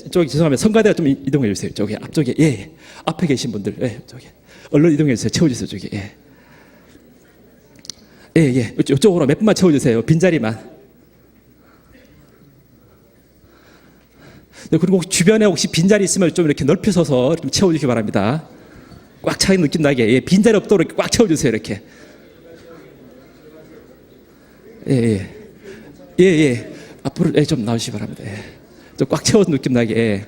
저기 죄송합니다. 성가대가 좀 이동해 주세요. 저기 앞쪽에, 예, 앞에 계신 분들, 예, 저기 얼른 이동해 주세요. 채워주세요, 저기. 예. 예. 이쪽으로 몇 분만 채워주세요. 빈자리만. 네, 그리고 주변에 혹시 빈자리 있으면 좀 이렇게 넓혀 서서 좀 채워주시기 바랍니다. 꽉 차는 느낌 나게. 예, 빈자리 없도록 이렇게 꽉 채워주세요. 이렇게. 예. 앞으로 좀 나오시기 바랍니다. 예. 좀 꽉 채워서 느낌 나게.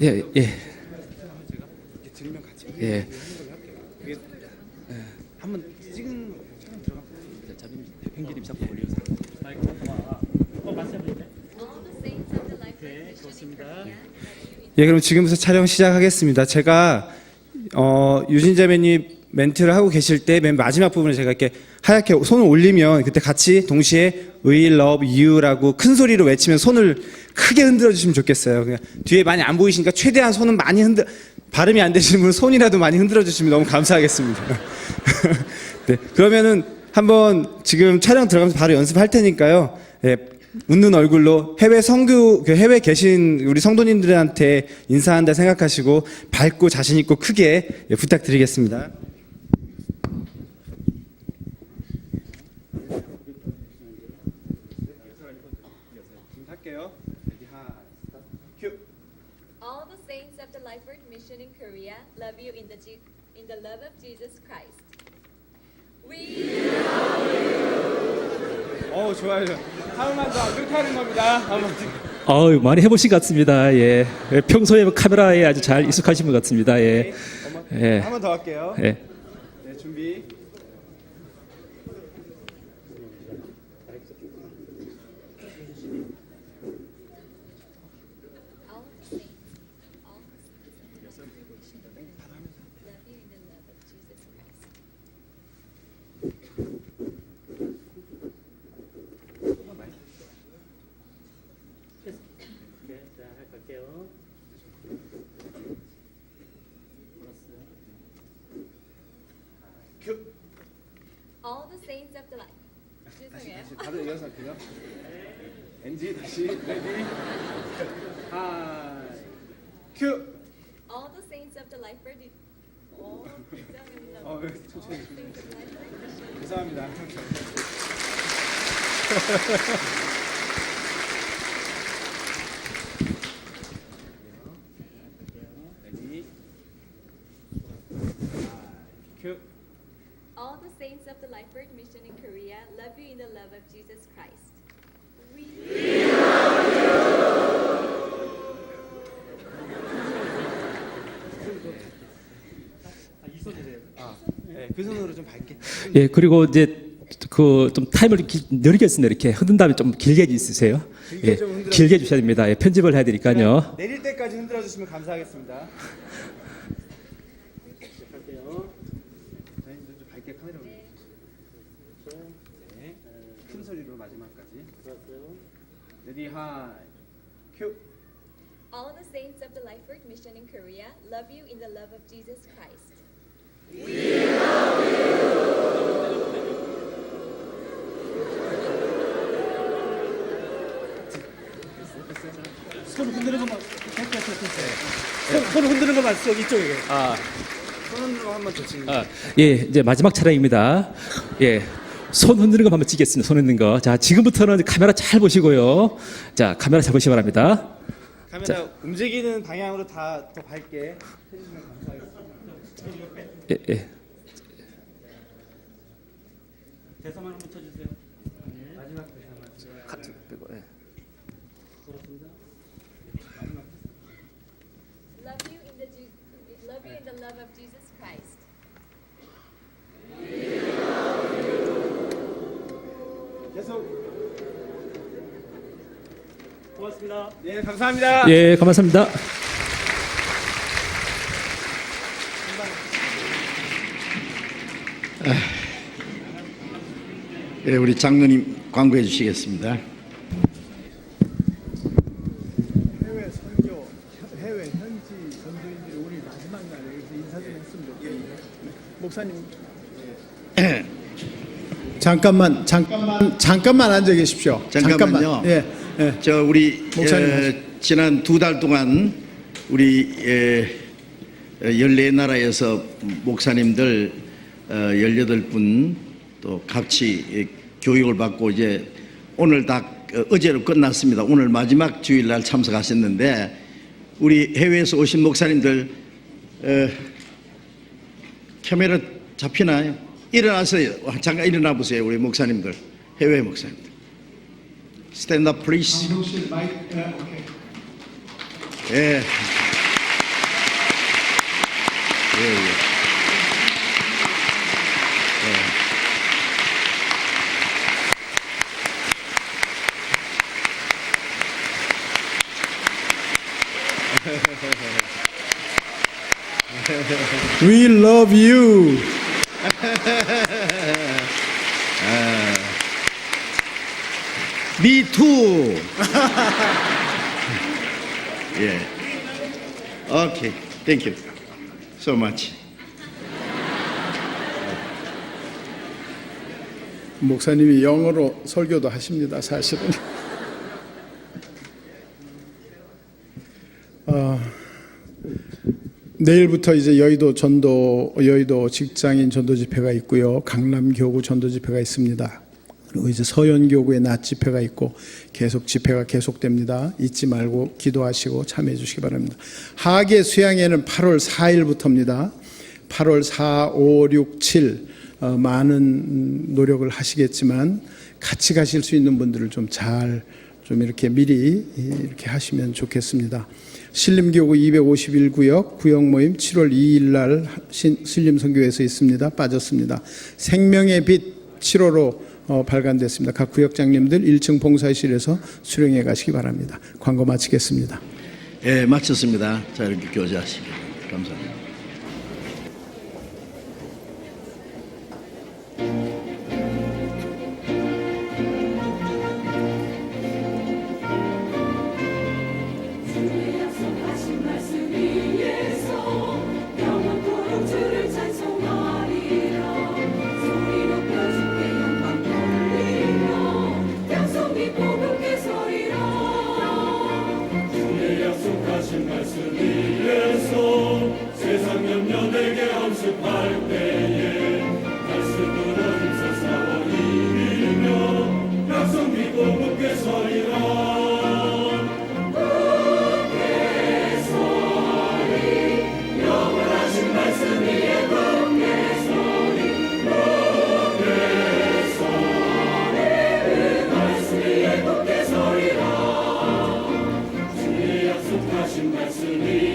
예. 한번 찍은 촬영 들어가면 형제님 자꾸 올려서. 예, 그럼 지금부터 촬영 시작하겠습니다. 제가 유진 자매님 멘트를 하고 계실 때 맨 마지막 부분에 제가 이렇게 하얗게 손을 올리면 그때 같이 동시에 We love you라고 큰 소리로 외치면 손을 크게 흔들어 주시면 좋겠어요. 그냥 뒤에 많이 안 보이시니까 최대한 손은 많이 발음이 안 되시는 분은 손이라도 많이 흔들어 주시면 너무 감사하겠습니다. 네, 그러면은 한번 지금 촬영 들어가면서 바로 연습할 테니까요. 예, 웃는 얼굴로 해외 선교 해외 계신 우리 성도님들한테 인사한다 생각하시고 밝고 자신 있고 크게 부탁드리겠습니다. 할게요. All the saints of the Lifeword Mission in Korea love you in the love of Jesus Christ. We 좋아요. 한 번만 더 그렇게 하는 겁니다. 많이 해보신 것 같습니다. 예. 평소에 카메라에 아주 잘 익숙하신 것 같습니다. 예. 예. 한 번 더 할게요. 예. 네, 준비. all the saints, all the saints of the Lifeword Mission in Korea love you in the love of Jesus Christ. All the saints of the light. 죄송해요. 다들 이어서 할게요. NG 다시 레디. 큐. All the saints of the Lifeword. 죄송합니다. 천천히. Saints of the Lifeword Mission. 감사합니다. 레디. 큐. All the saints of the Lifeword Mission in Korea love you in the love of Jesus Christ. 네, 그 손으로 좀 밝게. 예, 그리고 이제 그 좀 타임을 느리게 했습니다. 이렇게 흔든 다음에 좀 길게 해주세요. 예, 좀 흔들어 길게 해주셔야 됩니다. 예, 편집을 해야 되니까요. 내릴 때까지 흔들어 주시면 감사하겠습니다. 할게요. 좀 밝게 카메라 올려주세요. 네. 큰 소리로 마지막까지. 레디 하이. 큐. All the saints of the Lifeword Mission in Korea love you in the love of Jesus Christ. 손 흔드는 것만. 손 흔드는 것만 써 이쪽에. 손 흔드는 거 한번 더 찍는. 예, 이제 마지막 차례입니다. 예. 손 흔드는 거 한번 찍겠습니다. 손 흔드는 거. 자, 지금부터는 카메라 잘 보시고요. 자, 카메라 잘 보시기 바랍니다. 카메라 움직이는 방향으로 다 더 밝게 해주시면 감사하겠습니다. 예, 예. 대사만 한번 쳐주세요. 마지막 대사만. 카트 빼고. 예. Love you in the love of Jesus Christ. 계속. 고맙습니다. 네, 감사합니다. 예, 감사합니다. 예, 우리 장로님 광고해 주시겠습니다. 해외 선교, 해외 현지 전도인들이 우리 마지막 날에 여기서 인사 좀 했으면 좋겠는데 목사님 잠깐만 앉아 계십시오. 잠깐만요. 예, 예. 저 우리 목사님 지난 2달 동안 우리 14나라에서 목사님들 18분 또 같이 교육을 받고 이제 오늘 어제로 끝났습니다. 오늘 마지막 주일날 참석하셨는데 우리 해외에서 오신 목사님들 카메라 잡히나요? 일어나세요. 잠깐 일어나 보세요. 우리 목사님들, 해외 목사님들. Stand up, please. 예. 예, 예. We love you. Me too. 예. Okay. Thank you so much. 목사님이 영어로 설교도 하십니다. 사실은. 내일부터 이제 여의도 직장인 전도 집회가 있고요. 강남 교구 전도 집회가 있습니다. 그리고 이제 서현 교구의 낮 집회가 있고 계속 집회가 계속됩니다. 잊지 말고 기도하시고 참여해 주시기 바랍니다. 하계 수양회는 8월 4일부터입니다. 8월 4, 5, 6, 7 많은 노력을 하시겠지만 같이 가실 수 있는 분들을 좀 이렇게 미리 이렇게 하시면 좋겠습니다. 신림교구 251구역 구역 모임 7월 2일 날 신림선교회에서 있습니다. 빠졌습니다. 생명의 빛 7호로 발간됐습니다. 각 구역장님들 1층 봉사실에서 수령해 가시기 바랍니다. 광고 마치겠습니다. 예, 마쳤습니다. 자, 이렇게 교제하시기 감사합니다. 주의 약속하신 말씀 위에서 영원토록 주를 찬송하리라. 소리 높여 주께 영광 돌리며 약속이 복음께 서리라. 주의 약속하신 말씀 위에서 세상 염려 내게 엄습할 때에 말씀으로 힘써 싸워 이기며 약속 믿고 굳게 서리라. 영원하신 말씀 위에 굳게 서리 굳게 서리 그 말씀 위에 굳게 서리라. 주의 약속하신 말씀 위에